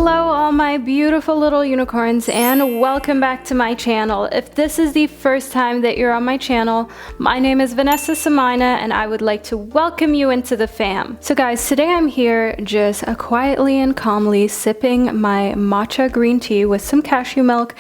Hello all my beautiful little unicorns and welcome back to my channel. If this is the first time that you're on my channel, my name is Vanessa and I and I would like to welcome you into the fam. So guys, today I'm here just quietly and calmly sipping my matcha green tea with some cashew milk.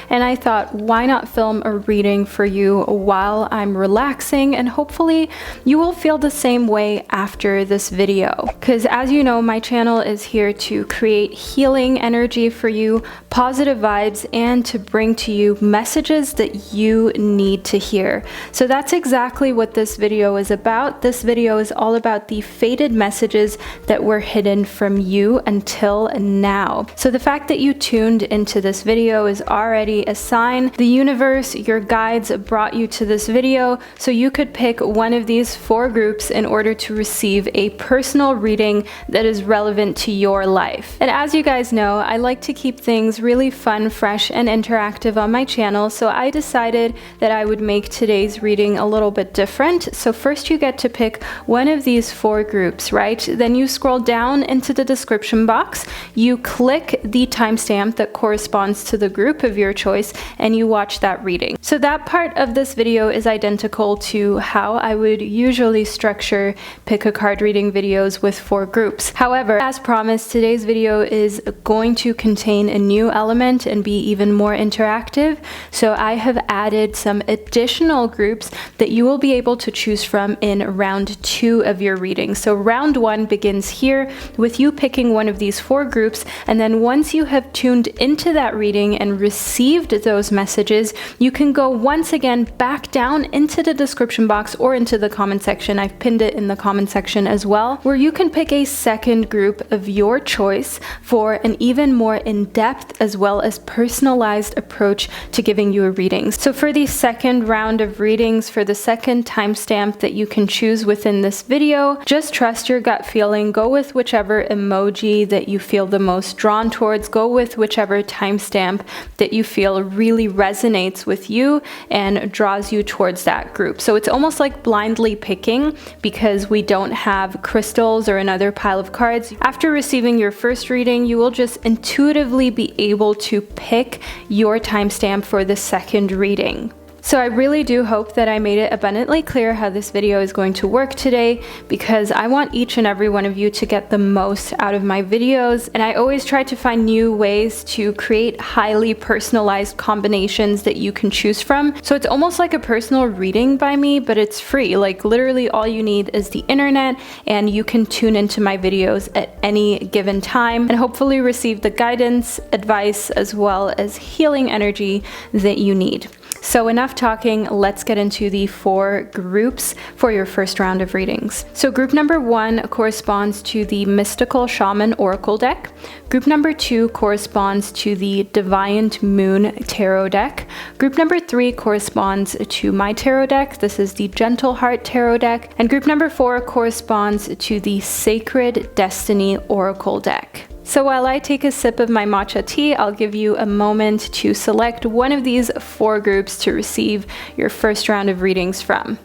And I thought, why not film a reading for you while I'm relaxing, and hopefully you will feel the same way after this video. Because as you know, my channel is here to create healing energy for you, positive vibes, and to bring to you messages that you need to hear. So that's exactly what this video is about. This video is all about the faded messages that were hidden from you until now. So the fact that you tuned into this video is already a sign. The universe, your guides brought you to this video so you could pick one of these 4 groups in order to receive a personal reading that is relevant to your life. And as you guys know, I like to keep things really fun, fresh, and interactive on my channel, so I decided that I would make today's reading a little bit different. So first you get to pick one of these 4 groups, right? Then you scroll down into the description box, you click the timestamp that corresponds to the group of your choice, and you watch that reading. So that part of this video is identical to how I would usually structure pick a card reading videos with 4 groups. However, as promised, today's video is going to contain a new element and be even more interactive. So I have added some additional groups that you will be able to choose from in round 2 of your reading. So round 1 begins here with you picking one of these 4 groups, and then once you have tuned into that reading and received those messages, you can go once again back down into the description box or into the comment section. I've pinned it in the comment section as well, where you can pick a second group of your choice for an even more in-depth as well as personalized approach to giving you a reading. So for the second round of readings, for the second timestamp that you can choose within this video, just trust your gut feeling. Go with whichever emoji that you feel the most drawn towards. Go with whichever timestamp that you feel really resonates with you and draws you towards that group. So it's almost like blindly picking because we don't have crystals or another pile of cards. After receiving your first reading, you will just intuitively be able to pick your timestamp for the second reading. So I really do hope that I made it abundantly clear how this video is going to work today, because I want each and every one of you to get the most out of my videos, and I always try to find new ways to create highly personalized combinations that you can choose from. So it's almost like a personal reading by me, but it's free. Like literally all you need is the internet, and you can tune into my videos at any given time and hopefully receive the guidance, advice, as well as healing energy that you need. So enough talking, let's get into the 4 groups for your first round of readings. So group number 1 corresponds to the Mystical Shaman Oracle deck. Group number 2 corresponds to the Deviant Moon Tarot deck. Group number 3 corresponds to my tarot deck. This is the Gentle Heart Tarot deck. And group number 4 corresponds to the Sacred Destiny Oracle deck. So while I take a sip of my matcha tea, I'll give you a moment to select one of these 4 groups to receive your first round of readings from.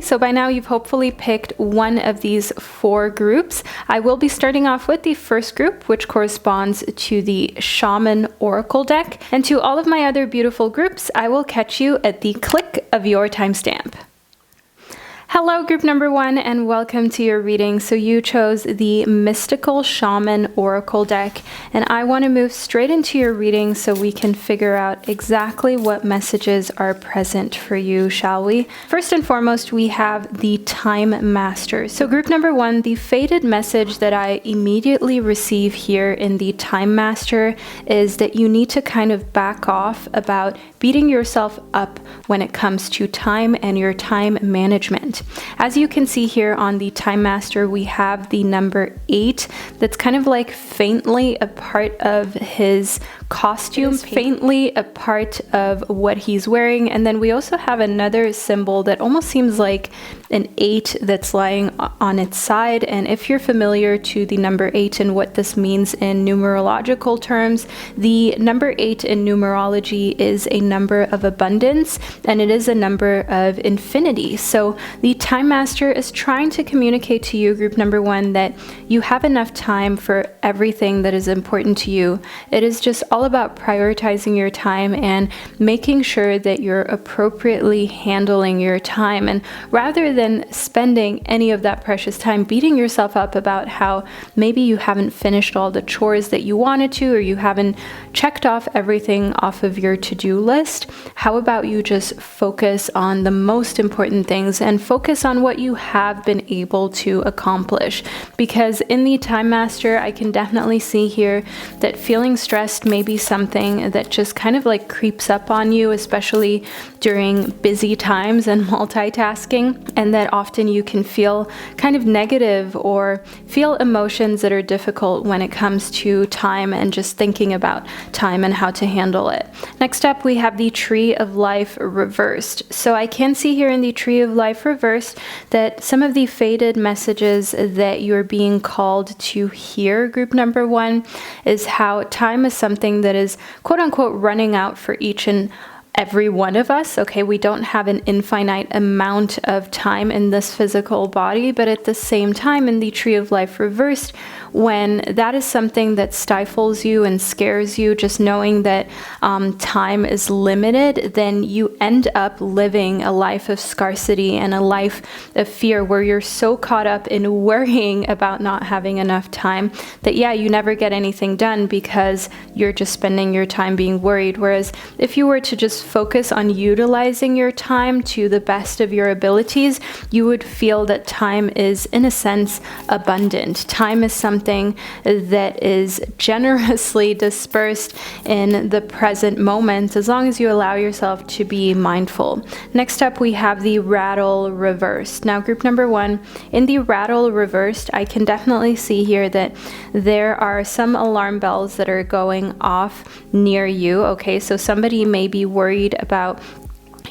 So by now you've hopefully picked one of these 4 groups. I will be starting off with the first group, which corresponds to the Shaman Oracle deck. And to all of my other beautiful groups, I will catch you at the click of your timestamp. Hello group number 1 and welcome to your reading. So you chose the Mystical Shaman Oracle deck, and I want to move straight into your reading so we can figure out exactly what messages are present for you, shall we? First and foremost, we have the Time Master. So group number 1, the faded message that I immediately receive here in the Time Master is that you need to kind of back off about beating yourself up when it comes to time and your time management. As you can see here on the Time Master, we have the number 8 that's kind of like faintly a part of his costume, faintly a part of what he's wearing. And then we also have another symbol that almost seems like an 8 that's lying on its side. And if you're familiar to the number 8 and what this means in numerological terms, the number 8 in numerology is a number of abundance, and it is a number of infinity. So the Time Master is trying to communicate to you, group number 1, that you have enough time for everything that is important to you. It is just all about prioritizing your time and making sure that you're appropriately handling your time. And rather than spending any of that precious time beating yourself up about how maybe you haven't finished all the chores that you wanted to, or you haven't checked off everything off of your to-do list, how about you just focus on the most important things and focus on what you have been able to accomplish? Because in the Time Master, I can definitely see here that feeling stressed may be something that just kind of like creeps up on you, especially during busy times and multitasking, and that often you can feel kind of negative or feel emotions that are difficult when it comes to time and just thinking about time and how to handle it. Next up, we have the Tree of Life reversed. So I can see here in the Tree of Life reversed that some of the faded messages that you're being called to hear, group number 1, is how time is something that is quote unquote running out for each and every one of us. Okay, we don't have an infinite amount of time in this physical body, but at the same time, in the Tree of Life reversed, when that is something that stifles you and scares you, just knowing that time is limited, then you end up living a life of scarcity and a life of fear where you're so caught up in worrying about not having enough time that, yeah, you never get anything done because you're just spending your time being worried. Whereas if you were to just focus on utilizing your time to the best of your abilities, you would feel that time is, in a sense, abundant. Time is something that is generously dispersed in the present moment, as long as you allow yourself to be mindful. Next up, we have the Rattle reversed. Now, group number 1, in the Rattle reversed, I can definitely see here that there are some alarm bells that are going off near you. Okay, so somebody may be worried about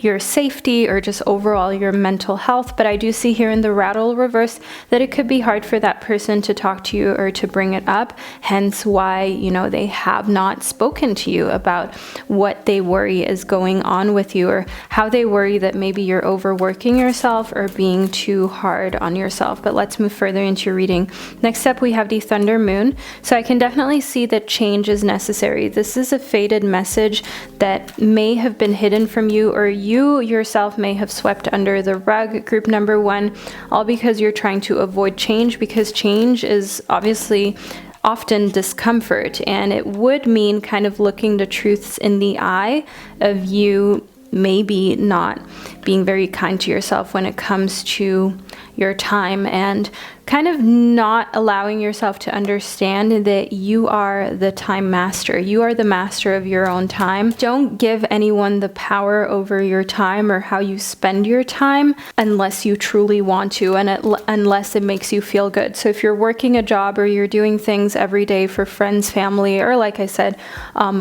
your safety or just overall your mental health, but I do see here in the Rattle reverse that it could be hard for that person to talk to you or to bring it up, hence why, you know, they have not spoken to you about what they worry is going on with you, or how they worry that maybe you're overworking yourself or being too hard on yourself. But let's move further into your reading. Next up, we have the Thunder Moon. So I can definitely see that change is necessary. This is a faded message that may have been hidden from you, or you yourself may have swept under the rug, group number 1, all because you're trying to avoid change, because change is obviously often discomfort, and it would mean kind of looking the truths in the eye of you maybe not being very kind to yourself when it comes to your time, and kind of not allowing yourself to understand that you are the Time Master. You are the master of your own time. Don't give anyone the power over your time or how you spend your time unless you truly want to, and unless it makes you feel good. So if you're working a job or you're doing things every day for friends, family, or like I said,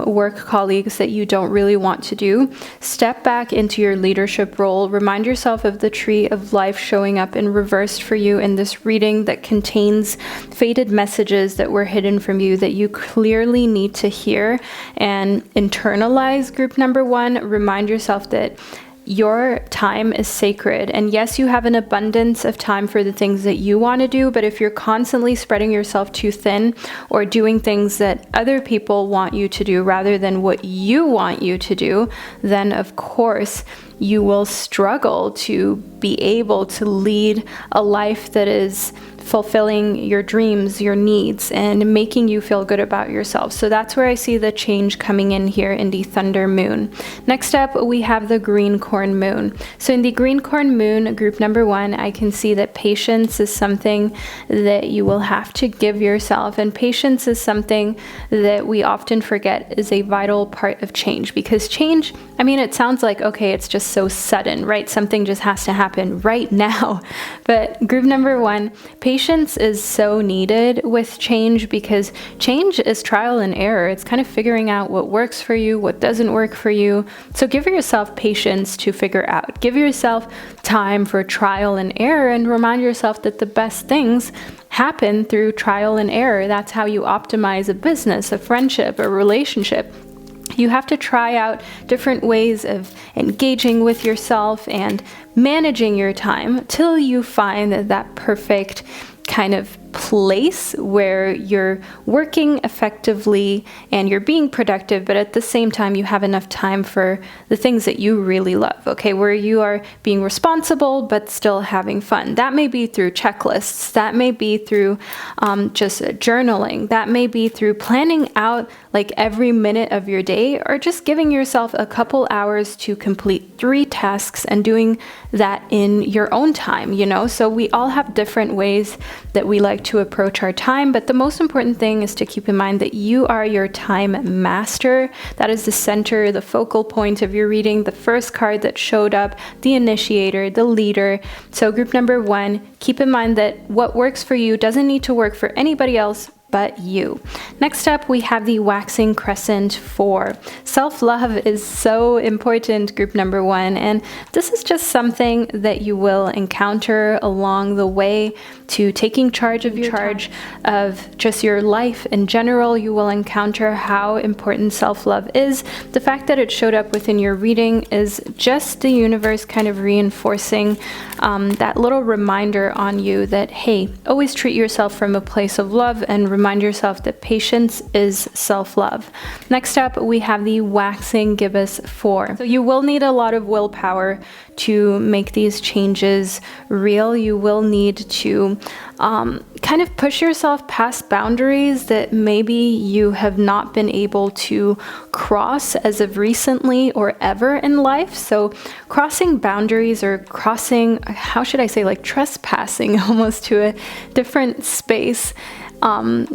work colleagues that you don't really want to do, step back into your leadership role. Remind yourself of the Tree of Life showing up in reversed for you in this reading that contains faded messages that were hidden from you that you clearly need to hear and internalize. Group number 1, remind yourself that your time is sacred. And yes, you have an abundance of time for the things that you want to do, but if you're constantly spreading yourself too thin or doing things that other people want you to do rather than what you want you to do, then of course you will struggle to be able to lead a life that is fulfilling your dreams, your needs, and making you feel good about yourself. So that's where I see the change coming in here in the Thunder Moon. Next up, we have the Green Corn Moon. So in the Green Corn Moon, group number 1, I can see that patience is something that you will have to give yourself. And patience is something that we often forget is a vital part of change, because change, I mean, it sounds like, okay, it's just so sudden, right? Something just has to happen right now. But group number 1, patience patience is so needed with change, because change is trial and error. It's kind of figuring out what works for you, what doesn't work for you. So give yourself patience to figure out. Give yourself time for trial and error, and remind yourself that the best things happen through trial and error. That's how you optimize a business, a friendship, a relationship. You have to try out different ways of engaging with yourself and managing your time till you find that perfect kind of place where you're working effectively and you're being productive, but at the same time you have enough time for the things that you really love, okay? Where you are being responsible but still having fun. That may be through checklists, that may be through just journaling, that may be through planning out like every minute of your day, or just giving yourself a couple hours to complete 3 tasks and doing that in your own time, you know? So we all have different ways that we like to approach our time, but the most important thing is to keep in mind that you are your time master. That is the center, the focal point of your reading, the first card that showed up, the initiator, the leader. So group number 1, keep in mind that what works for you doesn't need to work for anybody else but you. Next up, we have the waxing crescent 4. Self-love is so important, group number 1, and this is just something that you will encounter along the way to taking charge of just your life in general. You will encounter how important self-love is. The fact that it showed up within your reading is just the universe kind of reinforcing that little reminder on you that, hey, always treat yourself from a place of love, and remind yourself that patience is self-love. Next up, we have the waxing gibbous 4. So you will need a lot of willpower to make these changes real. You will need to kind of push yourself past boundaries that maybe you have not been able to cross as of recently or ever in life. So crossing boundaries, or crossing, how should I say, like trespassing almost to a different space,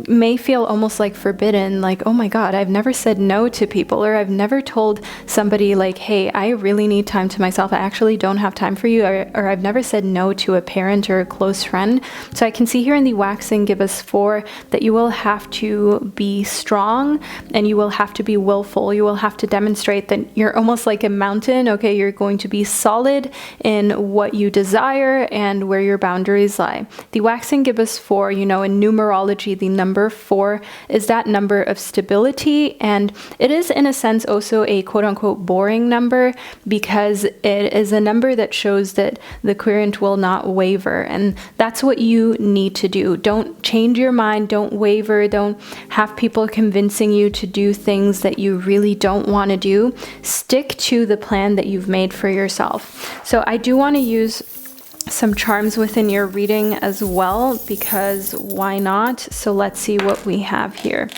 may feel almost like forbidden, like, oh my God, I've never said no to people, or I've never told somebody like, hey, I really need time to myself, I actually don't have time for you, or I've never said no to a parent or a close friend. So I can see here in the waxing gibbous 4 that you will have to be strong, and you will have to be willful. You will have to demonstrate that you're almost like a mountain, okay? You're going to be solid in what you desire and where your boundaries lie. The waxing gibbous 4, you know, in numerology, the number 4 is that number of stability, and it is in a sense also a quote-unquote boring number, because it is a number that shows that the querent will not waver, and that's what you need to do. Don't change your mind, don't waver, don't have people convincing you to do things that you really don't want to do. Stick to the plan that you've made for yourself. So I do want to use some charms within your reading as well, because why not? So let's see what we have here.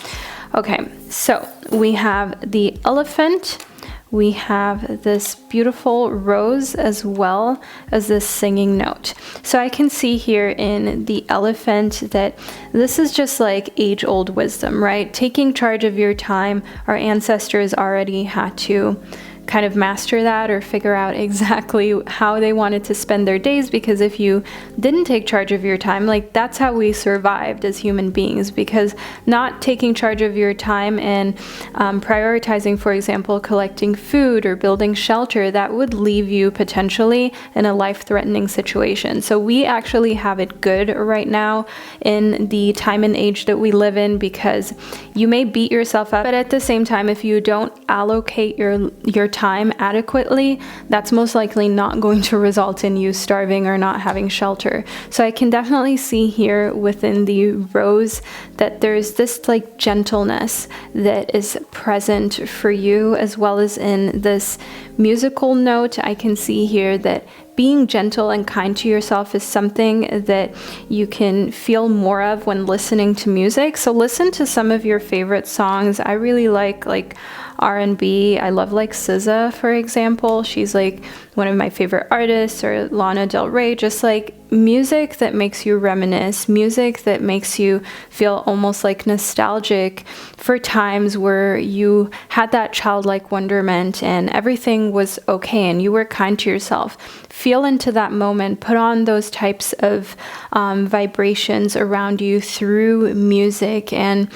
Okay, so we have the elephant, we have this beautiful rose, as well as this singing note. So I can see here in the elephant that this is just like age-old wisdom, right? Taking charge of your time. Our ancestors already had to kind of master that, or figure out exactly how they wanted to spend their days, because if you didn't take charge of your time, like that's how we survived as human beings, because not taking charge of your time and prioritizing, for example, collecting food or building shelter, that would leave you potentially in a life-threatening situation. So we actually have it good right now in the time and age that we live in, because you may beat yourself up, but at the same time, if you don't allocate your time adequately, that's most likely not going to result in you starving or not having shelter. So I can definitely see here within the rose that there's this like gentleness that is present for you, as well as in this musical note. I can see here that being gentle and kind to yourself is something that you can feel more of when listening to music. So listen to some of your favorite songs. I really like R&B. I love like SZA, for example. She's like one of my favorite artists, or Lana Del Rey. Just like music that makes you reminisce, music that makes you feel almost like nostalgic for times where you had that childlike wonderment and everything was okay and you were kind to yourself. Feel into that moment, put on those types of vibrations around you through music, and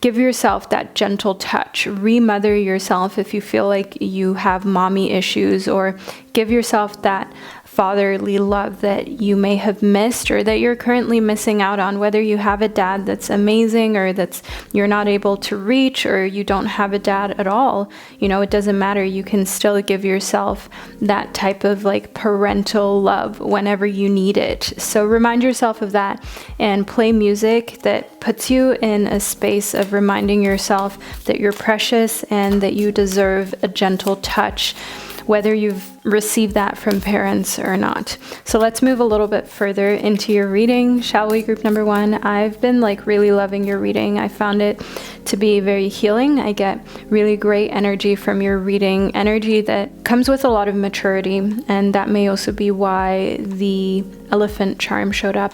give yourself that gentle touch. Remother yourself if you feel like you have mommy issues, or give yourself that fatherly love that you may have missed or that you're currently missing out on, whether you have a dad that's amazing or that's you're not able to reach, or you don't have a dad at all. You know, it doesn't matter. You can still give yourself that type of like parental love whenever you need it. So remind yourself of that and play music that puts you in a space of reminding yourself that you're precious and that you deserve a gentle touch, whether you've received that from parents or not. So let's move a little bit further into your reading, shall we, group number 1? I've been like really loving your reading. I found it to be very healing. I get really great energy from your reading, energy that comes with a lot of maturity, and that may also be why the elephant charm showed up.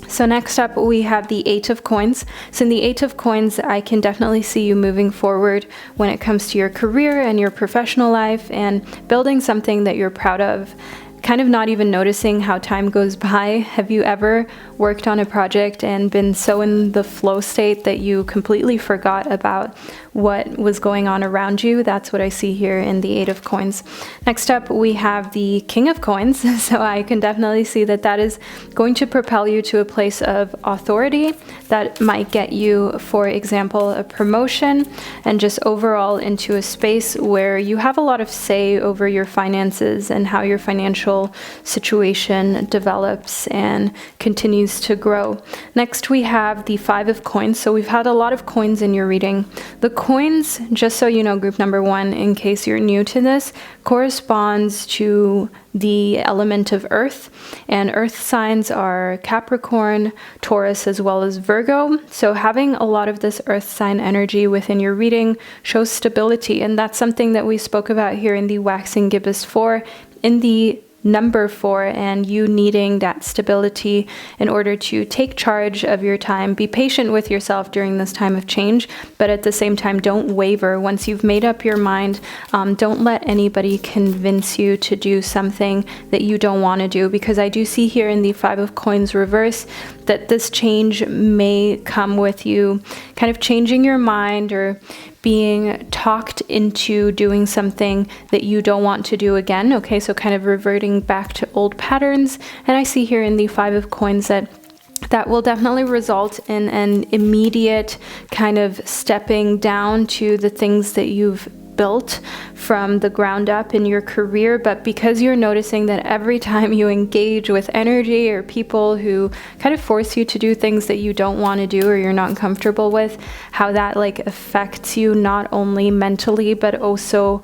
So next up, we have the 8 of Coins. So in the 8 of Coins, I can definitely see you moving forward when it comes to your career and your professional life and building something that you're proud of. Kind of not even noticing how time goes by. Have you ever worked on a project and been so in the flow state that you completely forgot about what was going on around you? That's what I see here in the 8 of Coins. Next up, we have the King of Coins. So I can definitely see that that is going to propel you to a place of authority that might get you, for example, a promotion, and just overall into a space where you have a lot of say over your finances and how your financial situation develops and continues to grow. Next, we have the 5 of Coins. So we've had a lot of coins in your reading. The coins, just so you know, group number 1, in case you're new to this, corresponds to the element of earth, and earth signs are Capricorn, Taurus, as well as Virgo. So having a lot of this earth sign energy within your reading shows stability, and that's something that we spoke about here in the Waxing Gibbous 4, in the number 4, and you needing that stability in order to take charge of your time. Be patient with yourself during this time of change, but at the same time, don't waver. Once you've made up your mind, don't let anybody convince you to do something that you don't want to do, because I do see here in the 5 of Coins reverse that this change may come with you kind of changing your mind or being talked into doing something that you don't want to do again. Okay, so kind of reverting back to old patterns. And I see here in the 5 of Coins that will definitely result in an immediate kind of stepping down to the things that you've built from the ground up in your career. But because you're noticing that every time you engage with energy or people who kind of force you to do things that you don't want to do or you're not comfortable with, how that like affects you not only mentally but also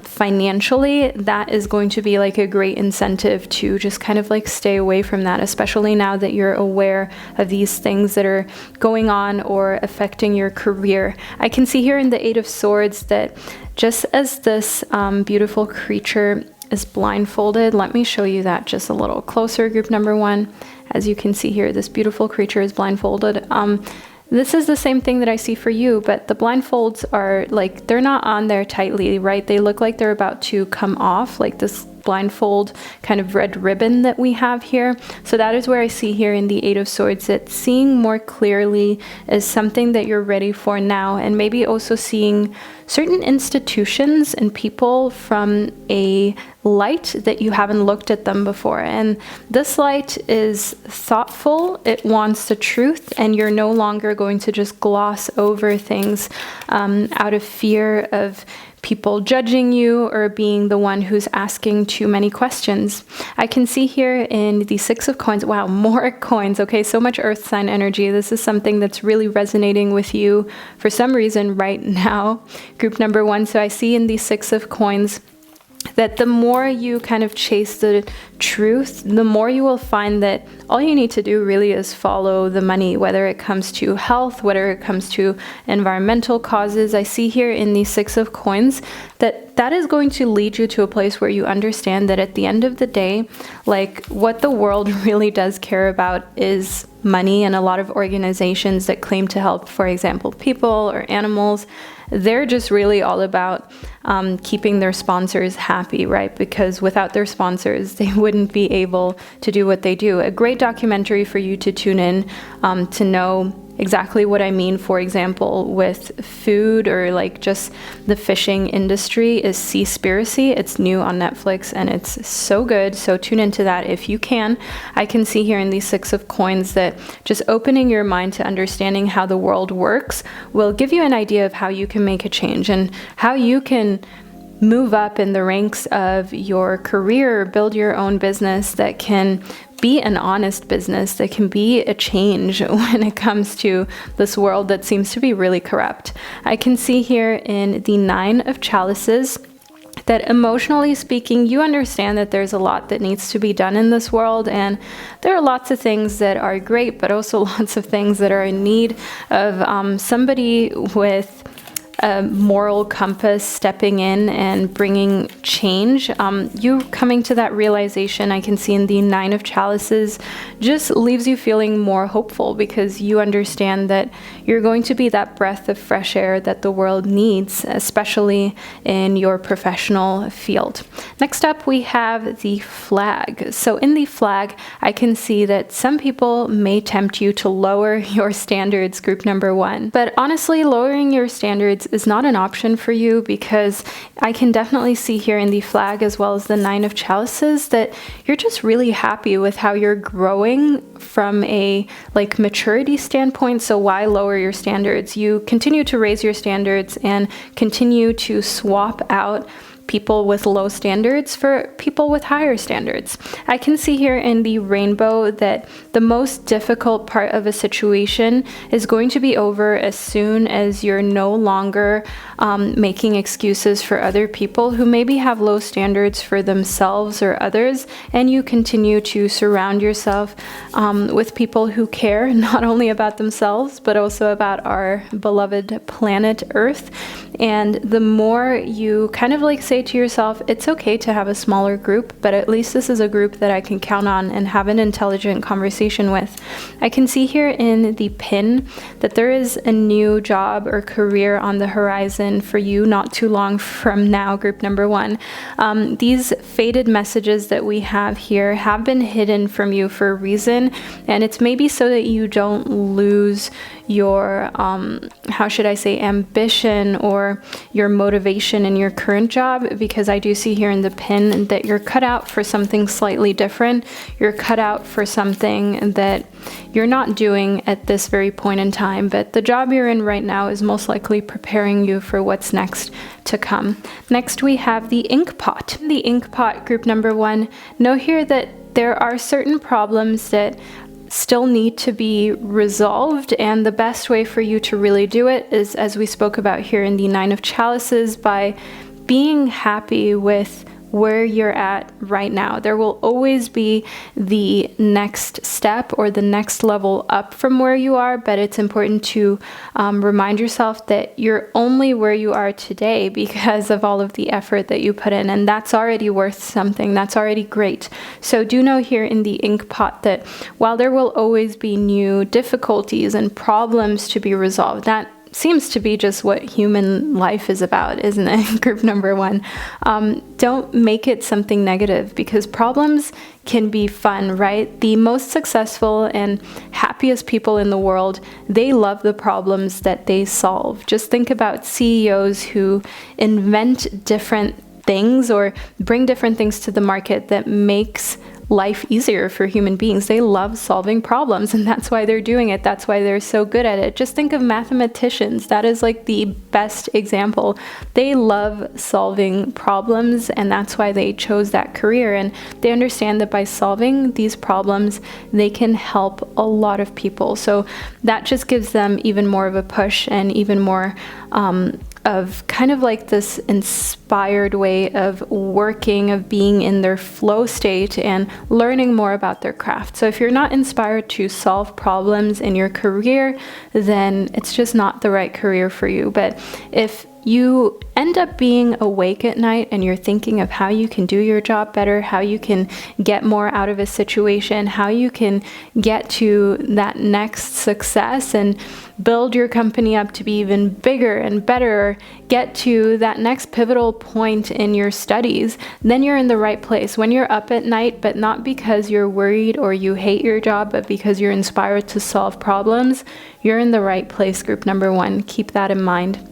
financially, that is going to be like a great incentive to just kind of like stay away from that, especially now that you're aware of these things that are going on or affecting your career. I can see here in the 8 of Swords that just as this beautiful creature is blindfolded, let me show you that just a little closer, group number 1. As you can see here, this beautiful creature is blindfolded. This is the same thing that I see for you, but the blindfolds are like, they're not on there tightly, right? They look like they're about to come off, like this blindfold kind of red ribbon that we have here. So that is where I see here in the 8 of Swords that seeing more clearly is something that you're ready for now, and maybe also seeing certain institutions and people from a light that you haven't looked at them before. And this light is thoughtful, it wants the truth, and you're no longer going to just gloss over things out of fear of people judging you or being the one who's asking too many questions. I can see here in the 6 of Coins, wow, more coins. Okay, so much earth sign energy. This is something that's really resonating with you for some reason right now, group number 1. So I see in the 6 of Coins that the more you kind of chase the truth, the more you will find that all you need to do really is follow the money, whether it comes to health, whether it comes to environmental causes. I see here in the Six of Coins that is going to lead you to a place where you understand that at the end of the day, like, what the world really does care about is money. And a lot of organizations that claim to help, for example, people or animals, they're just really all about keeping their sponsors happy, right? Because without their sponsors, they wouldn't be able to do what they do. A great documentary for you to tune in to know exactly what I mean, for example, with food or like just the fishing industry, is Seaspiracy. It's new on Netflix and it's so good. So tune into that if you can. I can see here in these Six of Coins that just opening your mind to understanding how the world works will give you an idea of how you can make a change and how you can move up in the ranks of your career, build your own business that can be an honest business, that can be a change when it comes to this world that seems to be really corrupt. I can see here in the Nine of Chalices that emotionally speaking, you understand that there's a lot that needs to be done in this world, and there are lots of things that are great, but also lots of things that are in need of somebody with a moral compass stepping in and bringing change. You coming to that realization, I can see in the Nine of Chalices, just leaves you feeling more hopeful because you understand that you're going to be that breath of fresh air that the world needs, especially in your professional field. Next up, we have the Flag. So in the Flag, I can see that some people may tempt you to lower your standards, group number one. But honestly, lowering your standards is not an option for you, because I can definitely see here in the Flag as well as the Nine of Chalices that you're just really happy with how you're growing from a maturity standpoint. So why lower your standards? You continue to raise your standards and continue to swap out people with low standards for people with higher standards. I can see here in the Rainbow that the most difficult part of a situation is going to be over as soon as you're no longer making excuses for other people who maybe have low standards for themselves or others, and you continue to surround yourself with people who care not only about themselves but also about our beloved planet Earth. And the more you kind of say to yourself, it's okay to have a smaller group, but at least this is a group that I can count on and have an intelligent conversation with. I can see here in the pin that there is a new job or career on the horizon for you not too long from now, group number one. These faded messages that we have here have been hidden from you for a reason, and it's maybe so that you don't lose your ambition or your motivation in your current job, because I do see here in the pin that you're cut out for something slightly different. You're cut out for something that you're not doing at this very point in time, but the job you're in right now is most likely preparing you for what's next to come. Next, we have the Ink Pot. The Ink Pot, group number one. Know here that there are certain problems that still need to be resolved, and the best way for you to really do it is, as we spoke about here in the Nine of Chalices, by being happy with where you're at right now. There will always be the next step or the next level up from where you are, but it's important to remind yourself that you're only where you are today because of all of the effort that you put in, and that's already worth something. That's already great. So do know here in the Ink Pot that while there will always be new difficulties and problems to be resolved, that seems to be just what human life is about, isn't it? Group number one. Don't make it something negative, because problems can be fun, right? The most successful and happiest people in the world, they love the problems that they solve. Just think about CEOs who invent different things or bring different things to the market that makes life easier for human beings. They love solving problems, and that's why they're doing it. That's why they're so good at it. Just think of mathematicians. That is the best example. They love solving problems, and that's why they chose that career. And they understand that by solving these problems, they can help a lot of people. So that just gives them even more of a push and even more of kind of like this inspired way of working, of being in their flow state and learning more about their craft. So if you're not inspired to solve problems in your career, then it's just not the right career for you. But if you end up being awake at night and you're thinking of how you can do your job better, how you can get more out of a situation, how you can get to that next success and build your company up to be even bigger and better, get to that next pivotal point in your studies, then you're in the right place. When you're up at night, but not because you're worried or you hate your job, but because you're inspired to solve problems, you're in the right place, group number one. Keep that in mind.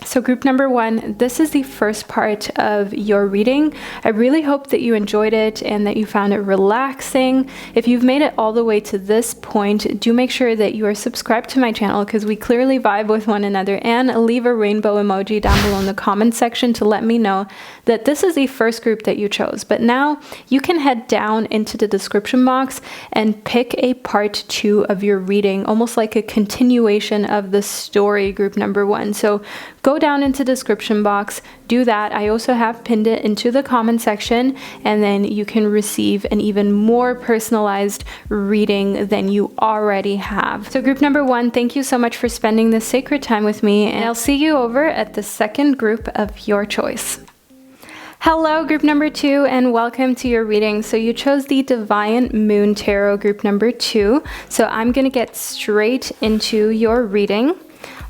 So group number one, this is the first part of your reading. I really hope that you enjoyed it and that you found it relaxing. If you've made it all the way to this point, do make sure that you are subscribed to my channel because we clearly vibe with one another, and leave a rainbow emoji down below in the comment section to let me know that this is the first group that you chose. But now you can head down into the description box and pick a part 2 of your reading, almost like a continuation of the story, group number one. So go down into the description box, do that. I also have pinned it into the comment section, and then you can receive an even more personalized reading than you already have. So group number one, thank you so much for spending this sacred time with me, and I'll see you over at the second group of your choice. Hello, group number two, and welcome to your reading. So you chose the Deviant Moon Tarot, group number 2. So I'm going to get straight into your reading.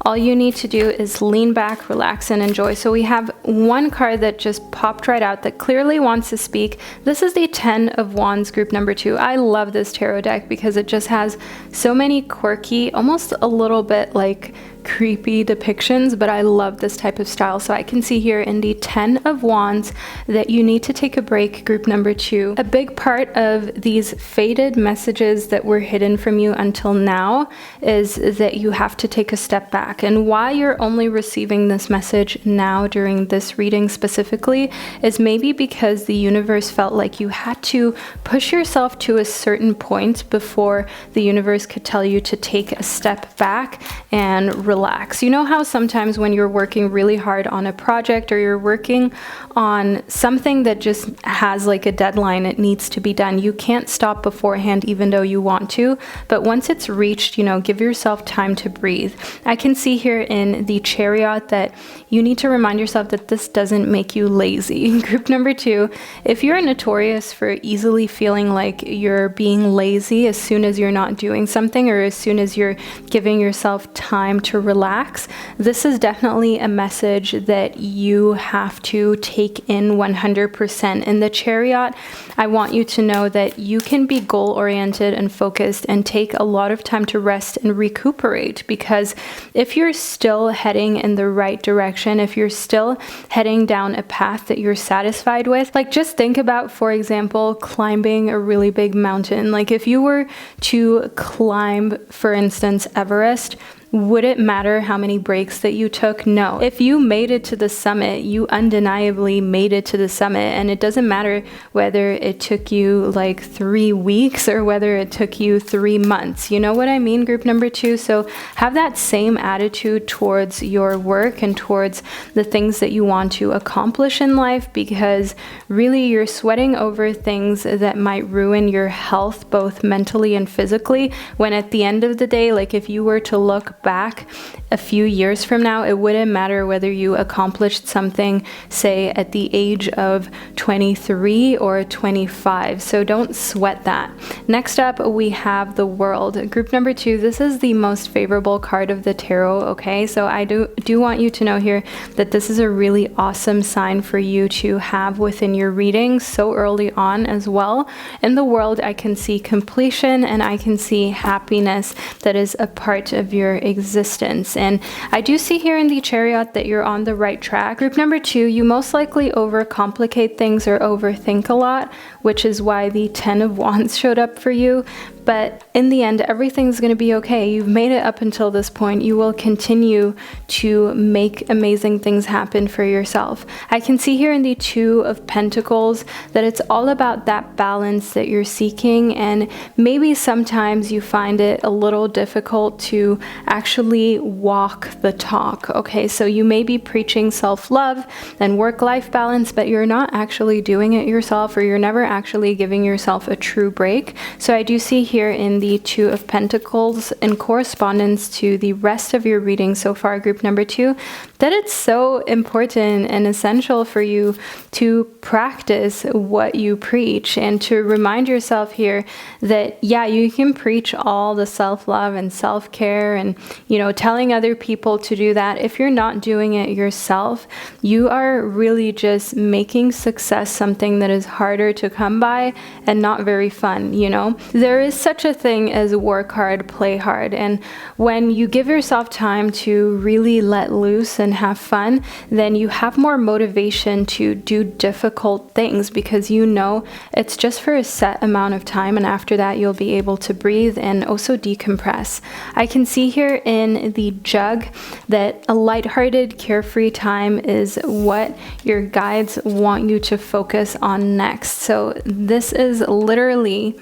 All you need to do is lean back, relax, and enjoy. So we have one card that just popped right out that clearly wants to speak. This is the 10 of Wands, group number 2. I love this tarot deck because it just has so many quirky, almost a little bit like creepy depictions, but I love this type of style. So I can see here in the 10 of Wands that you need to take a break, group number 2. A big part of these faded messages that were hidden from you until now is that you have to take a step back. And why you're only receiving this message now during this reading specifically is maybe because the universe felt like you had to push yourself to a certain point before the universe could tell you to take a step back and relax. You know how sometimes when you're working really hard on a project, or you're working on something that just has like a deadline, it needs to be done, you can't stop beforehand even though you want to, but once it's reached, you know, give yourself time to breathe. I can see here in the Chariot that you need to remind yourself that this doesn't make you lazy. Group number 2, if you're notorious for easily feeling like you're being lazy as soon as you're not doing something, or as soon as you're giving yourself time to relax, this is definitely a message that you have to take in 100%. In the Chariot, I want you to know that you can be goal-oriented and focused and take a lot of time to rest and recuperate, because if you're still heading in the right direction, if you're still heading down a path that you're satisfied with, like just think about, for example, climbing a really big mountain. Like if you were to climb, for instance, Everest, would it matter how many breaks that you took? No. If you made it to the summit, you undeniably made it to the summit, and it doesn't matter whether it took you like 3 weeks or whether it took you 3 months. You know what I mean, group number 2? So have that same attitude towards your work and towards the things that you want to accomplish in life, because really you're sweating over things that might ruin your health, both mentally and physically, when at the end of the day, like if you were to look back a few years from now, it wouldn't matter whether you accomplished something, say, at the age of 23 or 25. So don't sweat that. Next up, we have the World. Group number 2, this is the most favorable card of the tarot, okay? So I do want you to know here that this is a really awesome sign for you to have within your reading so early on as well. In the World, I can see completion and I can see happiness that is a part of your existence. And I do see here in the Chariot that you're on the right track. Group number 2, you most likely overcomplicate things or overthink a lot, which is why the 10 of Wands showed up for you. But in the end, everything's going to be okay. You've made it up until this point. You will continue to make amazing things happen for yourself. I can see here in the 2 of Pentacles that it's all about that balance that you're seeking, and maybe sometimes you find it a little difficult to actually actually walk the talk. Okay, so you may be preaching self-love and work-life balance, but you're not actually doing it yourself, or you're never actually giving yourself a true break. So I do see here in the Two of Pentacles, in correspondence to the rest of your reading so far, group number 2, that it's so important and essential for you to practice what you preach, and to remind yourself here that, yeah, you can preach all the self-love and self-care and, you know, telling other people to do that. If you're not doing it yourself, you are really just making success something that is harder to come by and not very fun, you know? There is such a thing as work hard, play hard. And when you give yourself time to really let loose and have fun, then you have more motivation to do difficult things, because you know it's just for a set amount of time, and after that you'll be able to breathe and also decompress. I can see here in the Jug that a lighthearted, carefree time is what your guides want you to focus on next. So this is literally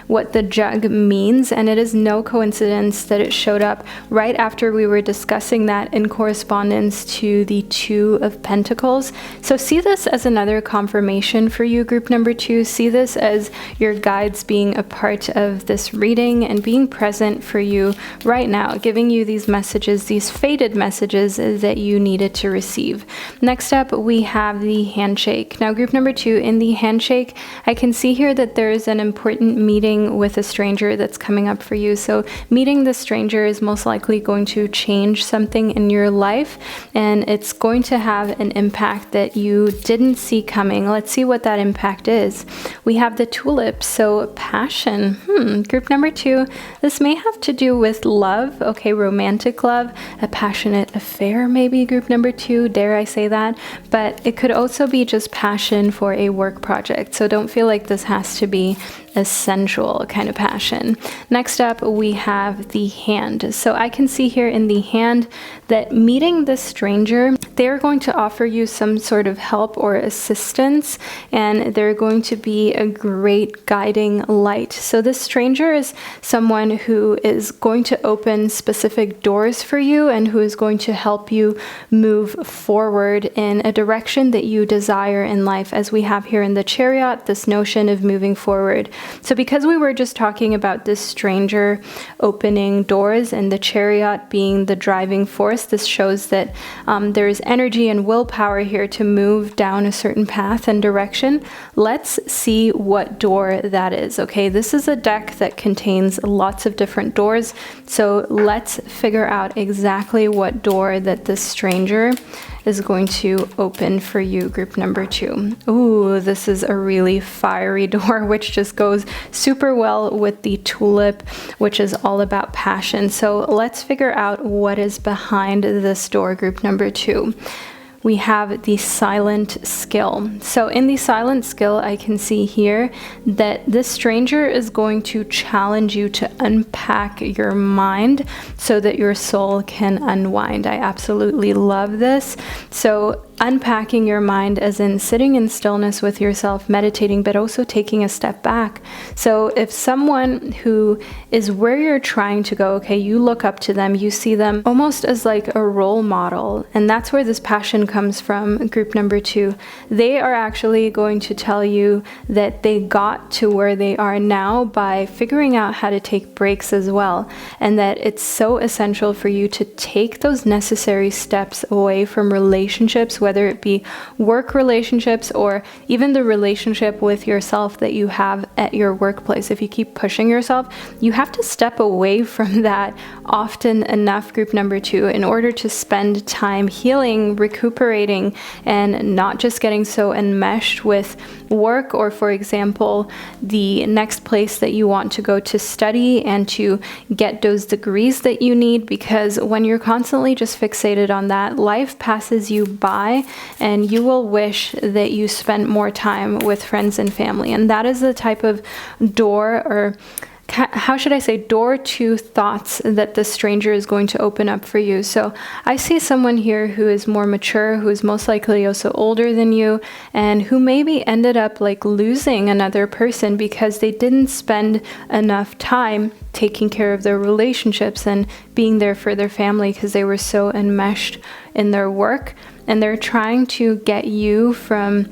what the Jug means, and it is no coincidence that it showed up right after we were discussing that in correspondence to the Two of Pentacles. So see this as another confirmation for you, group number 2. See this as your guides being a part of this reading and being present for you right now, giving you these messages, these fated messages that you needed to receive. Next up, we have the handshake. Now, group number 2, in the handshake, I can see here that there is an important meeting with a stranger that's coming up for you. So meeting the stranger is most likely going to change something in your life, and it's going to have an impact that you didn't see coming. Let's see what that impact is. We have the Tulip, so passion. Group number 2, this may have to do with love, okay, romantic love, a passionate affair maybe, group number 2, dare I say that, but it could also be just passion for a work project. So don't feel like this has to be a sensual kind of passion. Next up, we have the Hand. So I can see here in the Hand that meeting the stranger, they're going to offer you some sort of help or assistance, and they're going to be a great guiding light. So this stranger is someone who is going to open specific doors for you, and who is going to help you move forward in a direction that you desire in life, as we have here in the Chariot, this notion of moving forward. So because we were just talking about this stranger opening doors and the Chariot being the driving force, this shows that there is energy and willpower here to move down a certain path and direction. Let's see what door that is. Okay, this is a deck that contains lots of different doors. So let's figure out exactly what door that this stranger is going to open for you, group number 2. Ooh, this is a really fiery door, which just goes super well with the Tulip, which is all about passion. So let's figure out what is behind this door, group number 2. We have the Silent Skill. So in the Silent Skill, I can see here that this stranger is going to challenge you to unpack your mind so that your soul can unwind. I absolutely love this. So unpacking your mind, as in sitting in stillness with yourself, meditating, but also taking a step back. So if someone who is where you're trying to go, okay, you look up to them, you see them almost as like a role model, and that's where this passion comes from, group number 2. They are actually going to tell you that they got to where they are now by figuring out how to take breaks as well, and that it's so essential for you to take those necessary steps away from relationships, whether it be work relationships or even the relationship with yourself that you have at your workplace. If you keep pushing yourself, you have to step away from that often enough, group number 2, in order to spend time healing, recuperating, and not just getting so enmeshed with work, or for example, the next place that you want to go to study and to get those degrees that you need, because when you're constantly just fixated on that, life passes you by and you will wish that you spent more time with friends and family. And that is the type of door or how should I say, door to thoughts that the stranger is going to open up for you. So I see someone here who is more mature, who is most likely also older than you, and who maybe ended up like losing another person because they didn't spend enough time taking care of their relationships and being there for their family because they were so enmeshed in their work. And they're trying to get you from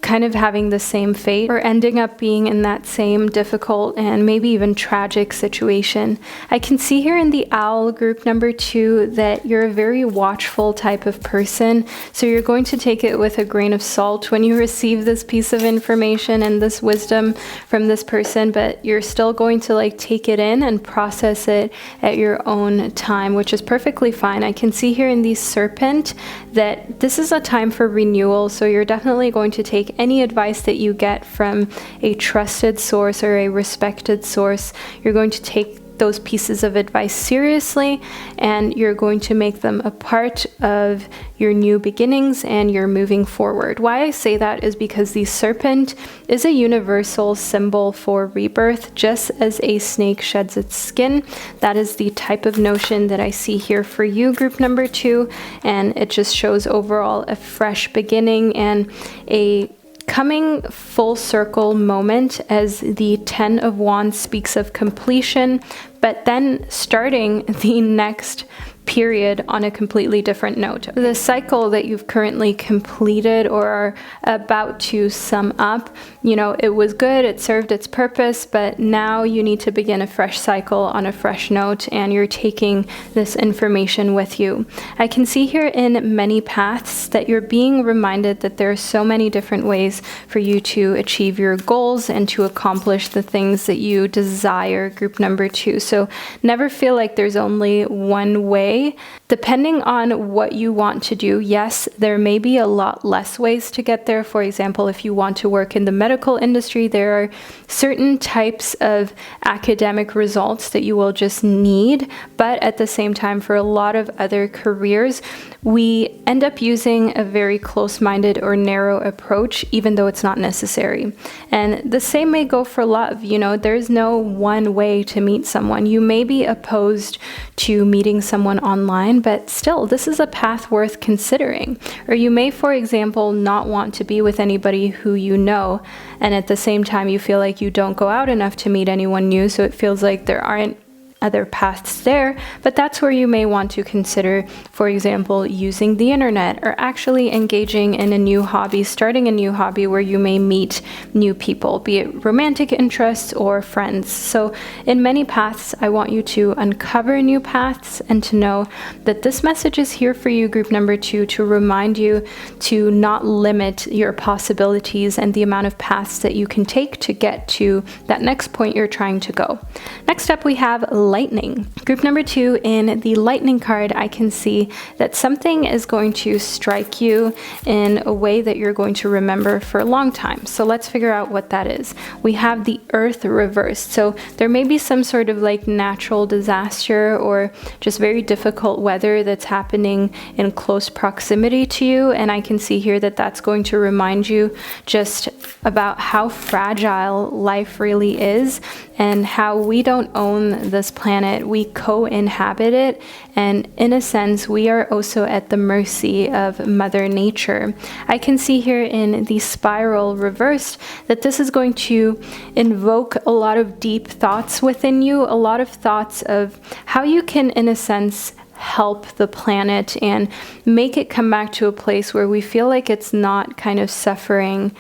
kind of having the same fate or ending up being in that same difficult and maybe even tragic situation. I can see here in the owl group number 2 that you're a very watchful type of person. So you're going to take it with a grain of salt when you receive this piece of information and this wisdom from this person, but you're still going to like take it in and process it at your own time, which is perfectly fine. I can see here in the serpent that this is a time for renewal. So you're definitely going to take any advice that you get from a trusted source or a respected source. You're going to take those pieces of advice seriously, and you're going to make them a part of your new beginnings and you're moving forward. Why I say that is because the serpent is a universal symbol for rebirth, just as a snake sheds its skin. That is the type of notion that I see here for you, group number 2, and it just shows overall a fresh beginning and a coming full circle moment, as the 10 of Wands speaks of completion, but then starting the next period on a completely different note. The cycle that you've currently completed or are about to sum up, you know, it was good, it served its purpose, but now you need to begin a fresh cycle on a fresh note, and you're taking this information with you. I can see here in many paths that you're being reminded that there are so many different ways for you to achieve your goals and to accomplish the things that you desire, group number 2. So never feel like there's only one way. Depending on what you want to do, yes, there may be a lot less ways to get there. For example, if you want to work in the medical industry, there are certain types of academic results that you will just need. But at the same time, for a lot of other careers, we end up using a very close-minded or narrow approach, even though it's not necessary. And the same may go for love. You know, there's no one way to meet someone. You may be opposed to meeting someone online, but still, this is a path worth considering. Or you may, for example, not want to be with anybody who you know, and at the same time, you feel like you don't go out enough to meet anyone new, so it feels like there aren't other paths there, but that's where you may want to consider, for example, using the internet or actually engaging in a new hobby, starting a new hobby where you may meet new people, be it romantic interests or friends. So in many paths, I want you to uncover new paths and to know that this message is here for you, group number 2, to remind you to not limit your possibilities and the amount of paths that you can take to get to that next point you're trying to go. Next up, we have lightning. Group number 2, in the lightning card, I can see that something is going to strike you in a way that you're going to remember for a long time. So let's figure out what that is. We have the earth reversed. So there may be some sort of like natural disaster or just very difficult weather that's happening in close proximity to you. And I can see here that that's going to remind you just about how fragile life really is and how we don't own this planet, we co-inhabit it, and in a sense we are also at the mercy of Mother Nature. I can see here in the spiral reversed that this is going to invoke a lot of deep thoughts within you, a lot of thoughts of how you can, in a sense, help the planet and make it come back to a place where we feel like it's not kind of suffering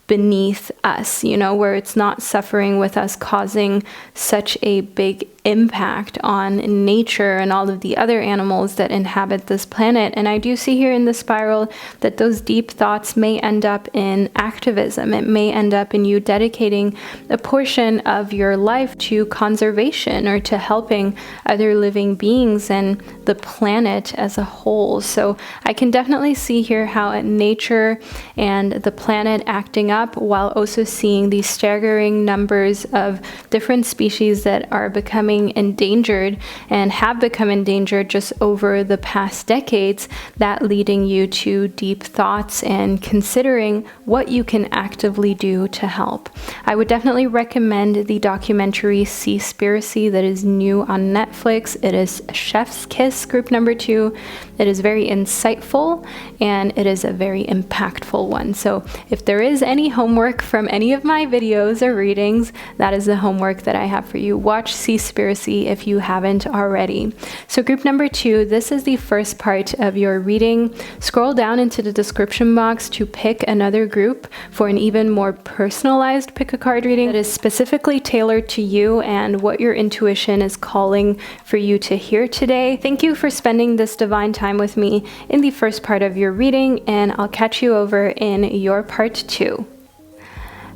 beneath us, you know, where it's not suffering with us causing such a big impact on nature and all of the other animals that inhabit this planet. And I do see here in the spiral that those deep thoughts may end up in activism. It may end up in you dedicating a portion of your life to conservation or to helping other living beings and the planet as a whole. So I can definitely see here how nature and the planet acting up, while also seeing these staggering numbers of different species that are becoming becoming endangered and have become endangered just over the past decades, that leading you to deep thoughts and considering what you can actively do to help. I would definitely recommend the documentary Seaspiracy that is new on Netflix. It is Chef's Kiss, group number 2. It is very insightful and it is a very impactful one. So if there is any homework from any of my videos or readings, that is the homework that I have for you. Watch Seaspiracy if you haven't already. So group number 2, this is the first part of your reading. Scroll down into the description box to pick another group for an even more personalized pick a card reading that is specifically tailored to you and what your intuition is calling for you to hear today. Thank you for spending this divine time with me in the first part of your reading, and I'll catch you over in your part 2.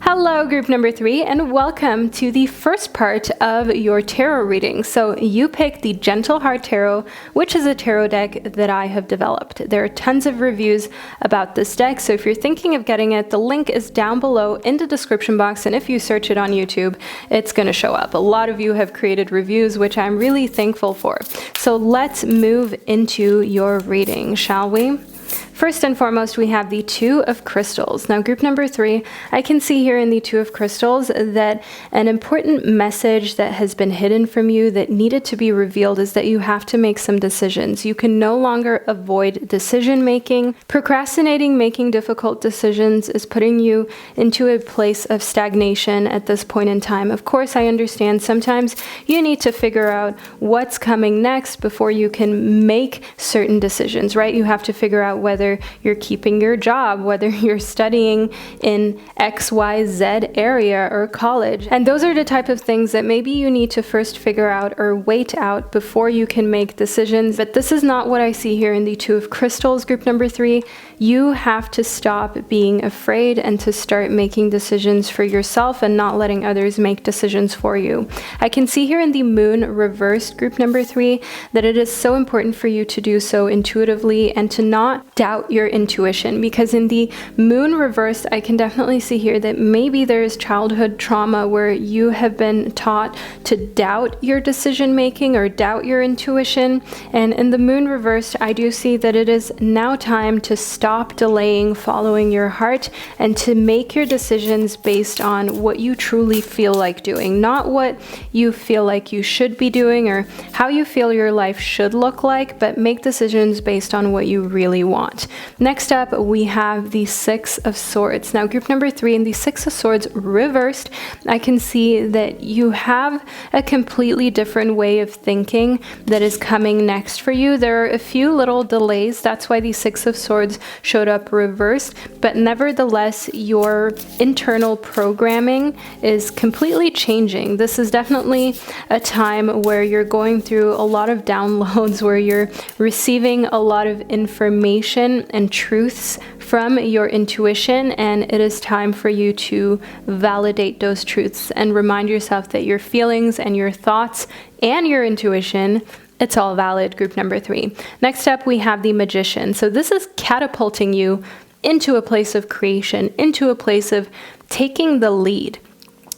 Hello, group number 3, and welcome to the first part of your tarot reading. So you picked the Gentle Heart Tarot, which is a tarot deck that I have developed. There are tons of reviews about this deck, so if you're thinking of getting it, the link is down below in the description box, and if you search it on YouTube, it's going to show up. A lot of you have created reviews, which I'm really thankful for. So let's move into your reading, shall we? First and foremost, we have the Two of Crystals. Now, group number 3, I can see here in the Two of Crystals that an important message that has been hidden from you that needed to be revealed is that you have to make some decisions. You can no longer avoid decision making. Procrastinating making difficult decisions is putting you into a place of stagnation at this point in time. Of course, I understand sometimes you need to figure out what's coming next before you can make certain decisions, right? You have to figure out whether you're keeping your job, whether you're studying in XYZ area or college. And those are the type of things that maybe you need to first figure out or wait out before you can make decisions. But this is not what I see here in the Two of Crystals, group number 3. You have to stop being afraid and to start making decisions for yourself and not letting others make decisions for you. I can see here in the Moon reversed, group number 3, that it is so important for you to do so intuitively and to not doubt your intuition, because in the Moon reversed, I can definitely see here that maybe there is childhood trauma where you have been taught to doubt your decision making or doubt your intuition. And in the Moon reversed, I do see that it is now time to stop delaying following your heart and to make your decisions based on what you truly feel like doing, not what you feel like you should be doing or how you feel your life should look like, but make decisions based on what you really want. Next up, we have the Six of Swords. Now, group number 3 in the Six of Swords reversed, I can see that you have a completely different way of thinking that is coming next for you. There are a few little delays. That's why the Six of Swords showed up reversed. But nevertheless, your internal programming is completely changing. This is definitely a time where you're going through a lot of downloads, where you're receiving a lot of information and truths from your intuition, and it is time for you to validate those truths and remind yourself that your feelings and your thoughts and your intuition, it's all valid, group number 3. Next up, we have the Magician. So this is catapulting you into a place of creation, into a place of taking the lead.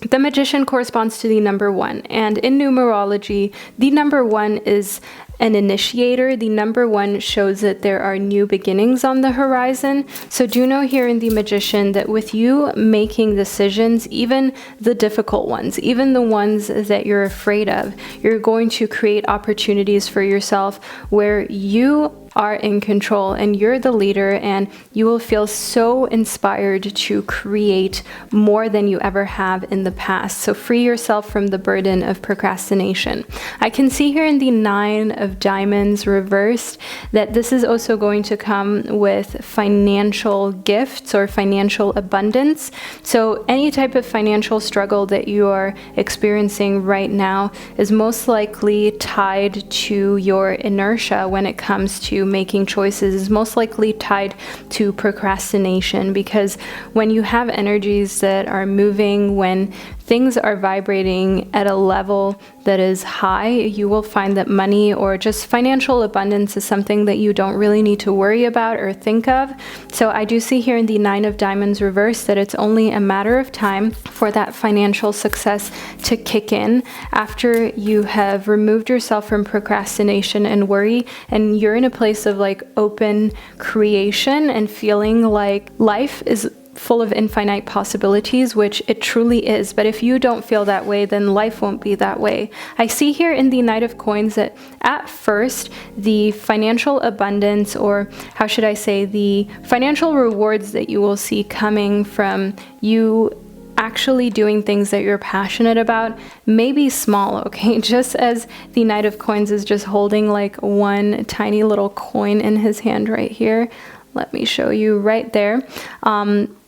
The Magician corresponds to the number 1, and in numerology, the number 1 is an initiator. The number 1 shows that there are new beginnings on the horizon. So do know here in the Magician that with you making decisions, even the difficult ones, even the ones that you're afraid of, you're going to create opportunities for yourself where you are in control and you're the leader, and you will feel so inspired to create more than you ever have in the past. So free yourself from the burden of procrastination. I can see here in the Nine of Diamonds reversed that this is also going to come with financial gifts or financial abundance. So any type of financial struggle that you are experiencing right now is most likely tied to your inertia when it comes to making choices, is most likely tied to procrastination, because when you have energies that are moving, when things are vibrating at a level that is high, you will find that money or just financial abundance is something that you don't really need to worry about or think of. So I do see here in the Nine of Diamonds reverse that it's only a matter of time for that financial success to kick in after you have removed yourself from procrastination and worry, and you're in a place of like open creation and feeling like life is full of infinite possibilities, which it truly is. But if you don't feel that way, then life won't be that way. I see here in the Knight of Coins that at first, the financial abundance, or how should I say, the financial rewards that you will see coming from you actually doing things that you're passionate about may be small, okay? Just as the Knight of Coins is just holding like one tiny little coin in his hand right here. Let me show you right there.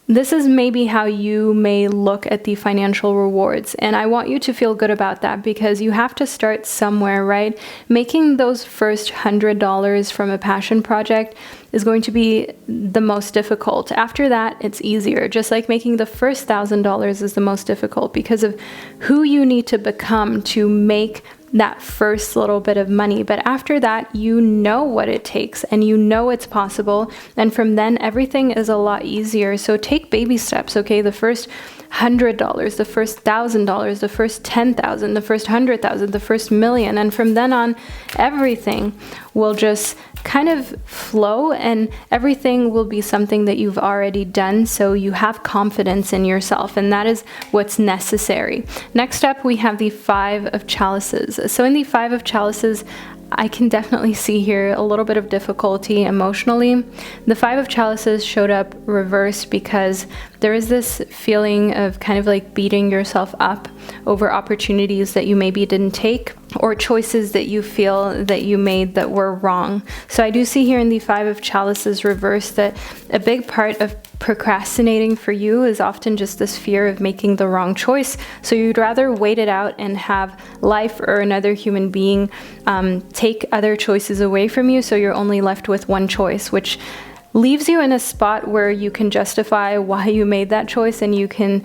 This is maybe how you may look at the financial rewards. And I want you to feel good about that because you have to start somewhere, right? Making those first $100 from a passion project is going to be the most difficult. After that, it's easier. Just like making the first $1,000 is the most difficult because of who you need to become to make that first little bit of money. But after that, you know what it takes and you know it's possible. And from then, everything is a lot easier. So take baby steps, okay? The first $100, the first $1,000, the first $10,000, the first $100,000, the first $1,000,000. And from then on, everything will just kind of flow and everything will be something that you've already done. So you have confidence in yourself, and that is what's necessary. Next up, we have the Five of Chalices. So in the Five of Chalices, I can definitely see here a little bit of difficulty emotionally. The Five of Chalices showed up reversed because there is this feeling of kind of like beating yourself up over opportunities that you maybe didn't take or choices that you feel that you made that were wrong. So I do see here in the Five of Chalices reversed that a big part of procrastinating for you is often just this fear of making the wrong choice. So you'd rather wait it out and have life or another human being take other choices away from you, so you're only left with one choice, which leaves you in a spot where you can justify why you made that choice and you can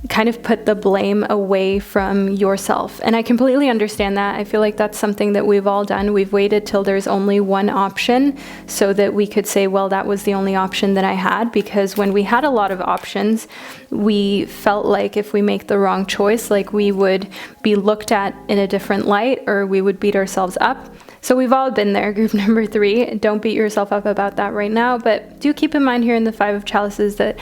kind of put the blame away from yourself. And I completely understand that. I feel like that's something that we've all done. We've waited till there's only one option so that we could say, well, that was the only option that I had, because when we had a lot of options, we felt like if we make the wrong choice, like we would be looked at in a different light or we would beat ourselves up. So we've all been there, group number 3. Don't beat yourself up about that right now, but do keep in mind here in the Five of Chalices that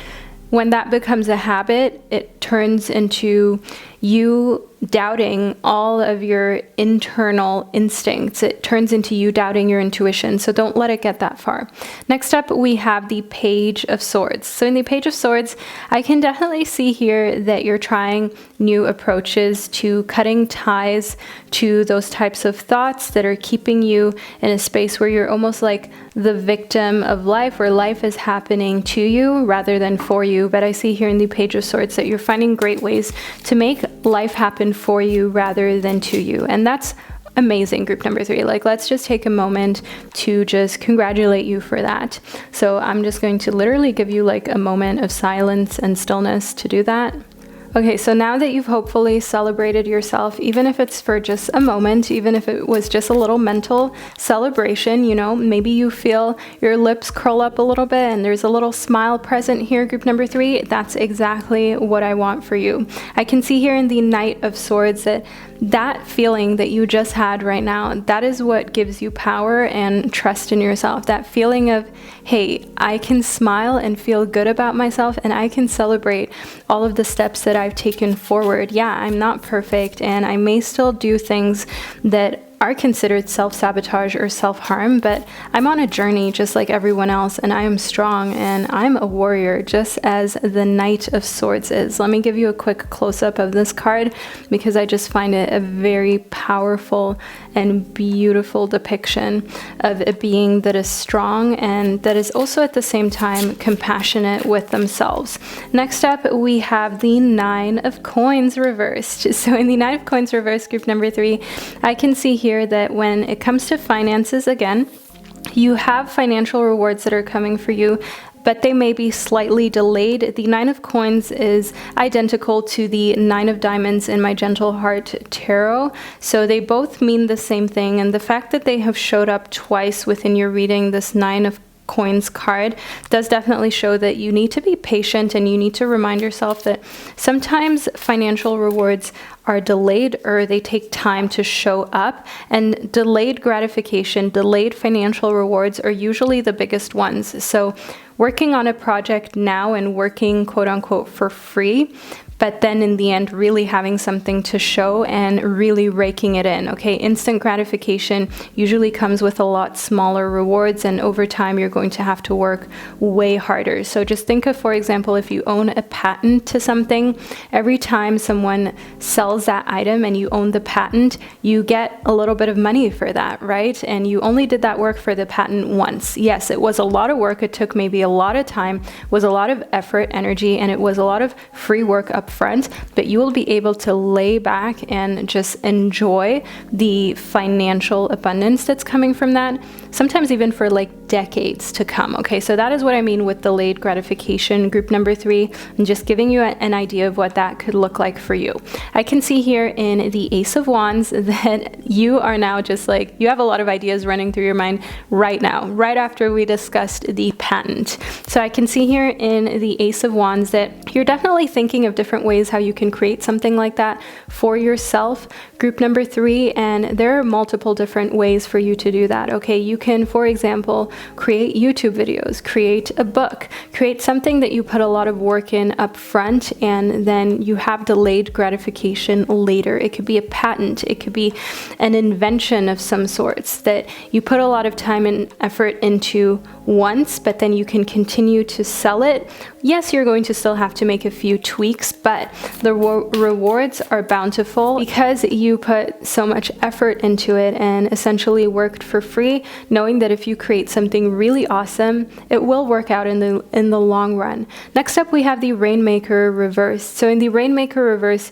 when that becomes a habit, it turns into you doubting all of your internal instincts. It turns into you doubting your intuition. So don't let it get that far. Next up, we have the Page of Swords. So in the Page of Swords, I can definitely see here that you're trying new approaches to cutting ties to those types of thoughts that are keeping you in a space where you're almost like the victim of life, where life is happening to you rather than for you. But I see here in the Page of Swords that you're finding great ways to make life happen for you rather than to you. And that's amazing, group number 3. Like, let's just take a moment to just congratulate you for that. So I'm just going to literally give you like a moment of silence and stillness to do that. Okay, so now that you've hopefully celebrated yourself, even if it's for just a moment, even if it was just a little mental celebration, you know, maybe you feel your lips curl up a little bit and there's a little smile present here, group number 3, that's exactly what I want for you. I can see here in the Knight of Swords that feeling that you just had right now, that is what gives you power and trust in yourself. That feeling of, hey, I can smile and feel good about myself and I can celebrate all of the steps that I've taken forward. Yeah, I'm not perfect and I may still do things that are considered self-sabotage or self-harm, but I'm on a journey just like everyone else, and I am strong and I'm a warrior just as the Knight of Swords is. Let me give you a quick close-up of this card because I just find it a very powerful and beautiful depiction of a being that is strong and that is also at the same time compassionate with themselves. Next up, we have the Nine of Coins reversed. So in the Nine of Coins reversed, group number 3, I can see here that when it comes to finances, again, you have financial rewards that are coming for you, but they may be slightly delayed. The Nine of Coins is identical to the Nine of Diamonds in my Gentle Heart Tarot. So they both mean the same thing. And the fact that they have showed up twice within your reading, this Nine of Coins card, does definitely show that you need to be patient, and you need to remind yourself that sometimes financial rewards are delayed, or they take time to show up, and delayed gratification, delayed financial rewards are usually the biggest ones. So working on a project now and working quote unquote for free, but then in the end really having something to show and really raking it in. Okay, instant gratification usually comes with a lot smaller rewards, and over time you're going to have to work way harder. So just think of, for example, if you own a patent to something, every time someone sells that item and you own the patent, you get a little bit of money for that, right? And you only did that work for the patent once. Yes, it was a lot of work, it took maybe a lot of time, was a lot of effort, energy, and it was a lot of free work up front, but you will be able to lay back and just enjoy the financial abundance that's coming from that, sometimes even for like decades to come. Okay, so that is what I mean with delayed gratification, group number 3. I'm just giving you an idea of what that could look like for you. I can see here in the Ace of Wands that you are now just like, you have a lot of ideas running through your mind right now, right after we discussed the patent. So I can see here in the Ace of Wands that you're definitely thinking of different ways how you can create something like that for yourself, group number 3, and there are multiple different ways for you to do that. Okay, you can, for example, create YouTube videos, create a book, create something that you put a lot of work in up front, and then you have delayed gratification later. It could be a patent, it could be an invention of some sorts that you put a lot of time and effort into once, but then you can continue to sell it. Yes, you're going to still have to make a few tweaks, but the rewards are bountiful because you put so much effort into it and essentially worked for free, knowing that if you create something really awesome, it will work out in the long run. Next up, we have the Rainmaker reverse. So in the Rainmaker reverse,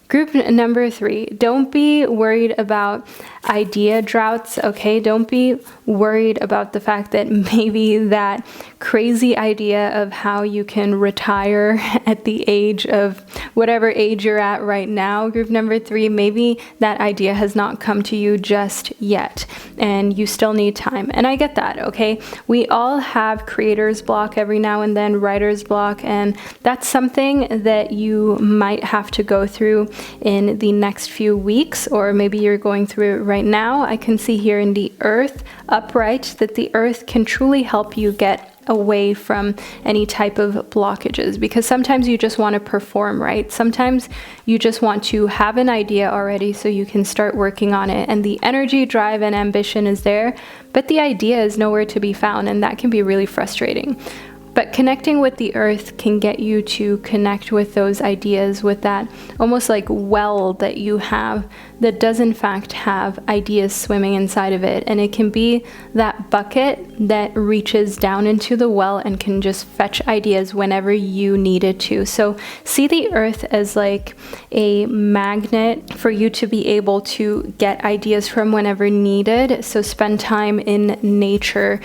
group number 3, don't be worried about idea droughts, okay? Don't be worried about the fact that maybe that crazy idea of how you can retire at the age of whatever age you're at right now, group number 3, maybe that idea has not come to you just yet and you still need time. And I get that, okay? We all have creator's block every now and then, writer's block, and that's something that you might have to go through in the next few weeks, or maybe you're going through it right now. I can see here in the Earth upright that the Earth can truly help you get away from any type of blockages, because sometimes you just want to perform, right? Sometimes you just want to have an idea already so you can start working on it, and the energy, drive, and ambition is there, but the idea is nowhere to be found, and that can be really frustrating. But connecting with the Earth can get you to connect with those ideas, with that almost like well that you have that does in fact have ideas swimming inside of it. And it can be that bucket that reaches down into the well and can just fetch ideas whenever you need it to. So see the Earth as like a magnet for you to be able to get ideas from whenever needed. So spend time in nature.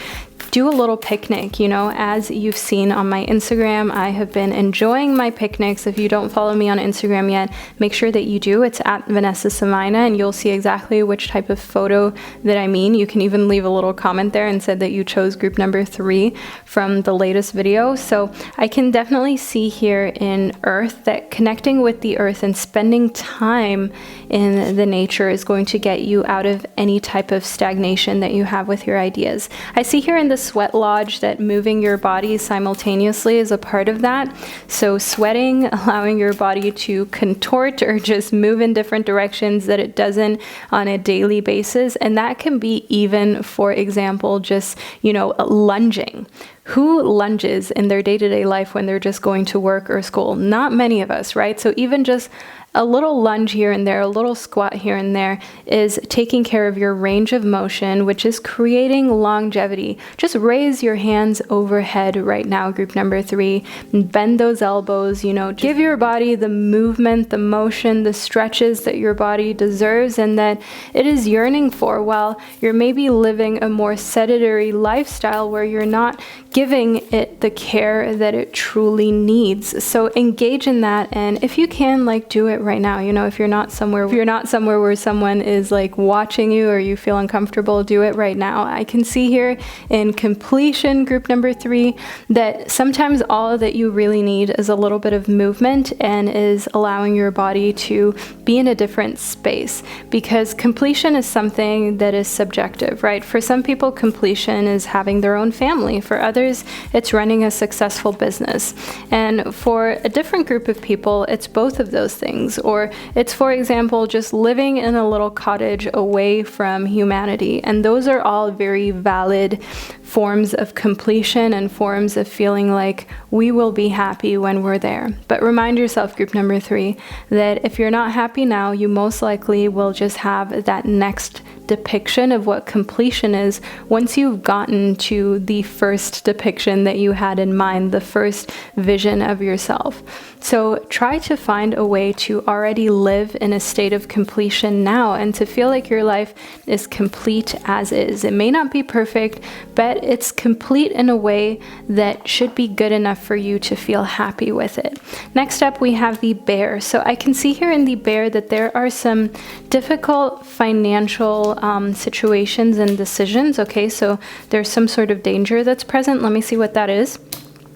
Do a little picnic, you know, as you've seen on my Instagram. I have been enjoying my picnics. If you don't follow me on Instagram yet, make sure that you do. It's at Vanessa and I, and you'll see exactly which type of photo that I mean. You can even leave a little comment there and said that you chose group number 3 from the latest video. So I can definitely see here in Earth that connecting with the Earth and spending time in the nature is going to get you out of any type of stagnation that you have with your ideas. I see here in the sweat lodge that moving your body simultaneously is a part of that. So sweating, allowing your body to contort or just move in different directions that it doesn't on a daily basis. And that can be even, for example, just, you know, lunging. Who lunges in their day-to-day life when they're just going to work or school? Not many of us, right? So even just A little lunge here and there, a little squat here and there is taking care of your range of motion, which is creating longevity. Just raise your hands overhead right now, group number 3. Bend those elbows, give your body the movement, the motion, the stretches that your body deserves and that it is yearning for, while you're maybe living a more sedentary lifestyle where you're not giving it the care that it truly needs. So engage in that, and if you can, do it right now. If you're not somewhere where someone is watching you or you feel uncomfortable, do it right now. I can see here in completion, group number 3, that sometimes all that you really need is a little bit of movement and is allowing your body to be in a different space, because completion is something that is subjective, right? For some people, completion is having their own family. For others, it's running a successful business. And for a different group of people, it's both of those things. Or it's, for example, just living in a little cottage away from humanity. And those are all very valid forms of completion and forms of feeling like we will be happy when we're there. But remind yourself, group number 3, that if you're not happy now, you most likely will just have that next depiction of what completion is once you've gotten to the first depiction that you had in mind, the first vision of yourself. So try to find a way to already live in a state of completion now and to feel like your life is complete as is. It may not be perfect, but it's complete in a way that should be good enough for you to feel happy with it. Next up, we have the bear. So I can see here in the bear that there are some difficult financial situations and decisions. Okay, so there's some sort of danger that's present. Let me see what that is.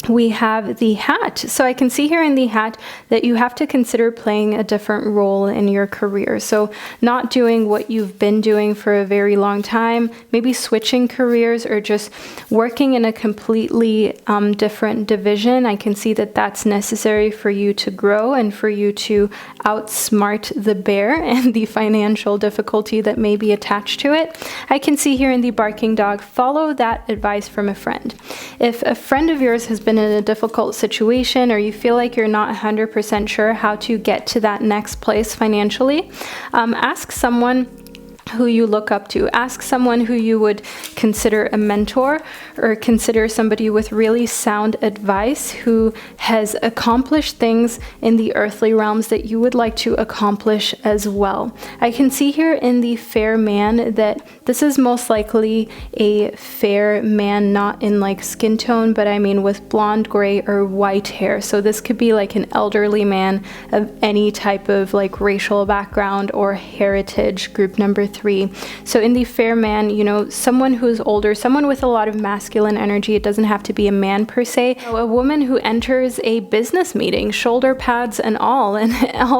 We have the hat. So I can see here in the hat that you have to consider playing a different role in your career. So not doing what you've been doing for a very long time, maybe switching careers or just working in a completely different division. I can see that that's necessary for you to grow and for you to outsmart the bear and the financial difficulty that may be attached to it. I can see here in the barking dog, follow that advice from a friend. If a friend of yours has been in a difficult situation or you feel like you're not 100% sure how to get to that next place financially, ask someone who you look up to. Ask someone who you would consider a mentor or consider somebody with really sound advice who has accomplished things in the earthly realms that you would like to accomplish as well. I can see here in the fair man that this is most likely a fair man, not in skin tone, but I mean with blonde, gray, or white hair. So this could be an elderly man of any type of racial background or heritage, group number 3. So in the fair man, someone who's older, someone with a lot of masculine energy. It doesn't have to be a man per se. So a woman who enters a business meeting, shoulder pads and all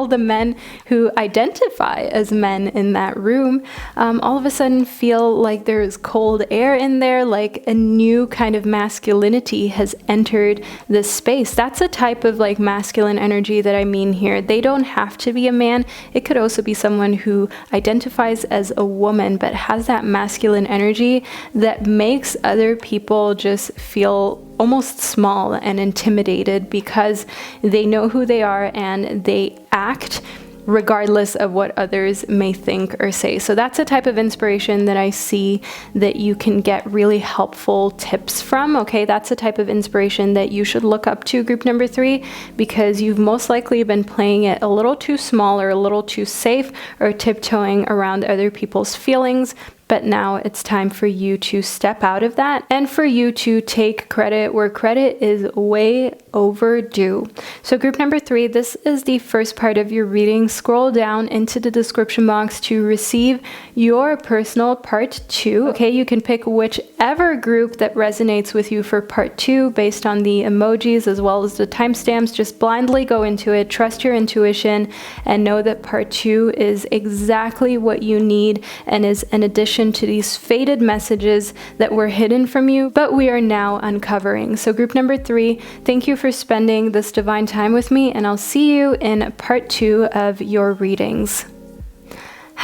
the men who identify as men in that room, all of a sudden feel like there's cold air in there, like a new kind of masculinity has entered this space. That's a type of masculine energy that I mean here. They don't have to be a man. It could also be someone who identifies as a woman but has that masculine energy that makes other people just feel almost small and intimidated because they know who they are and they act regardless of what others may think or say. So that's a type of inspiration that I see that you can get really helpful tips from. Okay, that's a type of inspiration that you should look up to, group number 3, because you've most likely been playing it a little too small or a little too safe or tiptoeing around other people's feelings. But now it's time for you to step out of that and for you to take credit where credit is way overdue. So group number 3, this is the first part of your reading. Scroll down into the description box to receive your personal part 2. Okay, you can pick whichever group that resonates with you for part 2 based on the emojis as well as the timestamps. Just blindly go into it, trust your intuition, and know that part 2 is exactly what you need and is an addition to these faded messages that were hidden from you, but we are now uncovering. So group number 3, thank you for spending this divine time with me, and I'll see you in part 2 of your readings.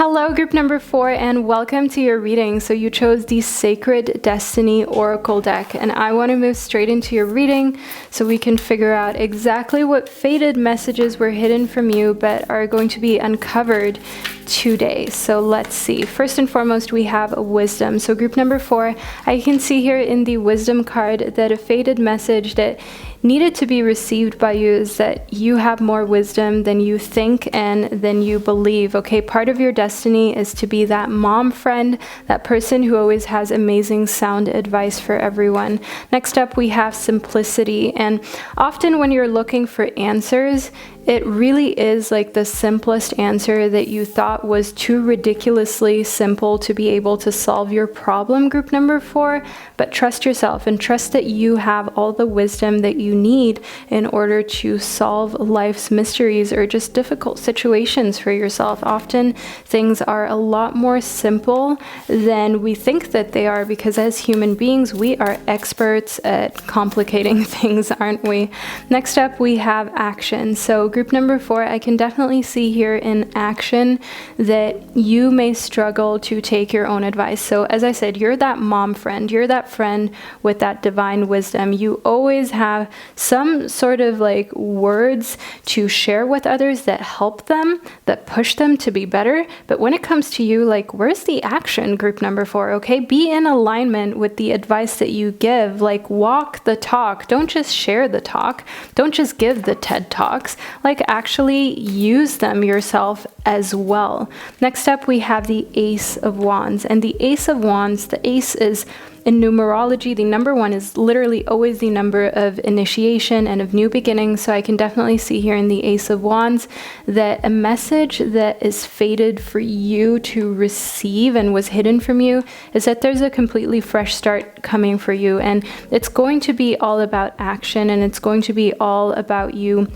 Hello, group number 4, and welcome to your reading. So you chose the Sacred Destiny Oracle deck, and I want to move straight into your reading so we can figure out exactly what fated messages were hidden from you but are going to be uncovered today. So let's see. First and foremost, we have wisdom. So group number 4, I can see here in the wisdom card that a fated message that needed to be received by you is that you have more wisdom than you think and than you believe. Okay, part of your destiny is to be that mom friend, that person who always has amazing sound advice for everyone. Next up, we have simplicity. And often when you're looking for answers, it really is like the simplest answer that you thought was too ridiculously simple to be able to solve your problem, group number 4. But trust yourself and trust that you have all the wisdom that you need in order to solve life's mysteries or just difficult situations for yourself. Often things are a lot more simple than we think that they are, because as human beings, we are experts at complicating things, aren't we? Next up, we have action. So group number 4, I can definitely see here in action that you may struggle to take your own advice. So as I said, you're that mom friend, you're that friend with that divine wisdom. You always have some sort of like words to share with others that help them, that push them to be better. But when it comes to you, like, where's the action, group number 4? Okay, be in alignment with the advice that you give. Like, walk the talk. Don't just share the talk. Don't just give the TED Talks. Like, actually use them yourself as well. Next up, we have the Ace of Wands. And the Ace of Wands, the ace is, in numerology, the number 1 is literally always the number of initiation and of new beginnings. So I can definitely see here in the Ace of Wands that a message that is fated for you to receive and was hidden from you is that there's a completely fresh start coming for you. And it's going to be all about action, and it's going to be all about you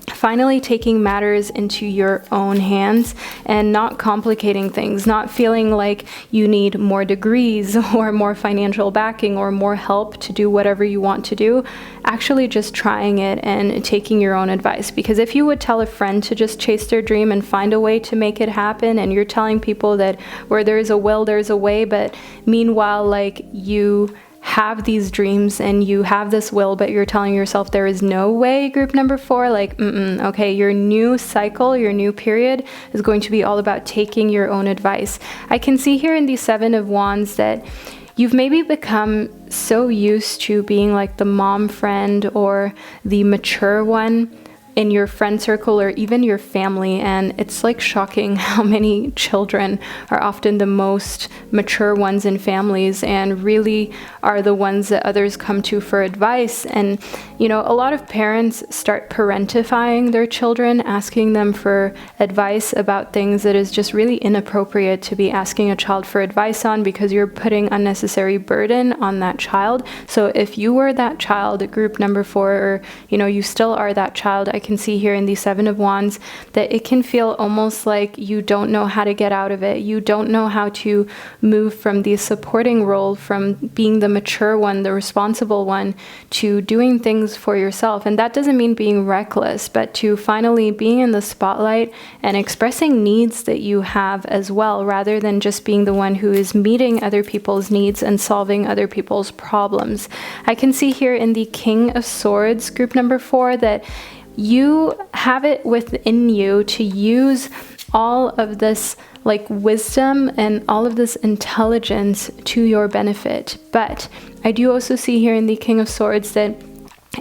finally taking matters into your own hands and not complicating things, not feeling like you need more degrees or more financial backing or more help to do whatever you want to do. Actually just trying it and taking your own advice. Because if you would tell a friend to just chase their dream and find a way to make it happen, and you're telling people that where there is a will, there's a way, but meanwhile, like, you have these dreams and you have this will, but you're telling yourself there is no way, group number 4, like, okay, your new cycle, your new period is going to be all about taking your own advice. I can see here in the 7 of Wands that you've maybe become so used to being like the mom friend or the mature one in your friend circle or even your family, and it's like shocking how many children are often the most mature ones in families and really are the ones that others come to for advice. And you know, a lot of parents start parentifying their children, asking them for advice about things that is just really inappropriate to be asking a child for advice on, because you're putting unnecessary burden on that child. So if you were that child, group number 4, or you know, you still are that child, I can see here in the 7 of Wands that it can feel almost like you don't know how to get out of it. You don't know how to move from the supporting role, from being the mature one, the responsible one, to doing things for yourself. And that doesn't mean being reckless, but to finally being in the spotlight and expressing needs that you have as well, rather than just being the one who is meeting other people's needs and solving other people's problems. I can see here in the King of Swords, group number 4, that you have it within you to use all of this like wisdom and all of this intelligence to your benefit. But I do also see here in the King of Swords that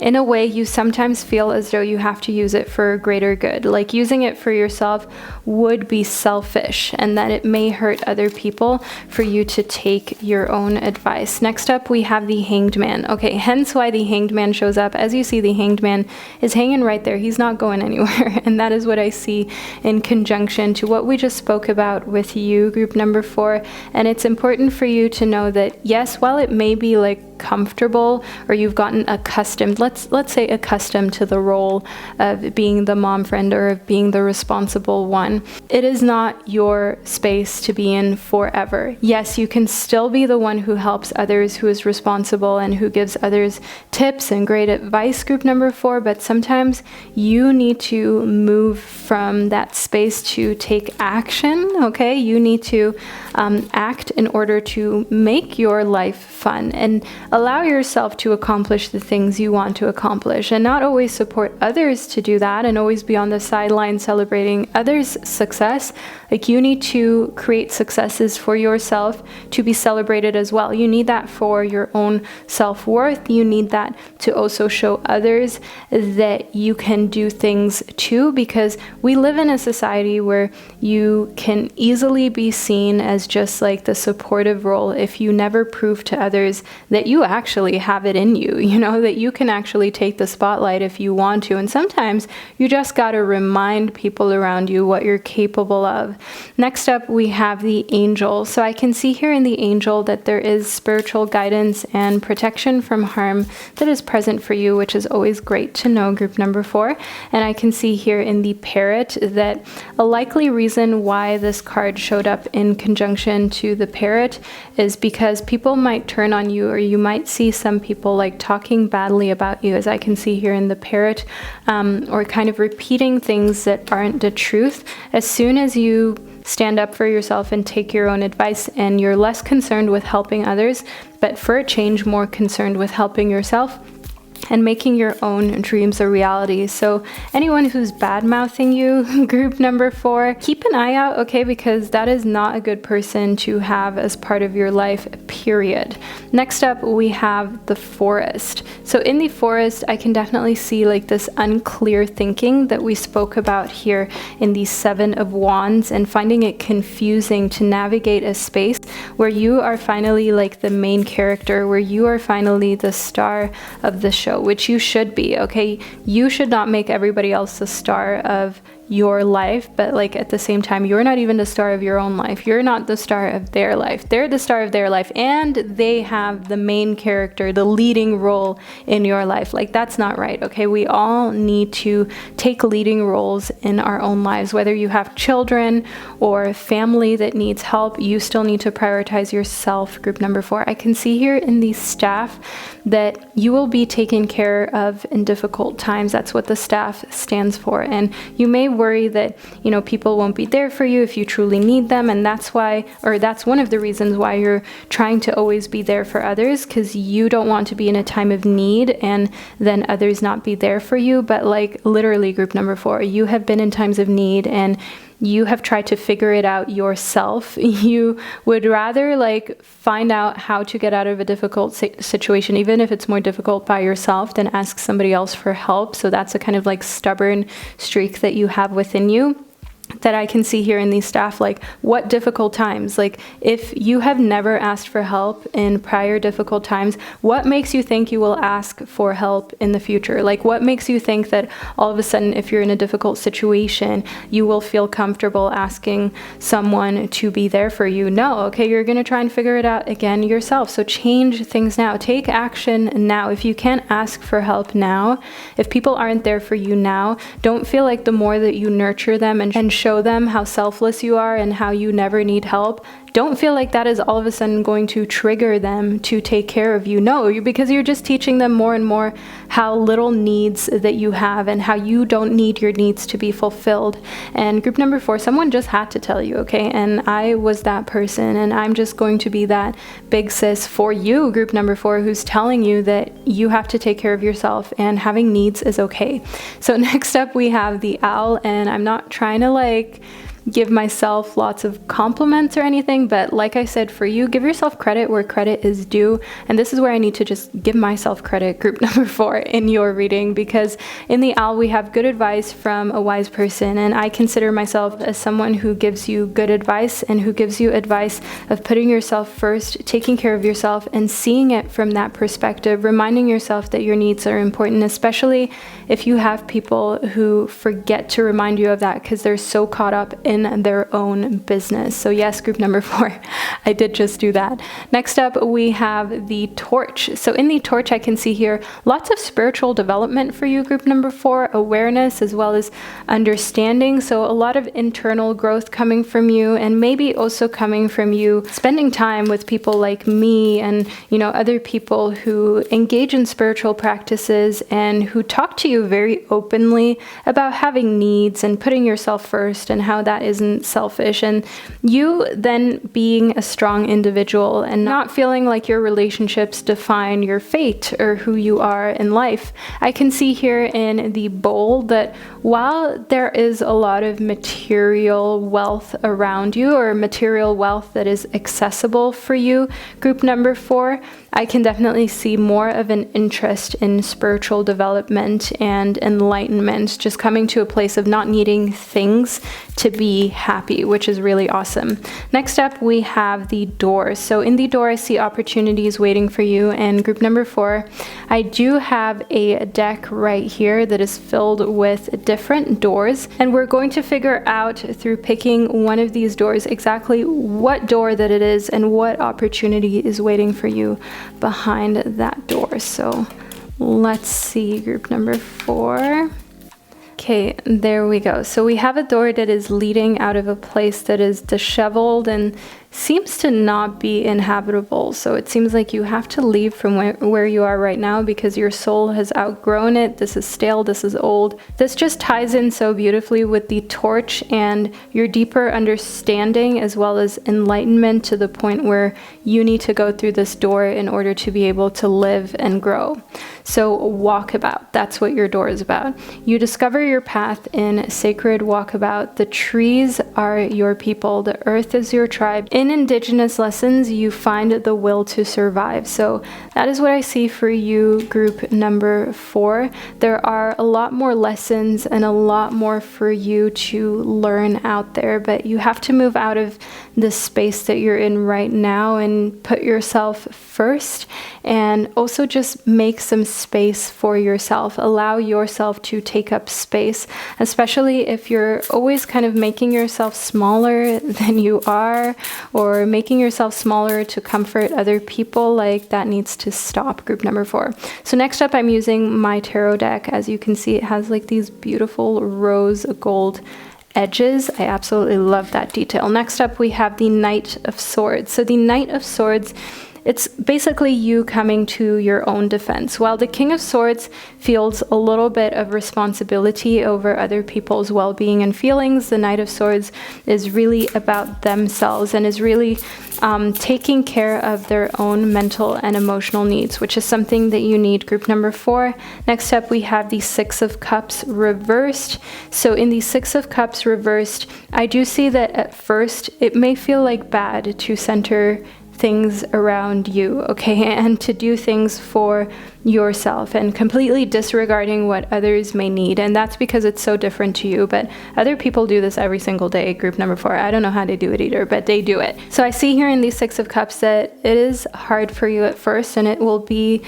in a way, you sometimes feel as though you have to use it for greater good. Like using it for yourself would be selfish, and that it may hurt other people for you to take your own advice. Next up, we have the Hanged Man. Okay, hence why the Hanged Man shows up. As you see, the Hanged Man is hanging right there. He's not going anywhere. And that is what I see in conjunction to what we just spoke about with you, group number 4. And it's important for you to know that, yes, while it may be like comfortable, or you've gotten accustomed, let's say accustomed to the role of being the mom friend or of being the responsible one. It is not your space to be in forever. Yes, you can still be the one who helps others, who is responsible and who gives others tips and great advice, group number 4, but sometimes you need to move from that space to take action, okay? You need to act in order to make your life fun and allow yourself to accomplish the things you want to accomplish, and not always support others to do that and always be on the sideline celebrating others' success. Like, you need to create successes for yourself to be celebrated as well. You need that for your own self-worth. You need that to also show others that you can do things too, because we live in a society where you can easily be seen as just like the supportive role if you never prove to others that you actually have it in you, you know, that you can actually take the spotlight if you want to. And sometimes you just got to remind people around you what you're capable of. Next up, we have the angel. So I can see here in the angel that there is spiritual guidance and protection from harm that is present for you, which is always great to know, group number 4. And I can see here in the parrot that a likely reason why this card showed up in conjunction to the parrot is because people might turn on you, or you might see some people like talking badly about you, as I can see here in the parrot, or kind of repeating things that aren't the truth. As soon as you stand up for yourself and take your own advice, and you're less concerned with helping others, but for a change more concerned with helping yourself and making your own dreams a reality. So anyone who's bad-mouthing you, group number 4, keep an eye out, okay, because that is not a good person to have as part of your life, period. Next up, we have the forest. So in the forest, I can definitely see like this unclear thinking that we spoke about here in the 7 of Wands, and finding it confusing to navigate a space where you are finally like the main character, where you are finally the star of the show, which you should be, okay? You should not make everybody else the star of your life, but like at the same time, you're not even the star of your own life. You're not the star of their life. They're the star of their life, and they have the main character, the leading role in your life. Like, that's not right, okay? We all need to take leading roles in our own lives. Whether you have children or family that needs help, you still need to prioritize yourself, group number 4. I can see here in the staff that you will be taken care of in difficult times. That's what the staff stands for. And you may worry that, you know, people won't be there for you if you truly need them, and that's why, or that's one of the reasons why you're trying to always be there for others, because you don't want to be in a time of need and then others not be there for you. But like, literally, group number 4, you have been in times of need and you have tried to figure it out yourself. You would rather like find out how to get out of a difficult situation, even if it's more difficult by yourself, than ask somebody else for help. So that's a kind of like stubborn streak that you have within you, that I can see here in these staff. Like, what difficult times? Like, if you have never asked for help in prior difficult times, what makes you think you will ask for help in the future? Like, what makes you think that all of a sudden, if you're in a difficult situation, you will feel comfortable asking someone to be there for you? No, okay, you're going to try and figure it out again yourself. So change things now. Take action now. If you can't ask for help now, if people aren't there for you now, don't feel like the more that you nurture them and show them how selfless you are and how you never need help, don't feel like that is all of a sudden going to trigger them to take care of you. No, because you're just teaching them more and more how little needs that you have and how you don't need your needs to be fulfilled. And group number 4, someone just had to tell you, okay? And I was that person, and I'm just going to be that big sis for you, group number 4, who's telling you that you have to take care of yourself and having needs is okay. So next up, we have the owl, and I'm not trying to like give myself lots of compliments or anything, but like I said, for you, give yourself credit where credit is due. And this is where I need to just give myself credit, group number 4, in your reading, because in the owl we have good advice from a wise person, and I consider myself as someone who gives you good advice and who gives you advice of putting yourself first, taking care of yourself, and seeing it from that perspective, reminding yourself that your needs are important, especially if you have people who forget to remind you of that because they're so caught up in in their own business. So yes, group number 4, I did just do that. Next up, we have the torch. So in the torch, I can see here lots of spiritual development for you, group number 4, awareness as well as understanding. So a lot of internal growth coming from you, and maybe also coming from you spending time with people like me and, other people who engage in spiritual practices and who talk to you very openly about having needs and putting yourself first and how that isn't selfish. And you then being a strong individual and not feeling like your relationships define your fate or who you are in life. I can see here in the bowl that while there is a lot of material wealth around you, or material wealth that is accessible for you, group number 4, I can definitely see more of an interest in spiritual development and enlightenment, just coming to a place of not needing things to be happy, which is really awesome. Next up, we have the door. So in the door, I see opportunities waiting for you. And group number 4, I do have a deck right here that is filled with different doors. And we're going to figure out through picking one of these doors exactly what door that it is and what opportunity is waiting for you behind that door. So let's see, group number 4. Okay, there we go. So we have a door that is leading out of a place that is disheveled and seems to not be inhabitable. So it seems like you have to leave from where you are right now because your soul has outgrown it. This is stale, this is old. This just ties in so beautifully with the torch and your deeper understanding as well as enlightenment to the point where you need to go through this door in order to be able to live and grow. So walkabout, that's what your door is about. You discover your path in sacred walkabout. The trees are your people, the earth is your tribe. In indigenous lessons, you find the will to survive. So that is what I see for you, group number 4. There are a lot more lessons and a lot more for you to learn out there, but you have to move out of the space that you're in right now and put yourself first, and also just make some space for yourself. Allow yourself to take up space, especially if you're always kind of making yourself smaller than you are, or making yourself smaller to comfort other people. Like, that needs to stop, group number 4. So next up, I'm using my tarot deck. As you can see, it has like these beautiful rose gold edges. I absolutely love that detail. Next up, we have the Knight of Swords. So the Knight of Swords, it's basically you coming to your own defense. While the King of Swords feels a little bit of responsibility over other people's well-being and feelings, the Knight of Swords is really about themselves and is really taking care of their own mental and emotional needs, which is something that you need, group number 4. Next up, we have the Six of Cups reversed. So in the Six of Cups reversed, I do see that at first it may feel like bad to center things around you, okay, and to do things for yourself and completely disregarding what others may need. And that's because it's so different to you, but other people do this every single day, group number 4. I don't know how they do it either, but they do it. So I see here in the Six of Cups that it is hard for you at first, and it will be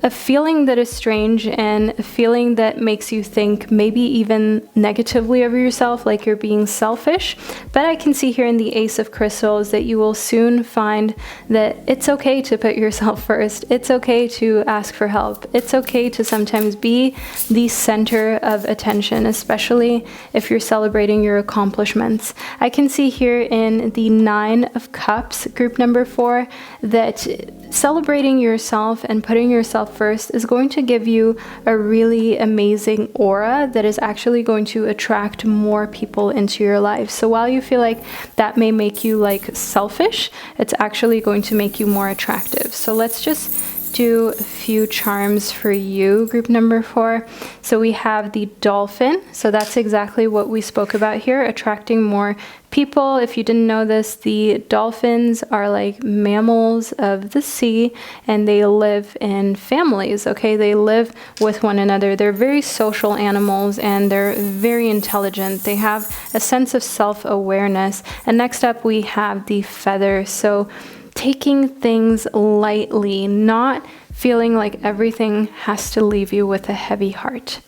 a feeling that is strange and a feeling that makes you think maybe even negatively of yourself, like you're being selfish. But I can see here in the Ace of Crystals that you will soon find that it's okay to put yourself first. It's okay to ask for help. It's okay to sometimes be the center of attention, especially if you're celebrating your accomplishments. I can see here in the Nine of Cups, group number 4, that celebrating yourself and putting yourself first is going to give you a really amazing aura that is actually going to attract more people into your life. So while you feel like that may make you like selfish, it's actually going to make you more attractive. So let's just do a few charms for you, group number 4. So we have the dolphin. So that's exactly what we spoke about here, attracting more people. If you didn't know this, the dolphins are like mammals of the sea, and they live in families, okay? They live with one another. They're very social animals, and they're very intelligent. They have a sense of self-awareness. And next up, we have the feather. So taking things lightly, not feeling like everything has to leave you with a heavy heart.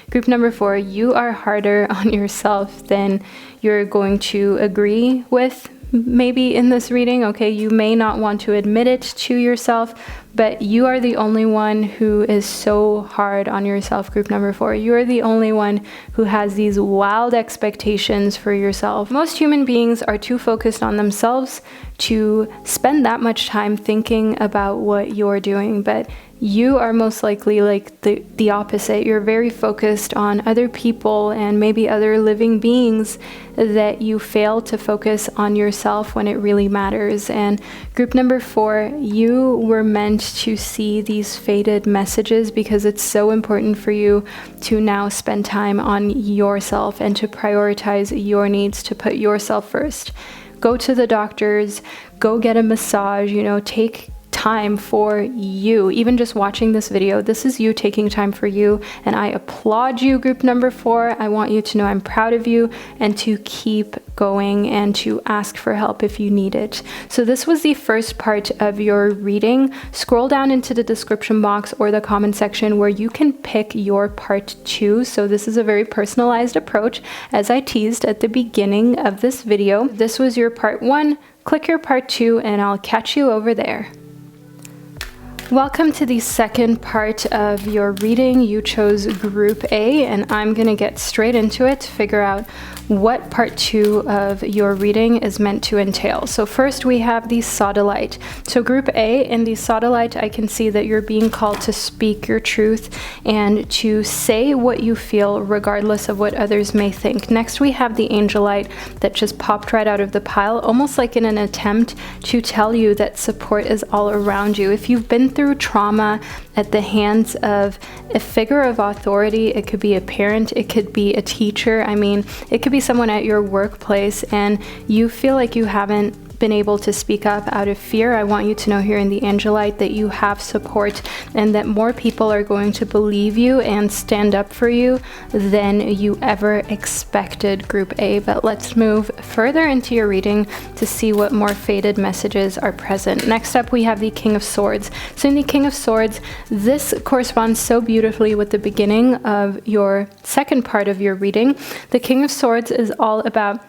Group number 4, you are harder on yourself than you're going to agree with maybe in this reading, okay? You may not want to admit it to yourself, but you are the only one who is so hard on yourself, group number 4. You are the only one who has these wild expectations for yourself. Most human beings are too focused on themselves to spend that much time thinking about what you're doing, but you are most likely like the opposite. You're very focused on other people and maybe other living beings, that you fail to focus on yourself when it really matters. And group number 4, you were meant to see these faded messages because it's so important for you to now spend time on yourself and to prioritize your needs, to put yourself first. Go to the doctors, go get a massage, take time for you. Even just watching this video, this is you taking time for you, and I applaud you, group number 4. I want you to know I'm proud of you and to keep going and to ask for help if you need it. So this was the first part of your reading. Scroll down into the description box or the comment section where you can pick your part 2. So this is a very personalized approach, as I teased at the beginning of this video. This was your part 1. Click your part 2 and I'll catch you over there. Welcome to the second part of your reading. You chose group A, and I'm going to get straight into it to figure out what part 2 of your reading is meant to entail. So first we have the sodalite. So group A, in the sodalite, I can see that you're being called to speak your truth and to say what you feel regardless of what others may think. Next we have the angelite that just popped right out of the pile, almost like in an attempt to tell you that support is all around you. If you've been through trauma at the hands of a figure of authority, it could be a parent, it could be a teacher, it could be someone at your workplace, and you feel like you haven't been able to speak up out of fear, I want you to know here in the angelite that you have support and that more people are going to believe you and stand up for you than you ever expected, group A. But let's move further into your reading to see what more faded messages are present. Next up we have the King of Swords. So in the King of Swords, this corresponds so beautifully with the beginning of your second part of your reading. The King of Swords is all about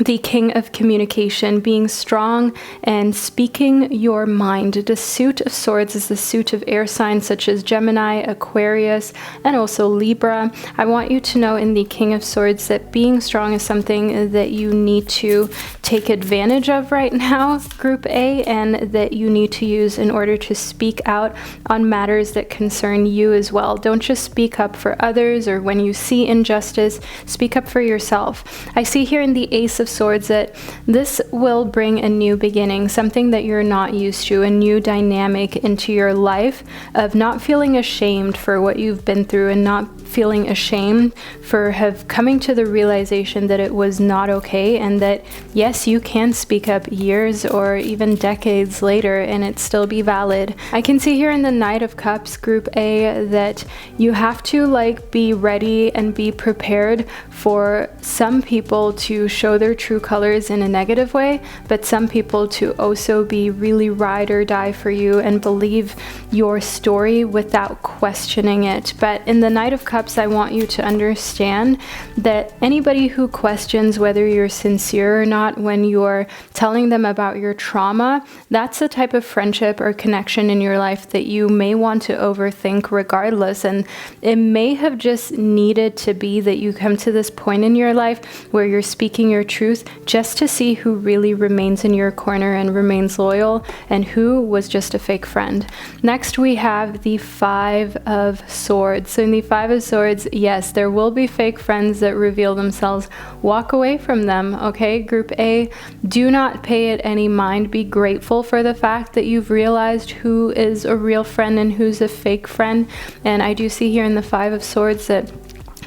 the king of communication, being strong and speaking your mind. The suit of swords is the suit of air signs such as Gemini, Aquarius, and also Libra. I want you to know in the King of Swords that being strong is something that you need to take advantage of right now, group A, and that you need to use in order to speak out on matters that concern you as well. Don't just speak up for others, or when you see injustice, speak up for yourself. I see here in the Ace of Swords that this will bring a new beginning, something that you're not used to, a new dynamic into your life of not feeling ashamed for what you've been through and not feeling ashamed for coming to the realization that it was not okay, and that yes, you can speak up years or even decades later and it still be valid. I can see here in the Knight of Cups, group A, that you have to be ready and be prepared for some people to show their true colors in a negative way, but some people to also be really ride or die for you and believe your story without questioning it. But in the Knight of Cups, I want you to understand that anybody who questions whether you're sincere or not when you're telling them about your trauma, that's the type of friendship or connection in your life that you may want to overthink regardless. And it may have just needed to be that you come to this point in your life where you're speaking your truth just to see who really remains in your corner and remains loyal and who was just a fake friend. Next, we have the Five of Swords. So in the Five of Swords, yes, there will be fake friends that reveal themselves. Walk away from them, okay? Group A, do not pay it any mind. Be grateful for the fact that you've realized who is a real friend and who's a fake friend. And I do see here in the Five of Swords that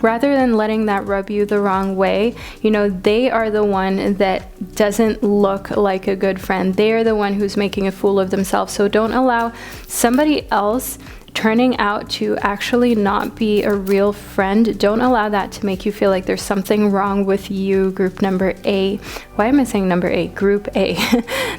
rather than letting that rub you the wrong way, they are the one that doesn't look like a good friend. They are the one who's making a fool of themselves. So don't allow somebody else turning out to actually not be a real friend. Don't allow that to make you feel like there's something wrong with you, group number A. Why am I saying number A? Group A.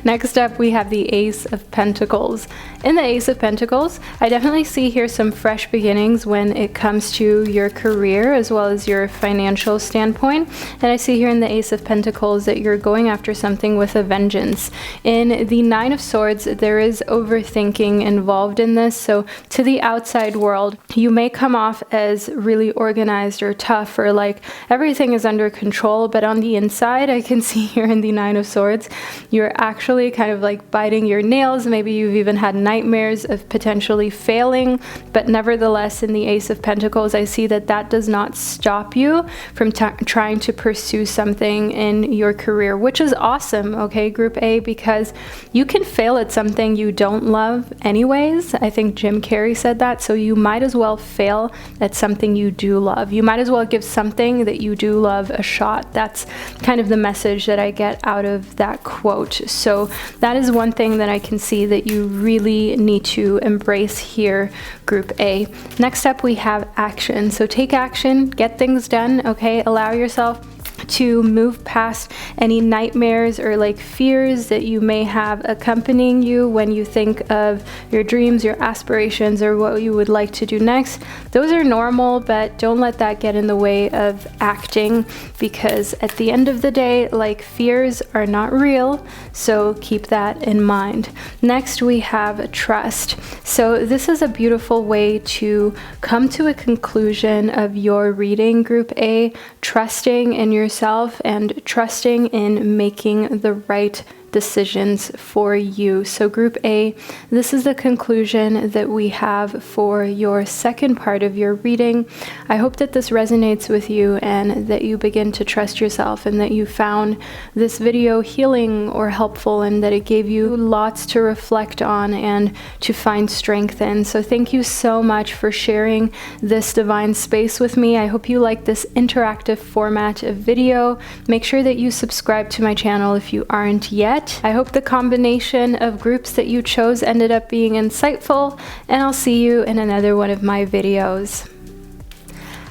Next up, we have the Ace of Pentacles. In the Ace of Pentacles, I definitely see here some fresh beginnings when it comes to your career as well as your financial standpoint. And I see here in the Ace of Pentacles that you're going after something with a vengeance. In the Nine of Swords, there is overthinking involved in this. So to the outside world, you may come off as really organized or tough or like everything is under control, but on the inside, I can see here in the Nine of Swords, you're actually kind of like biting your nails. Maybe you've even had nightmares of potentially failing, but nevertheless, in the Ace of Pentacles, I see that that does not stop you from trying to pursue something in your career, which is awesome, okay, group A, because you can fail at something you don't love anyways. I think Jim Carrey said that, so you might as well fail at something you do love. You might as well give something that you do love a shot. That's kind of the message that I get out of that quote. So that is one thing that I can see that you really need to embrace here, group A. Next up, we have action. So take action, get things done, okay? Allow yourself to move past any nightmares or like fears that you may have accompanying you when you think of your dreams, your aspirations, or what you would like to do next. Those are normal, but don't let that get in the way of acting, because at the end of the day, like, fears are not real, so keep that in mind. Next, we have trust. So this is a beautiful way to come to a conclusion of your reading, group A, trusting in yourself and trusting in making the right decisions for you. So group A, this is the conclusion that we have for your second part of your reading. I hope that this resonates with you and that you begin to trust yourself and that you found this video healing or helpful and that it gave you lots to reflect on and to find strength in. So thank you so much for sharing this divine space with me. I hope you like this interactive format of video. Make sure that you subscribe to my channel if you aren't yet. I hope the combination of groups that you chose ended up being insightful, and I'll see you in another one of my videos.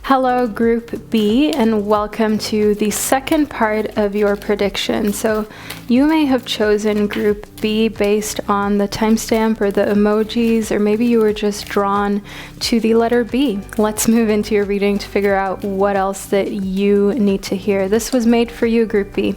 Hello, Group B, and welcome to the second part of your prediction. So you may have chosen Group B based on the timestamp or the emojis, or maybe you were just drawn to the letter B. Let's move into your reading to figure out what else that you need to hear. This was made for you, Group B.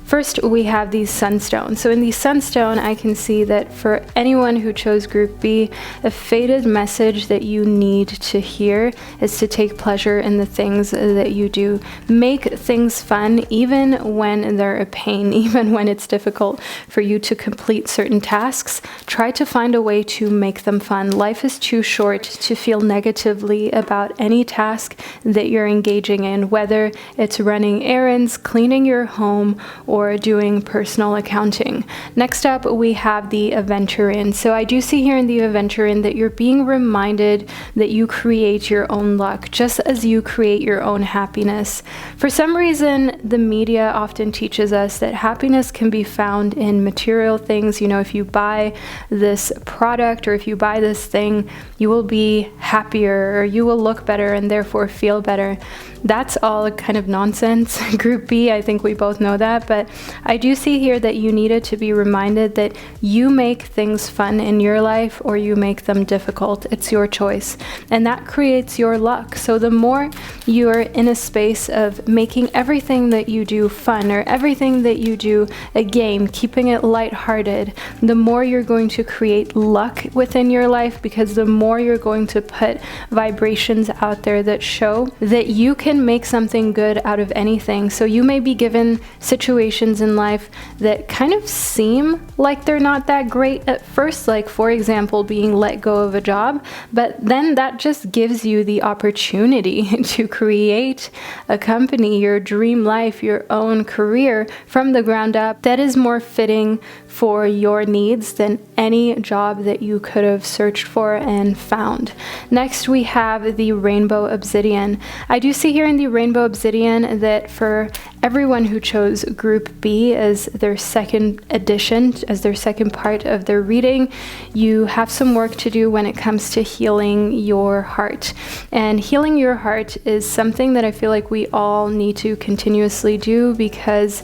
First, we have the Sunstone. So in the Sunstone, I can see that for anyone who chose Group B, a fated message that you need to hear is to take pleasure in the things that you do. Make things fun, even when they're a pain, even when it's difficult for you to complete certain tasks. Try to find a way to make them fun. Life is too short to feel negatively about any task that you're engaging in, whether it's running errands, cleaning your home, or doing personal accounting. Next up, we have the Aventurin. So I do see here in the Aventurin that you're being reminded that you create your own luck, just as you create your own happiness. For some reason, the media often teaches us that happiness can be found in material things. You know, if you buy this product or if you buy this thing, you will be happier or you will look better and therefore feel better. That's all kind of nonsense. Group B, I think we both know that, but I do see here that you needed to be reminded that you make things fun in your life or you make them difficult. It's your choice, and that creates your luck. So the more you're in a space of making everything that you do fun or everything that you do a game, keeping it lighthearted, the more you're going to create luck within your life, because the more you're going to put vibrations out there that show that you can make something good out of anything. So you may be given situations in life that kind of seem like they're not that great at first, like for example being let go of a job, but then that just gives you the opportunity to create a company, your dream life, your own career from the ground up that is more fitting for your needs than any job that you could have searched for and found. Next, we have the Rainbow Obsidian. I do see here in the Rainbow Obsidian that for everyone who chose Group Group B as their second edition, as their second part of their reading, you have some work to do when it comes to healing your heart. And healing your heart is something that I feel like we all need to continuously do, because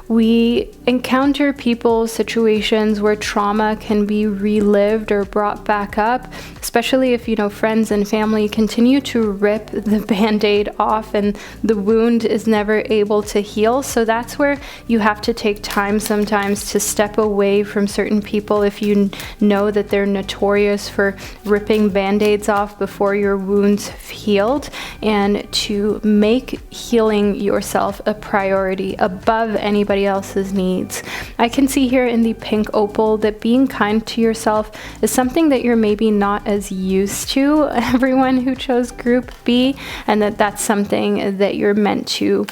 we encounter people, situations where trauma can be relived or brought back up, especially if, friends and family continue to rip the band-aid off and the wound is never able to heal. So that's where you have to take time sometimes to step away from certain people if you know that they're notorious for ripping band-aids off before your wounds have healed, and to make healing yourself a priority above anybody else's needs. I can see here in the pink opal that being kind to yourself is something that you're maybe not as used to, everyone who chose Group B, and that's something that you're meant to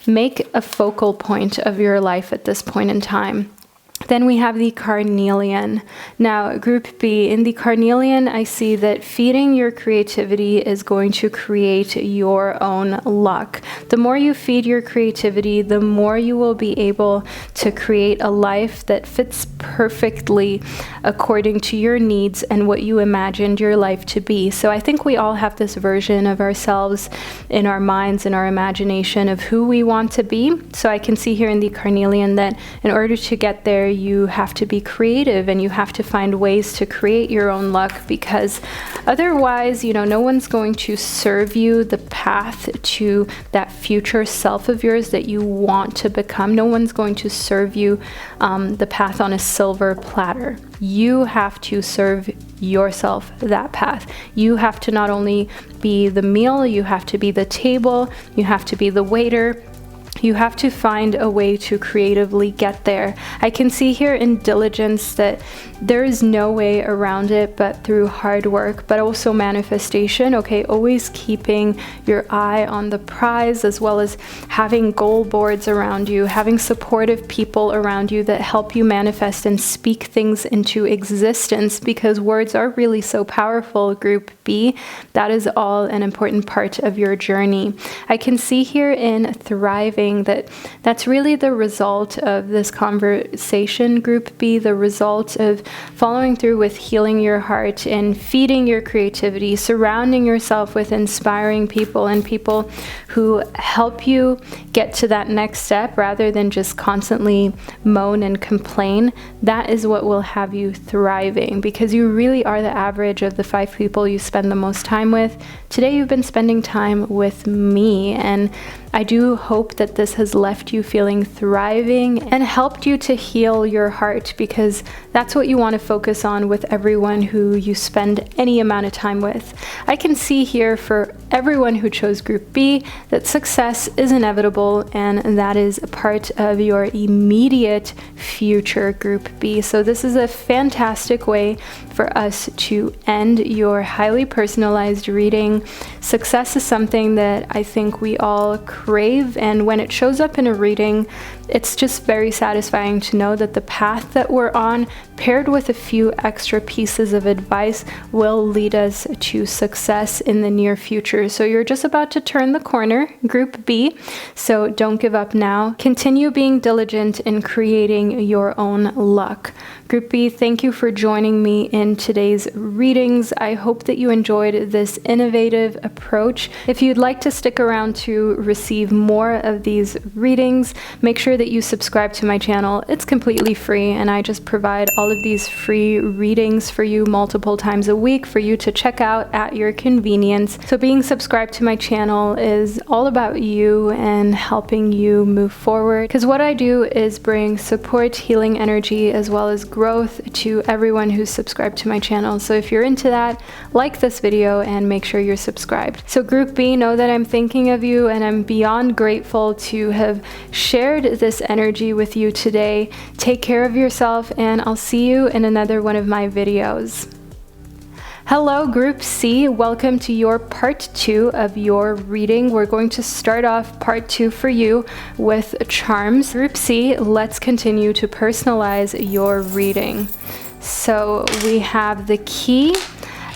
make a focal point of your life at this point in time. Then we have the carnelian. Now, Group B, in the carnelian, I see that feeding your creativity is going to create your own luck. The more you feed your creativity, the more you will be able to create a life that fits perfectly according to your needs and what you imagined your life to be. So I think we all have this version of ourselves in our minds, in our imagination of who we want to be. So I can see here in the carnelian that in order to get there, you have to be creative and you have to find ways to create your own luck, because otherwise, no one's going to serve you the path to that future self of yours that you want to become. No one's going to serve you the path on a silver platter. You have to serve yourself that path. You have to not only be the meal, you have to be the table, you have to be the waiter. You have to find a way to creatively get there. I can see here in diligence that there is no way around it but through hard work, but also manifestation. Okay, always keeping your eye on the prize, as well as having goal boards around you, having supportive people around you that help you manifest and speak things into existence, because words are really so powerful, Group B. That is all an important part of your journey. I can see here in thriving that's really the result of this conversation, Group B, the result of following through with healing your heart and feeding your creativity, surrounding yourself with inspiring people and people who help you get to that next step rather than just constantly moan and complain. That is what will have you thriving, because you really are the average of the 5 people you spend the most time with. Today you've been spending time with me, and I do hope that this has left you feeling thriving and helped you to heal your heart, because that's what you want to focus on with everyone who you spend any amount of time with. I can see here for everyone who chose Group B that success is inevitable, and that is a part of your immediate future, Group B. So this is a fantastic way for us to end your highly personalized reading. Success is something that I think we all crave, and when it shows up in a reading, it's just very satisfying to know that the path that we're on, paired with a few extra pieces of advice, will lead us to success in the near future. So you're just about to turn the corner, Group B, so don't give up now. Continue being diligent in creating your own luck. Group B, thank you for joining me in today's readings. I hope that you enjoyed this innovative approach. If you'd like to stick around to receive more of these readings, make sure that you subscribe to my channel. It's completely free, and I just provide all of these free readings for you multiple times a week for you to check out at your convenience. So being subscribed to my channel is all about you and helping you move forward, because what I do is bring support, healing energy, as well as growth to everyone who's subscribed to my channel. So if you're into that, like this video and make sure you're subscribed. So Group B, know that I'm thinking of you, and I'm beyond grateful to have shared this energy with you today. Take care of yourself, and I'll see you in another one of my videos. Hello, Group C. Welcome to your part 2 of your reading. We're going to start off part 2 for you with charms. Group C, let's continue to personalize your reading. So we have the key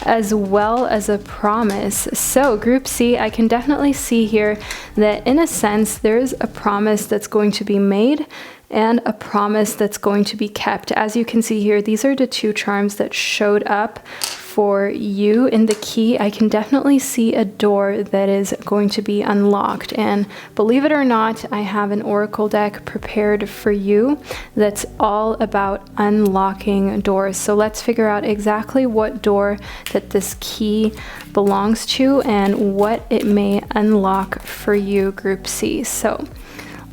as well as a promise. So Group C, I can definitely see here that in a sense there's a promise that's going to be made, and a promise that's going to be kept. As you can see here, these are the two charms that showed up for you in the key. I can definitely see a door that is going to be unlocked, and believe it or not, I have an oracle deck prepared for you that's all about unlocking doors. So let's figure out exactly what door that this key belongs to and what it may unlock for you, Group C. So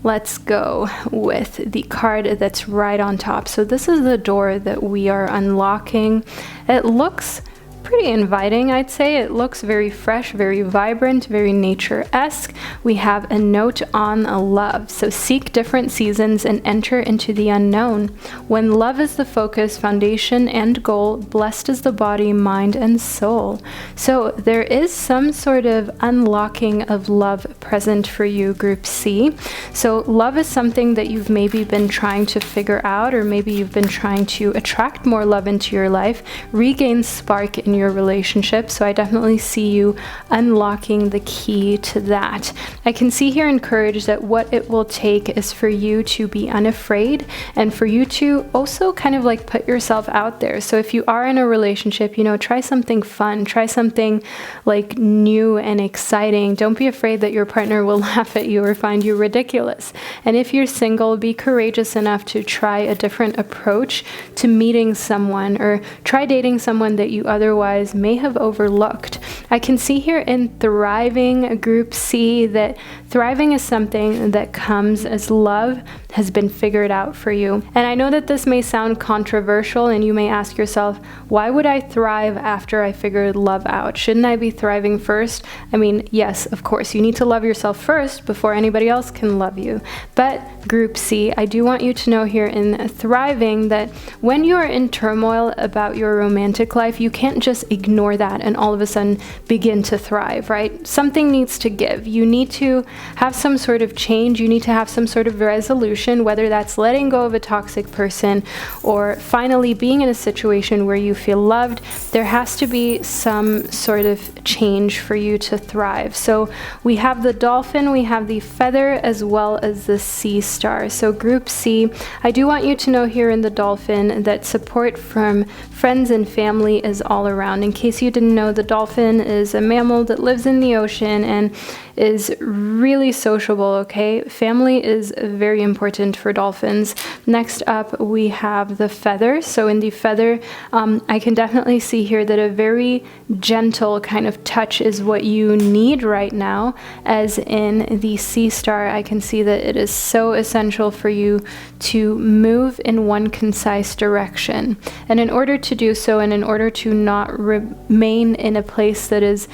let's go with the card that's right on top. So this is the door that we are unlocking. It looks pretty inviting, I'd say. It looks very fresh, very vibrant, very nature-esque. We have a note on love. So seek different seasons and enter into the unknown. When love is the focus, foundation, and goal, blessed is the body, mind, and soul. So there is some sort of unlocking of love present for you, Group C. So love is something that you've maybe been trying to figure out, or maybe you've been trying to attract more love into your life, regain spark in your relationship. So I definitely see you unlocking the key to that. I can see here in courage that what it will take is for you to be unafraid and for you to also kind of like put yourself out there. So if you are in a relationship, you know, try something fun, try something like new and exciting. Don't be afraid that your partner will laugh at you or find you ridiculous. And if you're single, be courageous enough to try a different approach to meeting someone, or try dating someone that you otherwise may have overlooked. I can see here in thriving, Group C, that thriving is something that comes as love has been figured out for you. And I know that this may sound controversial, and you may ask yourself, why would I thrive after I figured love out? Shouldn't I be thriving first? I mean, yes, of course, you need to love yourself first before anybody else can love you. But Group C, I do want you to know here in thriving that when you are in turmoil about your romantic life, you can't just ignore that and all of a sudden begin to thrive, right? Something needs to give. You need to have some sort of change. You need to have some sort of resolution, whether that's letting go of a toxic person or finally being in a situation where you feel loved. There has to be some sort of change for you to thrive. So we have the dolphin, we have the feather, as well as the sea star. So Group C, I do want you to know here in the dolphin that support from friends and family is all around. In case you didn't know, the dolphin is a mammal that lives in the ocean and is really sociable, okay? Family is very important for dolphins. Next up, we have the feather. So in the feather, I can definitely see here that a very gentle kind of touch is what you need right now. As in the sea star, I can see that it is so essential for you to move in one concise direction. And in order to do so, and in order to not remain in a place that is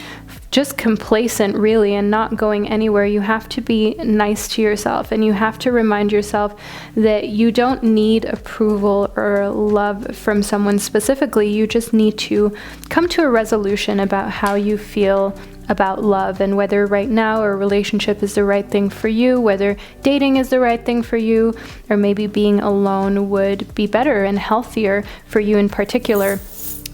just complacent really and not going anywhere, you have to be nice to yourself, and you have to remind yourself that you don't need approval or love from someone specifically. You just need to come to a resolution about how you feel about love, and whether right now a relationship is the right thing for you, whether dating is the right thing for you, or maybe being alone would be better and healthier for you in particular.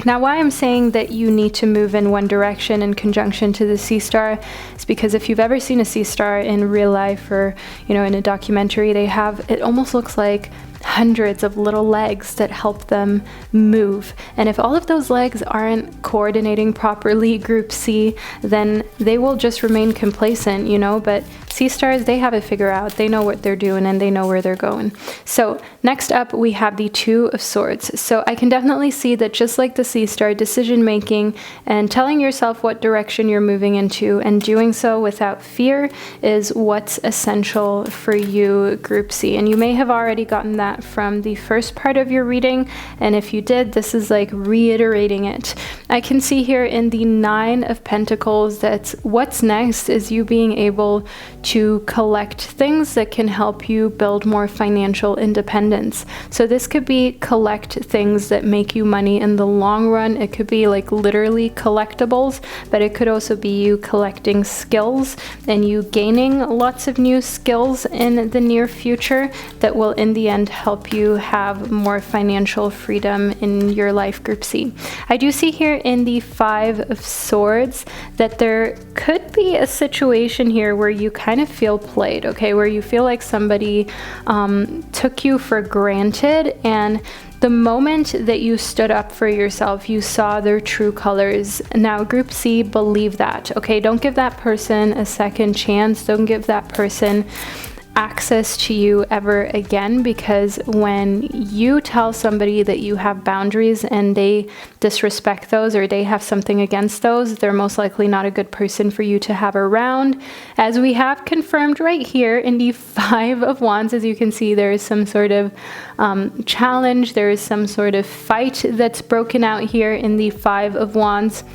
Now, why I'm saying that you need to move in one direction in conjunction to the sea star is because if you've ever seen a sea star in real life, or, you know, in a documentary, it almost looks like hundreds of little legs that help them move. And if all of those legs aren't coordinating properly, Group C, then they will just remain complacent, you know. But sea stars, they have it figured out. They know what they're doing and they know where they're going. So next up, we have the Two of Swords. So I can definitely see that just like the sea star, decision making and telling yourself what direction you're moving into and doing so without fear is what's essential for you, Group C. And you may have already gotten that from the first part of your reading, and if you did, this is like reiterating it. I can see here in the Nine of Pentacles that what's next is you being able to collect things that can help you build more financial independence. So this could be collect things that make you money in the long run. It could be like literally collectibles, but it could also be you collecting skills and you gaining lots of new skills in the near future that will in the end help you have more financial freedom in your life, Group C. I do see here in the Five of Swords that there could be a situation here where you kind of feel played, okay? Where you feel like somebody took you for granted, and the moment that you stood up for yourself, you saw their true colors. Now, Group C, believe that, okay? Don't give that person a second chance. Don't give that person access to you ever again, because when you tell somebody that you have boundaries and they disrespect those, or they have something against those, they're most likely not a good person for you to have around. As we have confirmed right here in the Five of Wands, as you can see, there is some sort of challenge, there is some sort of fight that's broken out here in the Five of Wands.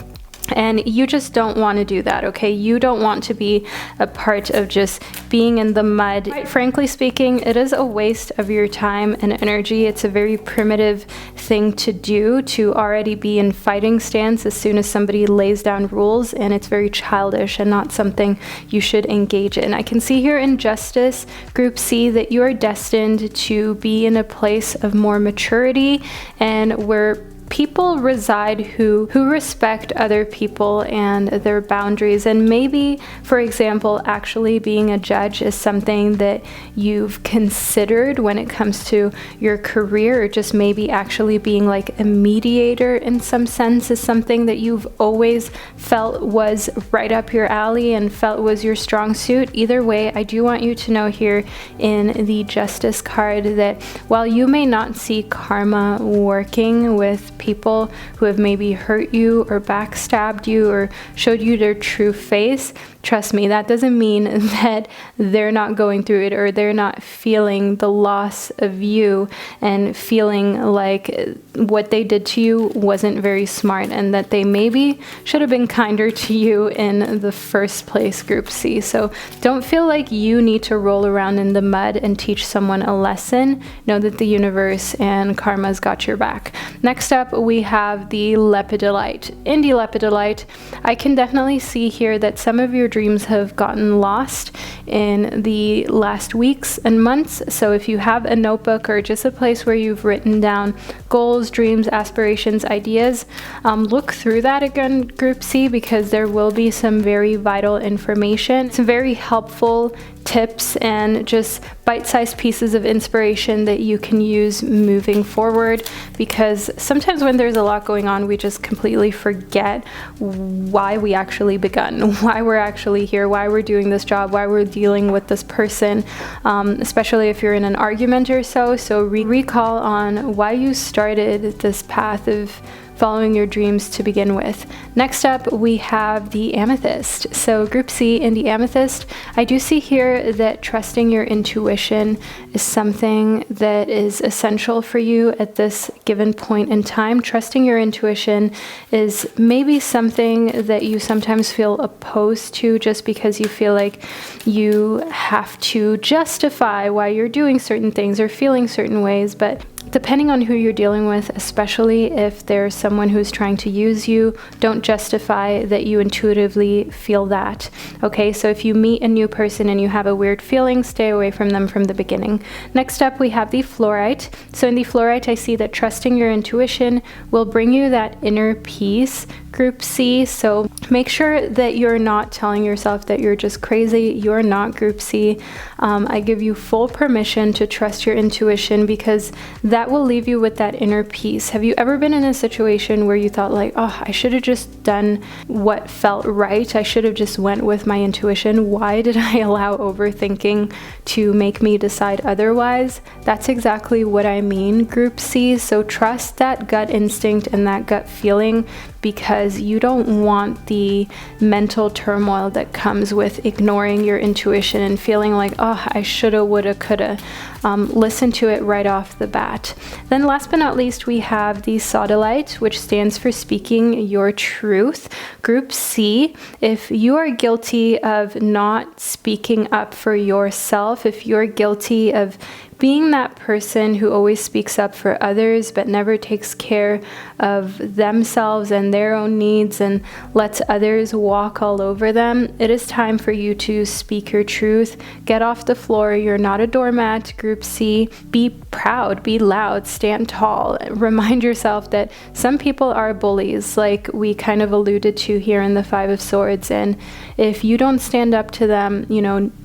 And you just don't want to do that, okay? You don't want to be a part of just being in the mud. Quite frankly speaking, it is a waste of your time and energy. It's a very primitive thing to do, to already be in fighting stance as soon as somebody lays down rules, and it's very childish and not something you should engage in. I can see here in Justice, Group C, that you are destined to be in a place of more maturity and where people reside who respect other people and their boundaries. And maybe, for example, actually being a judge is something that you've considered when it comes to your career, or just maybe actually being like a mediator in some sense is something that you've always felt was right up your alley and felt was your strong suit. Either way, I do want you to know here in the Justice card that while you may not see karma working with people who have maybe hurt you or backstabbed you or showed you their true face, trust me, that doesn't mean that they're not going through it, or they're not feeling the loss of you and feeling like what they did to you wasn't very smart, and that they maybe should have been kinder to you in the first place, Group C. So don't feel like you need to roll around in the mud and teach someone a lesson. Know that the universe and karma's got your back. Next up, we have the Lepidolite. In the Lepidolite, I can definitely see here that some of your dreams have gotten lost in the last weeks and months. So if you have a notebook or just a place where you've written down goals, dreams, aspirations, ideas, look through that again, Group C, because there will be some very vital information, some very helpful tips and just bite-sized pieces of inspiration that you can use moving forward, because sometimes when there's a lot going on, we just completely forget why we actually begun, why we're actually here, why we're doing this job, why we're dealing with this person, especially if you're in an argument or so. So recall on why you started this path of following your dreams to begin with. Next up, we have the Amethyst. So Group C, in the Amethyst, I do see here that trusting your intuition is something that is essential for you at this given point in time. Trusting your intuition is maybe something that you sometimes feel opposed to, just because you feel like you have to justify why you're doing certain things or feeling certain ways. But depending on who you're dealing with, especially if there's someone who's trying to use you, don't justify that you intuitively feel that. Okay, so if you meet a new person and you have a weird feeling, stay away from them from the beginning. Next up, we have the Fluorite. So in the Fluorite, I see that trusting your intuition will bring you that inner peace, Group C. So make sure that you're not telling yourself that you're just crazy. You're not, Group C. I give you full permission to trust your intuition, because that will leave you with that inner peace. Have you ever been in a situation where you thought like, oh, I should have just done what felt right. I should have just went with my intuition. Why did I allow overthinking to make me decide otherwise? That's exactly what I mean, Group C. So trust that gut instinct and that gut feeling, because you don't want the mental turmoil that comes with ignoring your intuition and feeling like, oh, I shoulda, woulda, coulda. Listen to it right off the bat. Then last but not least, we have the Sodalite, which stands for speaking your truth. Group C, if you are guilty of not speaking up for yourself, if you're guilty of being that person who always speaks up for others but never takes care of themselves and their own needs and lets others walk all over them, it is time for you to speak your truth. Get off the floor. You're not a doormat. Group C, be proud, be loud, stand tall. Remind yourself that some people are bullies, like we kind of alluded to here in the Five of Swords, and if you don't stand up to them,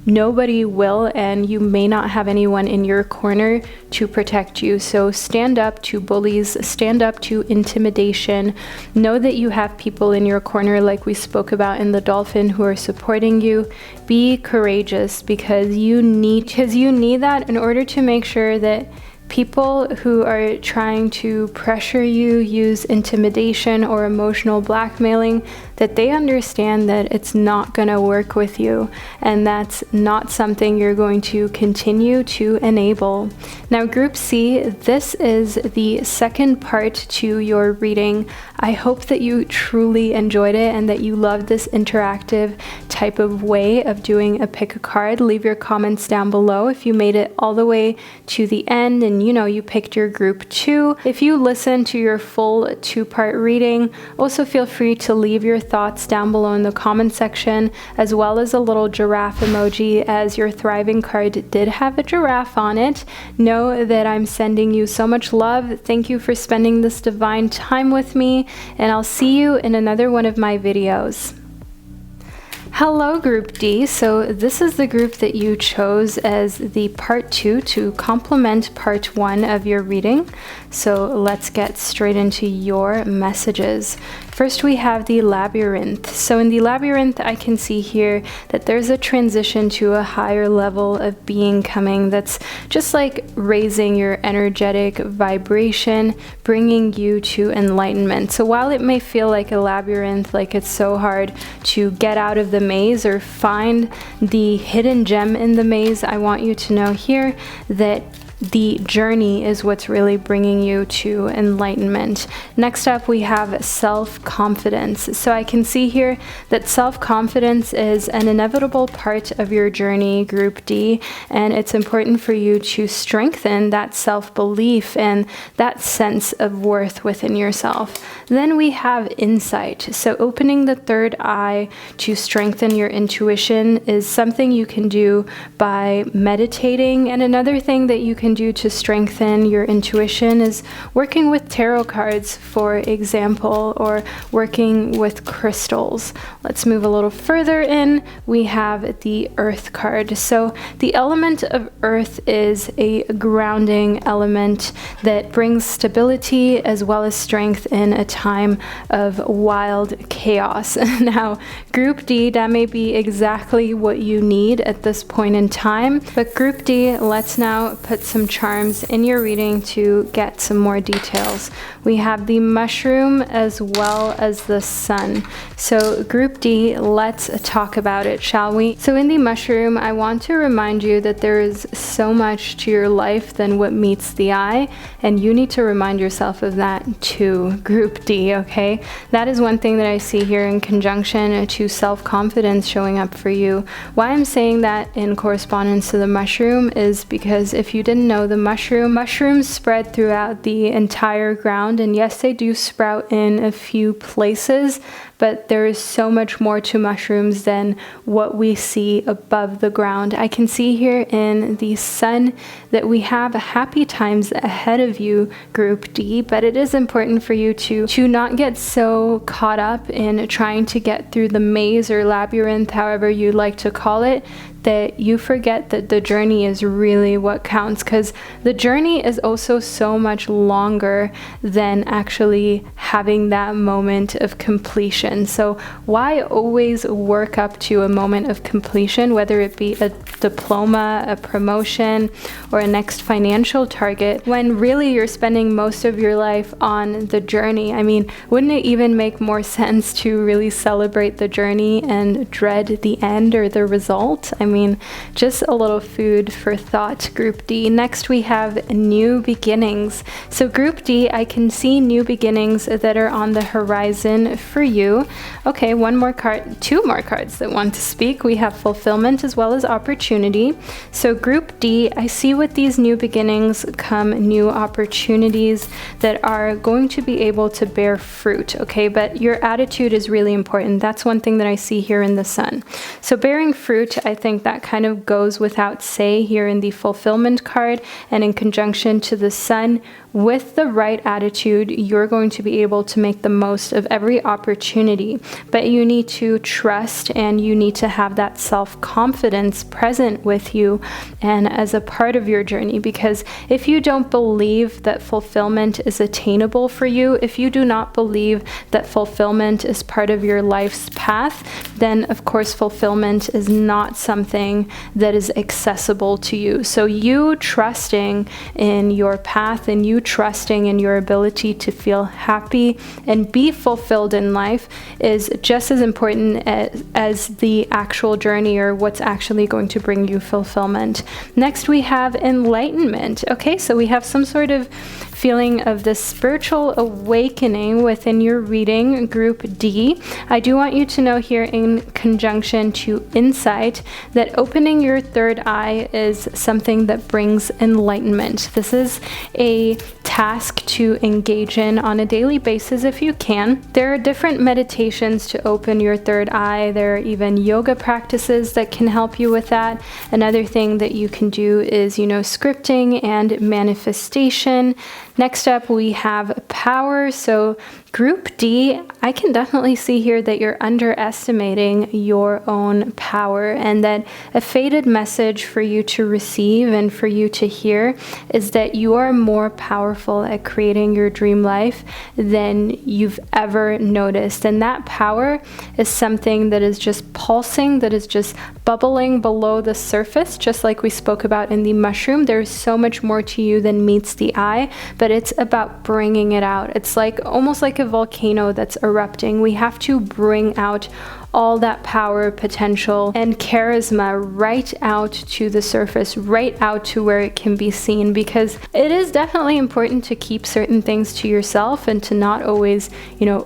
nobody will, and you may not have anyone in your corner to protect you. So stand up to bullies, stand up to intimidation. Know that you have people in your corner, like we spoke about in the dolphin, who are supporting you. Be courageous, because you need that in order to make sure that people who are trying to pressure you, use intimidation or emotional blackmailing, that they understand that it's not going to work with you, and that's not something you're going to continue to enable. Now, Group C, this is the second part to your reading. I hope that you truly enjoyed it and that you loved this interactive type of way of doing a pick a card. Leave your comments down below if you made it all the way to the end and you picked your group 2. If you listened to your full 2-part reading, also feel free to leave your thoughts down below in the comment section, as well as a little giraffe emoji, as your thriving card did have a giraffe on it. Know that I'm sending you so much love. Thank you for spending this divine time with me, and I'll see you in another one of my videos. Hello, Group D. So this is the group that you chose as the part 2 to complement part 1 of your reading. So let's get straight into your messages. First, we have the Labyrinth. So in the Labyrinth, I can see here that there's a transition to a higher level of being coming that's just like raising your energetic vibration, bringing you to enlightenment. So while it may feel like a labyrinth, like it's so hard to get out of the maze or find the hidden gem in the maze, I want you to know here that the journey is what's really bringing you to enlightenment. Next up, we have self-confidence. So I can see here that self-confidence is an inevitable part of your journey, Group D, and it's important for you to strengthen that self-belief and that sense of worth within yourself. Then we have insight. So opening the third eye to strengthen your intuition is something you can do by meditating, and another thing that you can do to strengthen your intuition is working with tarot cards, for example, or working with crystals. Let's move a little further in. We have the Earth card. So the element of Earth is a grounding element that brings stability as well as strength in a time of wild chaos. Now, Group D, that may be exactly what you need at this point in time, but Group D, let's now put some charms in your reading to get some more details. We have the mushroom as well as the sun. So Group D, let's talk about it, shall we? So in the mushroom, I want to remind you that there is so much to your life than what meets the eye, and you need to remind yourself of that too, Group D, okay? That is one thing that I see here in conjunction to self-confidence showing up for you. Why I'm saying that in correspondence to the mushroom is because if you didn't know, the mushrooms spread throughout the entire ground, and yes, they do sprout in a few places, but there is so much more to mushrooms than what we see above the ground. I can see here in the sun that we have happy times ahead of you, Group D, but it is important for you to not get so caught up in trying to get through the maze or labyrinth, however you like to call it, that you forget that the journey is really what counts, because the journey is also so much longer than actually having that moment of completion. So why always work up to a moment of completion, whether it be a diploma, a promotion, or a next financial target, when really you're spending most of your life on the journey? I mean, wouldn't it even make more sense to really celebrate the journey and dread the end or the result? I mean, mean, just a little food for thought, Group D. Next, we have new beginnings. So Group D, I can see new beginnings that are on the horizon for you. Okay, one more card, two more cards that want to speak. We have fulfillment as well as opportunity. So Group D, I see with these new beginnings come new opportunities that are going to be able to bear fruit, okay? But your attitude is really important. That's one thing that I see here in the sun. So bearing fruit, I think that kind of goes without say here in the fulfillment card, and in conjunction to the sun. With the right attitude, you're going to be able to make the most of every opportunity, but you need to trust and you need to have that self-confidence present with you and as a part of your journey, because if you don't believe that fulfillment is attainable for you, if you do not believe that fulfillment is part of your life's path, then of course fulfillment is not something that is accessible to you. So you trusting in your path and you trusting in your ability to feel happy and be fulfilled in life is just as important as the actual journey or what's actually going to bring you fulfillment. Next, we have enlightenment. Okay, so we have some sort of feeling of this spiritual awakening within your reading, Group D. I do want you to know here in conjunction to insight that opening your third eye is something that brings enlightenment. This is a task to engage in on a daily basis if you can. There are different meditations to open your third eye. There are even yoga practices that can help you with that. Another thing that you can do is, scripting and manifestation. Next up, we have power. So Group D, I can definitely see here that you're underestimating your own power, and that a fated message for you to receive and for you to hear is that you are more powerful at creating your dream life than you've ever noticed. And that power is something that is just pulsing, that is just bubbling below the surface, just like we spoke about in the mushroom. There's so much more to you than meets the eye, but it's about bringing it out. It's like almost like a volcano that's erupting. We have to bring out all that power, potential, and charisma right out to the surface, right out to where it can be seen, because it is definitely important to keep certain things to yourself and to not always,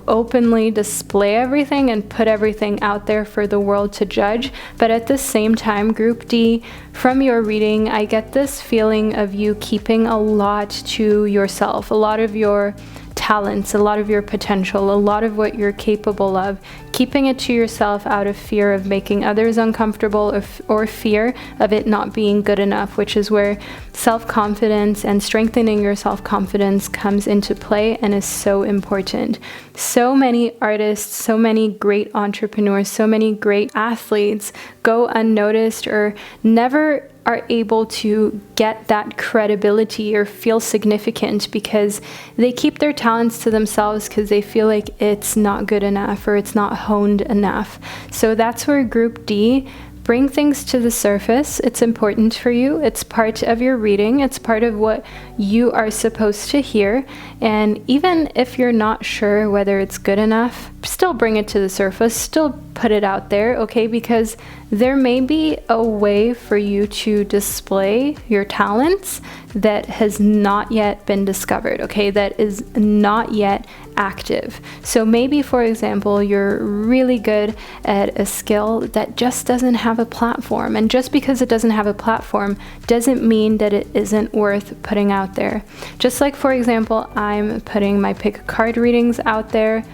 openly display everything and put everything out there for the world to judge. But at the same time, Group D, from your reading, I get this feeling of you keeping a lot to yourself, a lot of your talents, a lot of your potential, a lot of what you're capable of, keeping it to yourself out of fear of making others uncomfortable or fear of it not being good enough, which is where self-confidence and strengthening your self-confidence comes into play and is so important. So many artists, so many great entrepreneurs, so many great athletes go unnoticed or never are able to get that credibility or feel significant because they keep their talents to themselves because they feel like it's not good enough or it's not honed enough. So that's where Group D, bring things to the surface. It's important for you. It's part of your reading. It's part of what you are supposed to hear. And even if you're not sure whether it's good enough, still bring it to the surface, still put it out there, okay? Because there may be a way for you to display your talents that has not yet been discovered, okay? That is not yet active. So maybe, for example, you're really good at a skill that just doesn't have a platform. And just because it doesn't have a platform doesn't mean that it isn't worth putting out there. Just like, for example, I'm putting my pick card readings out there.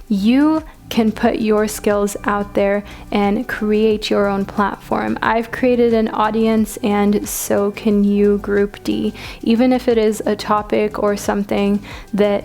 You can put your skills out there and create your own platform. I've created an audience, and so can you, Group D. Even if it is a topic or something that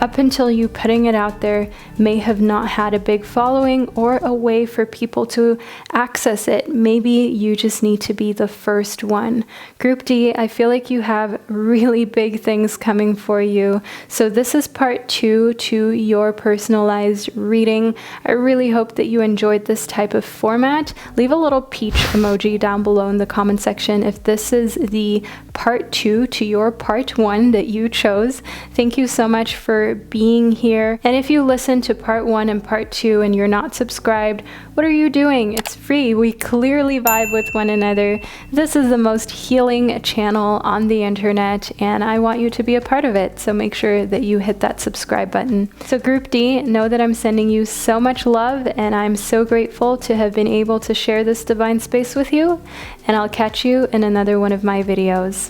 up until you putting it out there may have not had a big following or a way for people to access it. Maybe you just need to be the first one. Group D, I feel like you have really big things coming for you. So this is part 2 to your personalized reading. I really hope that you enjoyed this type of format. Leave a little peach emoji down below in the comment section if this is the part 2 to your part 1 that you chose. Thank you so much for being here. And if you listen to part 1 and part 2 and you're not subscribed, what are you doing? It's free. We clearly vibe with one another. This is the most healing channel on the internet, and I want you to be a part of it. So make sure that you hit that subscribe button. So Group D, know that I'm sending you so much love, and I'm so grateful to have been able to share this divine space with you, and I'll catch you in another one of my videos.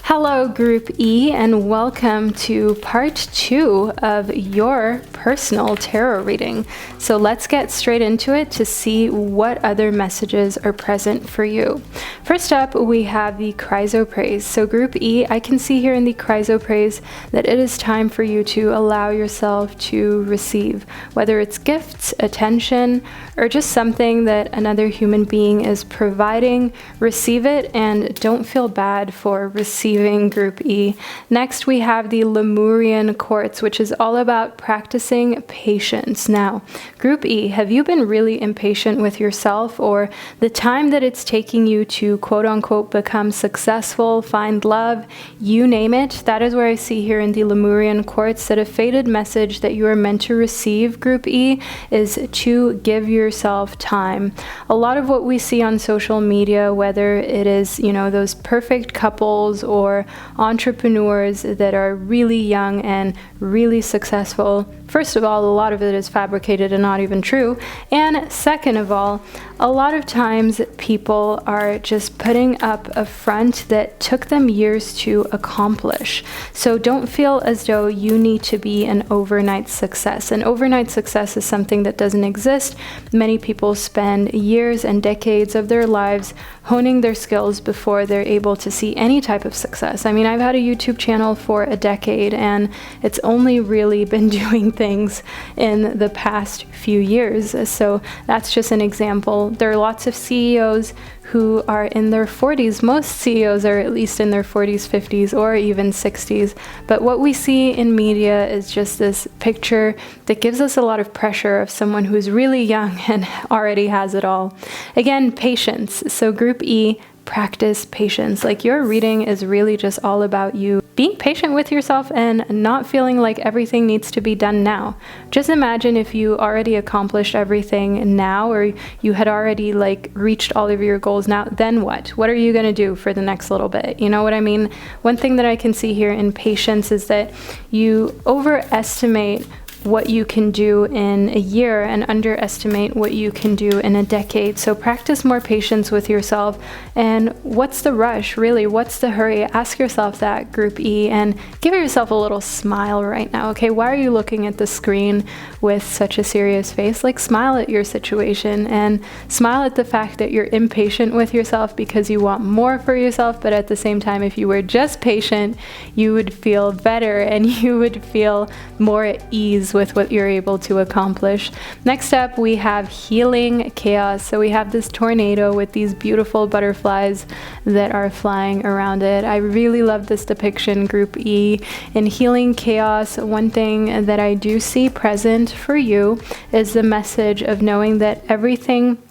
Hello Group E, and welcome to part 2 of your personal tarot reading. So let's get straight into it to see what other messages are present for you. First up, we have the chrysoprase. So Group E, I can see here in the chrysoprase that it is time for you to allow yourself to receive, whether it's gifts, attention, or just something that another human being is providing. Receive it and don't feel bad for receiving Group E. Next, we have the Lemurian quartz, which is all about practicing patience. Now, Group E, have you been really impatient with yourself, or the time that it's taking you to quote unquote become successful, find love, you name it? That is where I see here in the Lemurian quartz that a fated message that you are meant to receive, Group E, is to give yourself time. A lot of what we see on social media, whether it is, those perfect couples or entrepreneurs that are really young and really successful, first of all, a lot of it is fabricated and not even true. And second of all, a lot of times people are just putting up a front that took them years to accomplish. So don't feel as though you need to be an overnight success. An overnight success is something that doesn't exist. Many people spend years and decades of their lives honing their skills before they're able to see any type of success. I mean, I've had a YouTube channel for a decade, and it's only really been doing things in the past few years. So that's just an example. There are lots of CEOs who are in their 40s. Most CEOs are at least in their 40s, 50s, or even 60s. But what we see in media is just this picture that gives us a lot of pressure of someone who's really young and already has it all. Again, patience. So Group E, practice patience. Like, your reading is really just all about you being patient with yourself and not feeling like everything needs to be done now. Just imagine if you already accomplished everything now, or you had already reached all of your goals now, then what? What are you going to do for the next little bit? You know what I mean? One thing that I can see here in patience is that you overestimate what you can do in a year and underestimate what you can do in a decade. So practice more patience with yourself. And what's the rush, really? What's the hurry? Ask yourself that, Group E, and give yourself a little smile right now, okay? Why are you looking at the screen with such a serious face? Smile at your situation and smile at the fact that you're impatient with yourself because you want more for yourself, but at the same time, if you were just patient, you would feel better and you would feel more at ease with what you're able to accomplish. Next up, we have healing chaos. So we have this tornado with these beautiful butterflies that are flying around it. I really love this depiction, Group E. In healing chaos, one thing that I do see present for you is the message of knowing that everything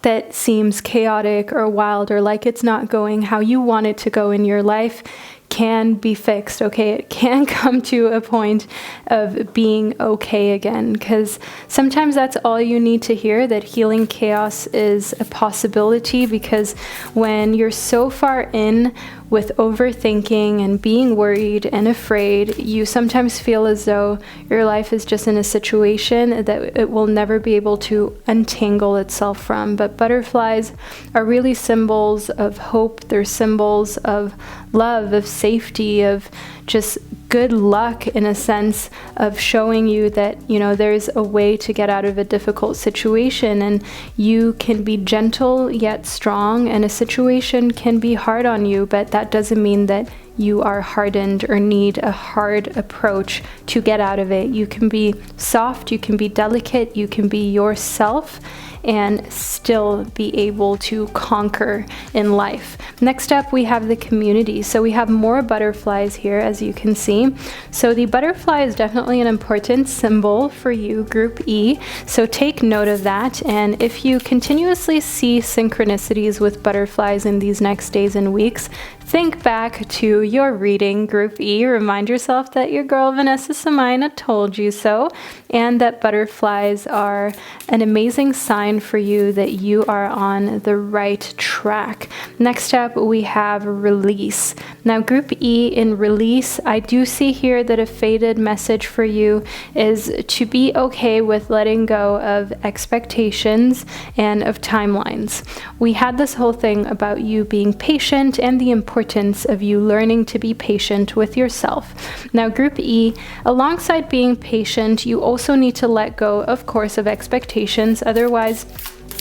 that seems chaotic or wild or like it's not going how you want it to go in your life can be fixed, okay? It can come to a point of being okay again, because sometimes that's all you need to hear, that healing chaos is a possibility, because when you're so far in with overthinking and being worried and afraid, you sometimes feel as though your life is just in a situation that it will never be able to untangle itself from. But butterflies are really symbols of hope. They're symbols of love, of safety, of just good luck, in a sense of showing you that, there's a way to get out of a difficult situation, and you can be gentle yet strong, and a situation can be hard on you, but that doesn't mean that you are hardened or need a hard approach to get out of it. You can be soft, you can be delicate, you can be yourself and still be able to conquer in life. Next up, we have the community. So we have more butterflies here, as you can see. So the butterfly is definitely an important symbol for you, Group E. So take note of that. And if you continuously see synchronicities with butterflies in these next days and weeks, think back to your reading, Group E. Remind yourself that your girl Vanessa and I told you so, and that butterflies are an amazing sign for you that you are on the right track. Next up, we have release. Now, Group E, in release, I do see here that a faded message for you is to be okay with letting go of expectations and of timelines. We had this whole thing about you being patient and the importance of you learning to be patient with yourself. Now, Group E, alongside being patient, you also need to let go, of course, of expectations. Otherwise,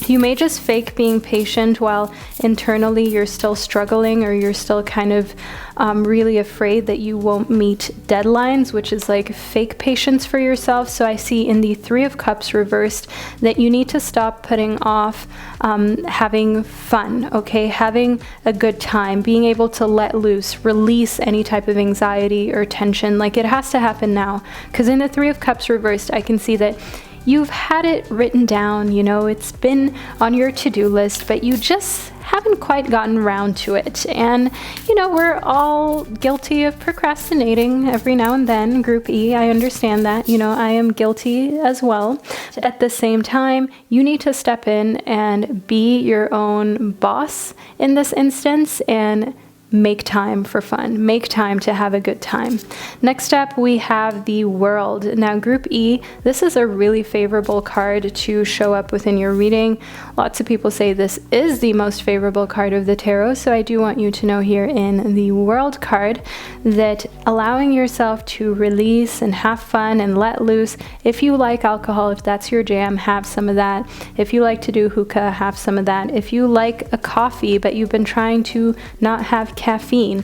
you may just fake being patient while internally you're still struggling, or you're still kind of really afraid that you won't meet deadlines, which is like fake patience for yourself. So I see in the Three of Cups reversed that you need to stop putting off having fun, okay? Having a good time, being able to let loose, release any type of anxiety or tension. Like, it has to happen now. Because in the Three of Cups reversed, I can see that you've had it written down, you know, it's been on your to-do list, but you just haven't quite gotten around to it. And, you know, we're all guilty of procrastinating every now and then, Group E. I understand that. You know, I am guilty as well. At the same time, you need to step in and be your own boss in this instance and make time for fun, make time to have a good time. Next up, we have the World. Now, Group E, this is a really favorable card to show up within your reading. Lots of people say this is the most favorable card of the tarot, so I do want you to know here in the World card that allowing yourself to release and have fun and let loose. If you like alcohol, if that's your jam, have some of that. If you like to do hookah, have some of that. If you like a coffee, but you've been trying to not have caffeine,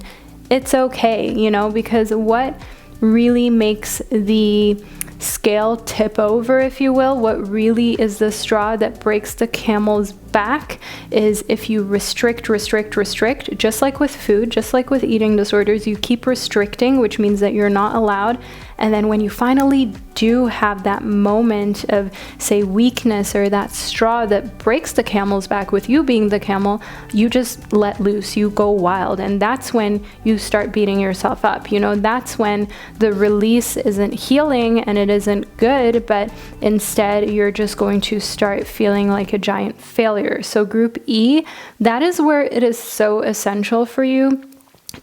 it's okay, you know, because what really makes the scale tip over, if you will, what really is the straw that breaks the camel's back is if you restrict, just like with food, just like with eating disorders, you keep restricting, which means that you're not allowed. And then when you finally do have that moment of, say, weakness or that straw that breaks the camel's back, with you being the camel, you just let loose, you go wild. And that's when you start beating yourself up. You know, that's when the release isn't healing and it isn't good, but instead you're just going to start feeling like a giant failure. So Group E, that is where it is so essential for you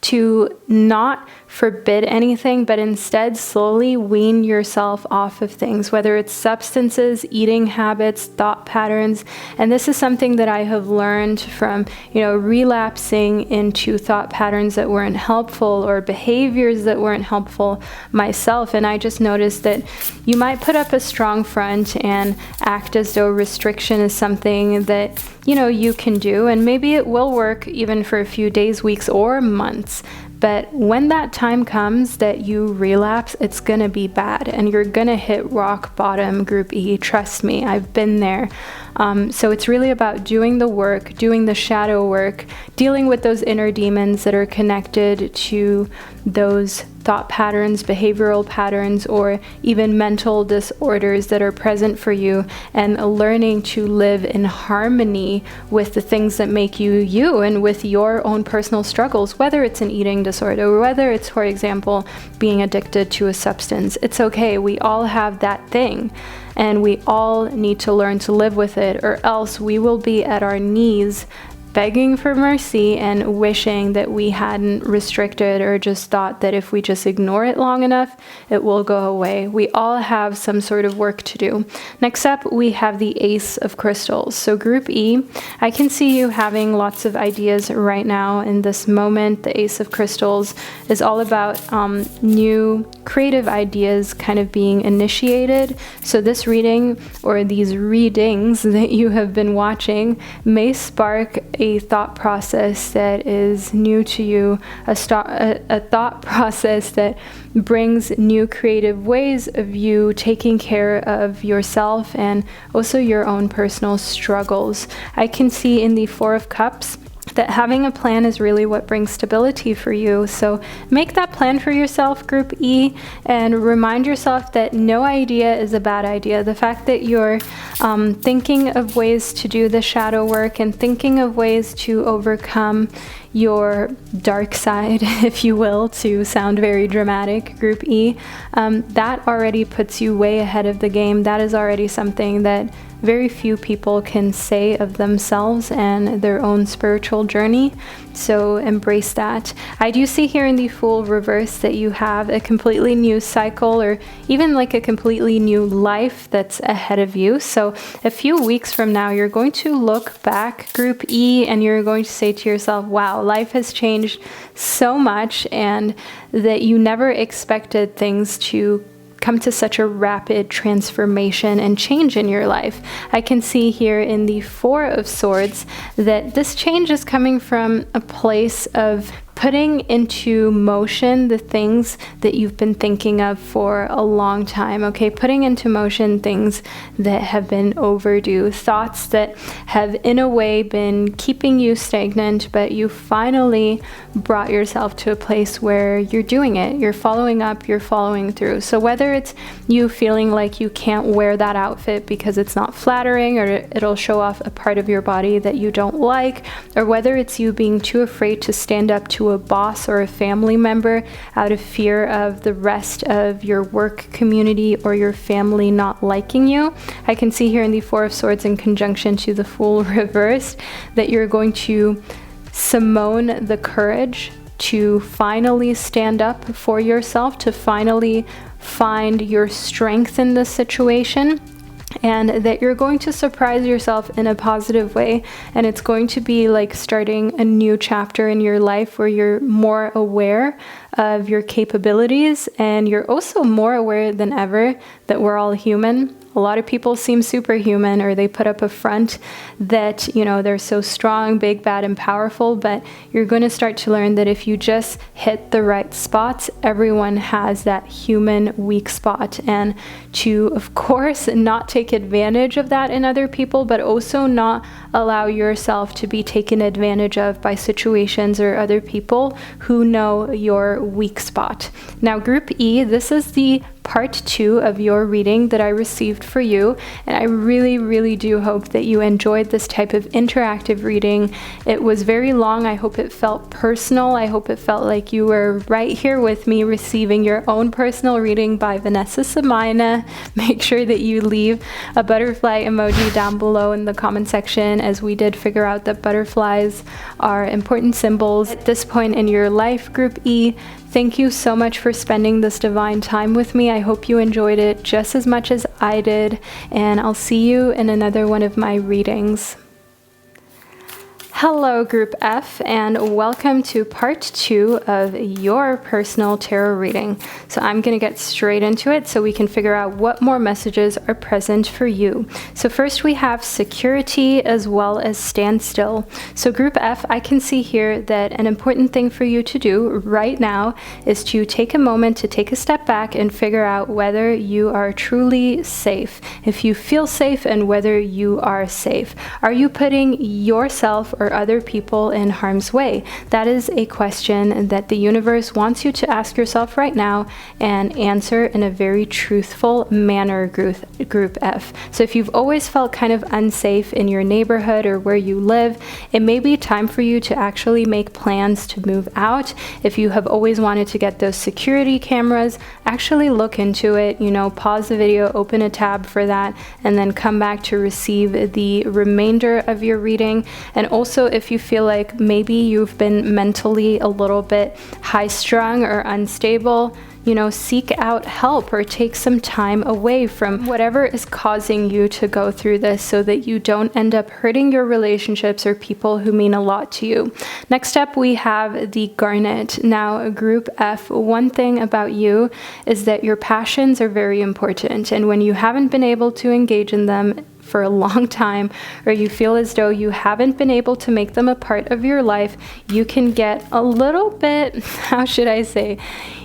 to not forbid anything, but instead slowly wean yourself off of things, whether it's substances, eating habits, thought patterns. And this is something that I have learned from, you know, relapsing into thought patterns that weren't helpful or behaviors that weren't helpful myself. And I just noticed that you might put up a strong front and act as though restriction is something that, you know, you can do, and maybe it will work even for a few days, weeks, or months. But when that time comes that you relapse, it's gonna be bad and you're gonna hit rock bottom, Group E. Trust me, I've been there. So it's really about doing the work, doing the shadow work, dealing with those inner demons that are connected to those thought patterns, behavioral patterns, or even mental disorders that are present for you, and learning to live in harmony with the things that make you you and with your own personal struggles, whether it's an eating disorder or whether it's, for example, being addicted to a substance. It's okay. We all have that thing. And we all need to learn to live with it, or else we will be at our knees begging for mercy and wishing that we hadn't restricted or just thought that if we just ignore it long enough, it will go away. We all have some sort of work to do. Next up, we have the Ace of Crystals. So Group E, I can see you having lots of ideas right now in this moment. The Ace of Crystals is all about new creative ideas kind of being initiated. So this reading or these readings that you have been watching may spark a thought process that is new to you, a thought process that brings new creative ways of you taking care of yourself and also your own personal struggles. I can see in the Four of Cups that having a plan is really what brings stability for you. So make that plan for yourself, Group E, and remind yourself that no idea is a bad idea. The fact that you're thinking of ways to do the shadow work and thinking of ways to overcome your dark side, if you will, to sound very dramatic, Group E, that already puts you way ahead of the game. That is already something that very few people can say of themselves and their own spiritual journey. So embrace that. I do see here in the Fool reverse that you have a completely new cycle, or even like a completely new life that's ahead of you. So a few weeks from now, you're going to look back, Group E, and you're going to say to yourself, wow, life has changed so much, and that you never expected things to come to such a rapid transformation and change in your life. I can see here in the Four of Swords that this change is coming from a place of putting into motion the things that you've been thinking of for a long time, okay? Putting into motion things that have been overdue, thoughts that have in a way been keeping you stagnant, but you finally brought yourself to a place where you're doing it, you're following up, you're following through. So whether it's you feeling like you can't wear that outfit because it's not flattering, or it'll show off a part of your body that you don't like, or whether it's you being too afraid to stand up to a boss or a family member out of fear of the rest of your work community or your family not liking you. I can see here in the Four of Swords in conjunction to the Fool reversed that you're going to summon the courage to finally stand up for yourself, to finally find your strength in this situation, and that you're going to surprise yourself in a positive way. And it's going to be like starting a new chapter in your life where you're more aware of your capabilities, and you're also more aware than ever that we're all human. A lot of people seem superhuman, or they put up a front that, you know, they're so strong, big, bad, and powerful, but you're going to start to learn that if you just hit the right spots, everyone has that human weak spot. And to, of course, not take advantage of that in other people, but also not allow yourself to be taken advantage of by situations or other people who know your weak spot. Now, Group E, this is the part 2 of your reading that I received for you, and I really do hope that you enjoyed this type of interactive reading. It was very long. I hope it felt personal. I hope it felt like you were right here with me receiving your own personal reading by Vanessa Somuayina. Make sure that you leave a butterfly emoji down below in the comment section, as we did figure out that butterflies are important symbols at this point in your life, Group E. Thank you so much for spending this divine time with me. I hope you enjoyed it just as much as I did, and I'll see you in another one of my readings. Hello, Group F, and welcome to part 2 of your personal tarot reading. So I'm going to get straight into it so we can figure out what more messages are present for you. So first we have security as well as standstill. So Group F, I can see here that an important thing for you to do right now is to take a moment to take a step back and figure out whether you are truly safe. If you feel safe, and whether you are safe. Are you putting yourself or other people in harm's way? That is a question that the universe wants you to ask yourself right now and answer in a very truthful manner, Group F. So if you've always felt kind of unsafe in your neighborhood or where you live, it may be time for you to actually make plans to move out. If you have always wanted to get those security cameras, actually look into it, you know, pause the video, open a tab for that, and then come back to receive the remainder of your reading. And also, if you feel like maybe you've been mentally a little bit high-strung or unstable, you know, seek out help or take some time away from whatever is causing you to go through this, so that you don't end up hurting your relationships or people who mean a lot to you. Next up, we have the Garnet. Now, Group F, one thing about you is that your passions are very important, and when you haven't been able to engage in them for a long time, or you feel as though you haven't been able to make them a part of your life, you can get a little bit, how should I say,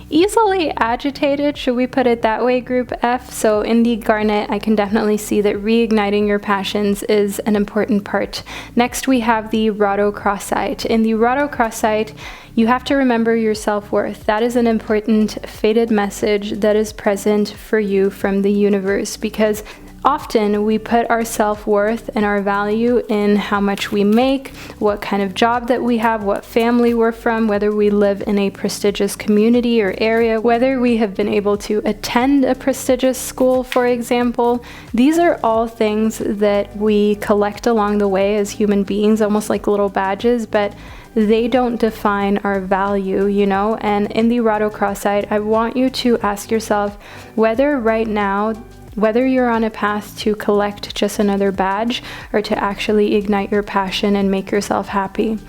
easily agitated, should we put it that way, Group F? So in the Garnet, I can definitely see that reigniting your passions is an important part. Next, we have the Rhodochrosite. In the Rhodochrosite, you have to remember your self-worth. That is an important fated message that is present for you from the universe, because often we put our self-worth and our value in how much we make, what kind of job that we have, what family we're from, whether we live in a prestigious community or area, whether we have been able to attend a prestigious school, for example. These are all things that we collect along the way as human beings, almost like little badges, but they don't define our value, you know? And in the Rhodochrosite, I want you to ask yourself whether right now, whether you're on a path to collect just another badge or to actually ignite your passion and make yourself happy.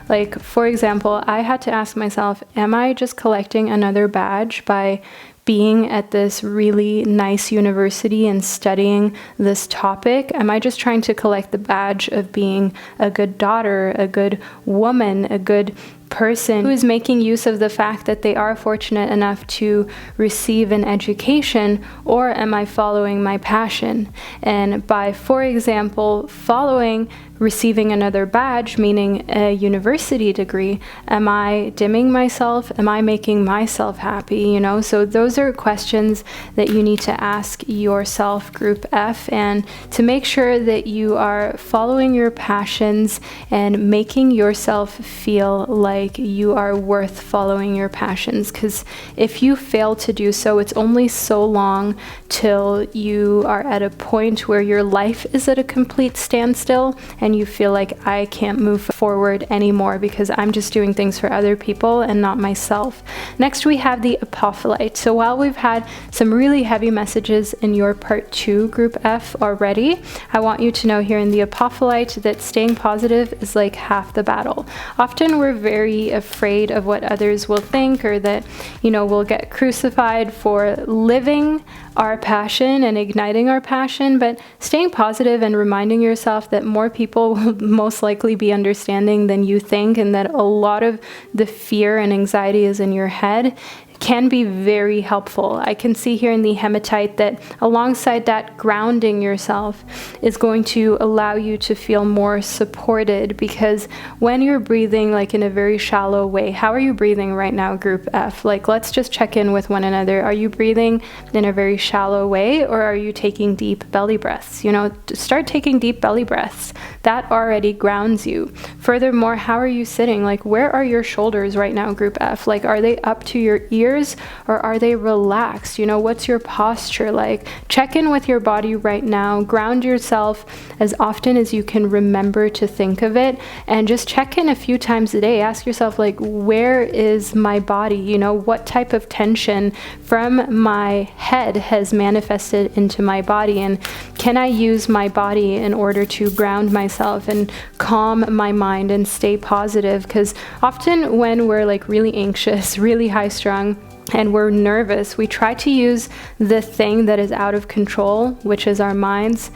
Like, for example, I had to ask myself, am I just collecting another badge by being at this really nice university and studying this topic? Am I just trying to collect the badge of being a good daughter, a good woman, a good person who is making use of the fact that they are fortunate enough to receive an education? Or am I following my passion? And by, for example, following receiving another badge, meaning a university degree, am I dimming myself? Am I making myself happy? You know, so those are questions that you need to ask yourself, Group F, and to make sure that you are following your passions and making yourself feel like you are worth following your passions. Because if you fail to do so, it's only so long till you are at a point where your life is at a complete standstill and you feel like, I can't move forward anymore because I'm just doing things for other people and not myself. Next, we have the Apophyllite. So while we've had some really heavy messages in your part 2, Group F, already, I want you to know here in the Apophyllite that staying positive is like half the battle. Often we're very afraid of what others will think, or that, you know, we'll get crucified for living our passion and igniting our passion, but staying positive and reminding yourself that more people will most likely be understanding than you think, and that a lot of the fear and anxiety is in your head, can be very helpful. I can see here in the Hematite that alongside that, grounding yourself is going to allow you to feel more supported, because when you're breathing like in a very shallow way, how are you breathing right now, Group F? Like, let's just check in with one another. Are you breathing in a very shallow way, or are you taking deep belly breaths? You know, start taking deep belly breaths. That already grounds you. Furthermore, how are you sitting? Like, where are your shoulders right now, Group F? Like, are they up to your ears, or are they relaxed? You know, what's your posture like? Check in with your body right now. Ground yourself as often as you can remember to think of it, and just check in a few times a day. Ask yourself, like, where is my body? You know, what type of tension from my head has manifested into my body, and can I use my body in order to ground myself and calm my mind and stay positive? Because often when we're like really anxious, really high strung, and we're nervous, we try to use the thing that is out of control, which is our minds.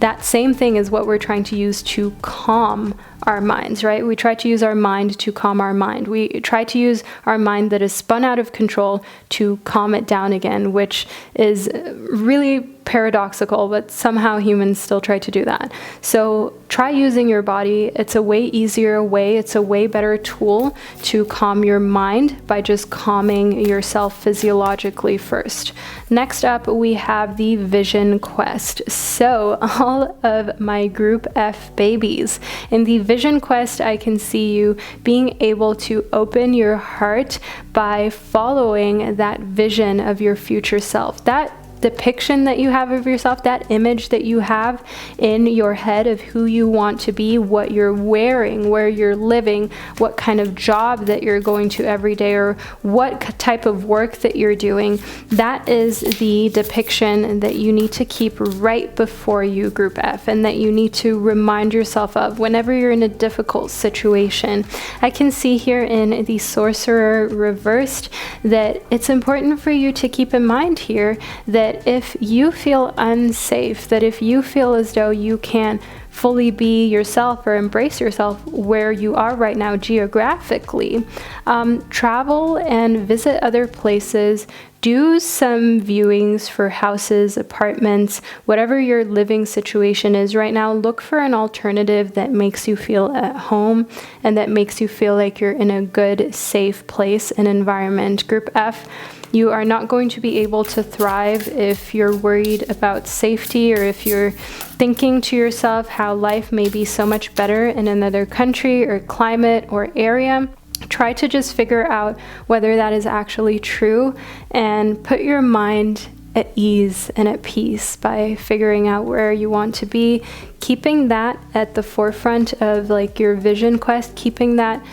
That same thing is what we're trying to use to calm our minds, right? We try to use our mind to calm our mind. We try to use our mind that is spun out of control to calm it down again, which is really paradoxical, but somehow humans still try to do that. So try using your body. It's a way easier way. It's a way better tool to calm your mind by just calming yourself physiologically first. Next up, we have the Vision Quest. So all of my Group F babies, in the Vision Quest, I can see you being able to open your heart by following that vision of your future self. That depiction that you have of yourself, that image that you have in your head of who you want to be, what you're wearing, where you're living, what kind of job that you're going to every day, or what type of work that you're doing, that is the depiction that you need to keep right before you, Group F, and that you need to remind yourself of whenever you're in a difficult situation. I can see here in the Sorcerer reversed that it's important for you to keep in mind here that that if you feel unsafe, that if you feel as though you can't fully be yourself or embrace yourself where you are right now geographically, travel and visit other places. Do some viewings for houses, apartments, whatever your living situation is right now. Look for an alternative that makes you feel at home and that makes you feel like you're in a good, safe place and environment. Group F, you are not going to be able to thrive if you're worried about safety, or if you're thinking to yourself how life may be so much better in another country or climate or area. Try to just figure out whether that is actually true and put your mind at ease and at peace by figuring out where you want to be, keeping that at the forefront of like your vision quest, keeping that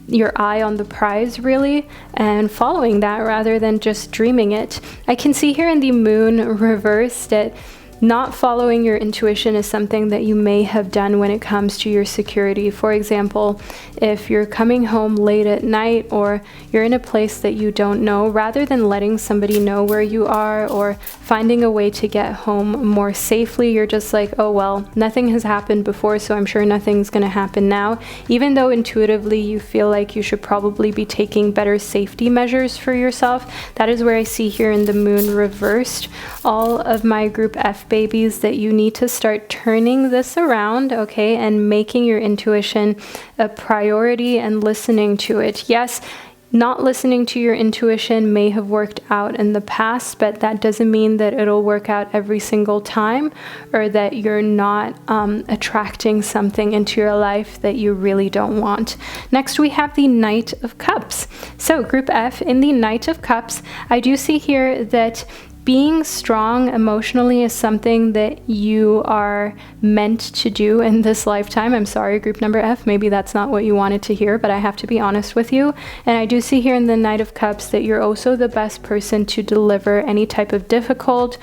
your eye on the prize really, and following that rather than just dreaming it. I can see here in the moon reversed that not following your intuition is something that you may have done when it comes to your security. For example, if you're coming home late at night or you're in a place that you don't know, rather than letting somebody know where you are or finding a way to get home more safely, you're just like, oh well, nothing has happened before, so I'm sure nothing's gonna happen now. Even though intuitively you feel like you should probably be taking better safety measures for yourself, that is where I see here in the moon reversed. All of my group F babies, that you need to start turning this around, okay, and making your intuition a priority and listening to it. Yes, not listening to your intuition may have worked out in the past, but that doesn't mean that it'll work out every single time, or that you're not attracting something into your life that you really don't want. Next, we have the Knight of Cups. So group F, in the Knight of Cups, I do see here that being strong emotionally is something that you are meant to do in this lifetime. I'm sorry, group number F, maybe that's not what you wanted to hear, but I have to be honest with you. And I do see here in the Knight of Cups that you're also the best person to deliver any type of difficult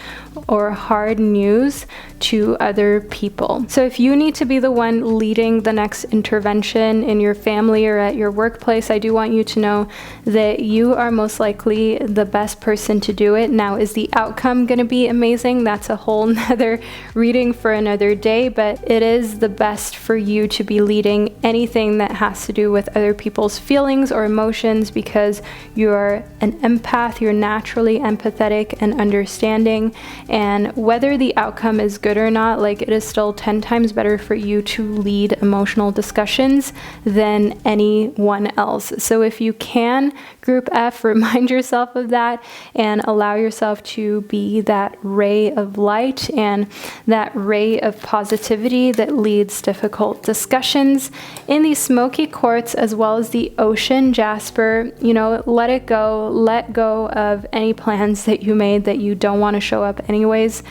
or hard news to other people. So if you need to be the one leading the next intervention in your family or at your workplace, I do want you to know that you are most likely the best person to do it. Now, is the outcome going to be amazing? That's a whole nother reading for another day, but it is the best for you to be leading anything that has to do with other people's feelings or emotions, because you're an empath, you're naturally empathetic and understanding, and whether the outcome is good or not, like, it is still 10 times better for you to lead emotional discussions than anyone else. So if you can, group F, remind yourself of that and allow yourself to be that ray of light and that ray of positivity that leads difficult discussions. In the smoky quartz as well as the ocean jasper, you know, let it go. Let go of any plans that you made that you don't want to show up anyways.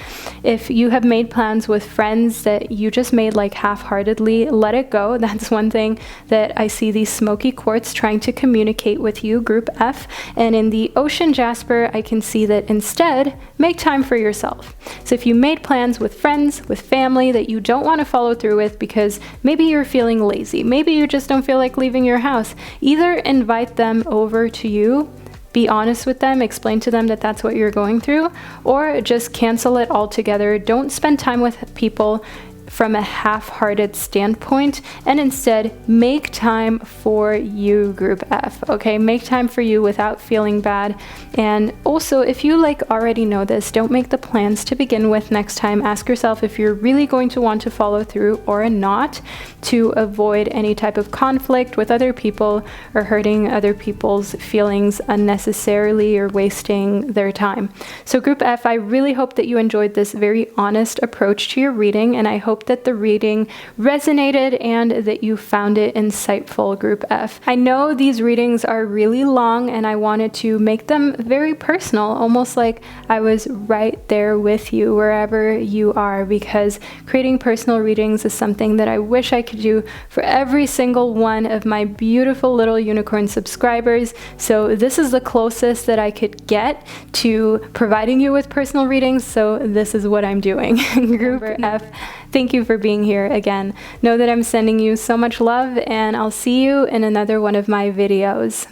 If you have made plans with friends that you just made like half-heartedly, let it go. That's one thing that I see the smoky quartz trying to communicate with you, group F. And in the ocean jasper, I can see that instead, make time for yourself. So if you made plans with friends, with family that you don't want to follow through with because maybe you're feeling lazy, maybe you just don't feel like leaving your house, either invite them over to you, be honest with them, explain to them that that's what you're going through, or just cancel it altogether. Don't spend time with people from a half-hearted standpoint, and instead make time for you, group F, okay? Make time for you without feeling bad. And also, if you like already know this, don't make the plans to begin with. Next time, ask yourself if you're really going to want to follow through or not, to avoid any type of conflict with other people or hurting other people's feelings unnecessarily or wasting their time. So group F, I really hope that you enjoyed this very honest approach to your reading, and I hope that the reading resonated and that you found it insightful, group F. I know these readings are really long, and I wanted to make them very personal, almost like I was right there with you wherever you are, because creating personal readings is something that I wish I could do for every single one of my beautiful little unicorn subscribers. So this is the closest that I could get to providing you with personal readings, so this is what I'm doing. Group F, thank you for being here again. Know that I'm sending you so much love, and I'll see you in another one of my videos.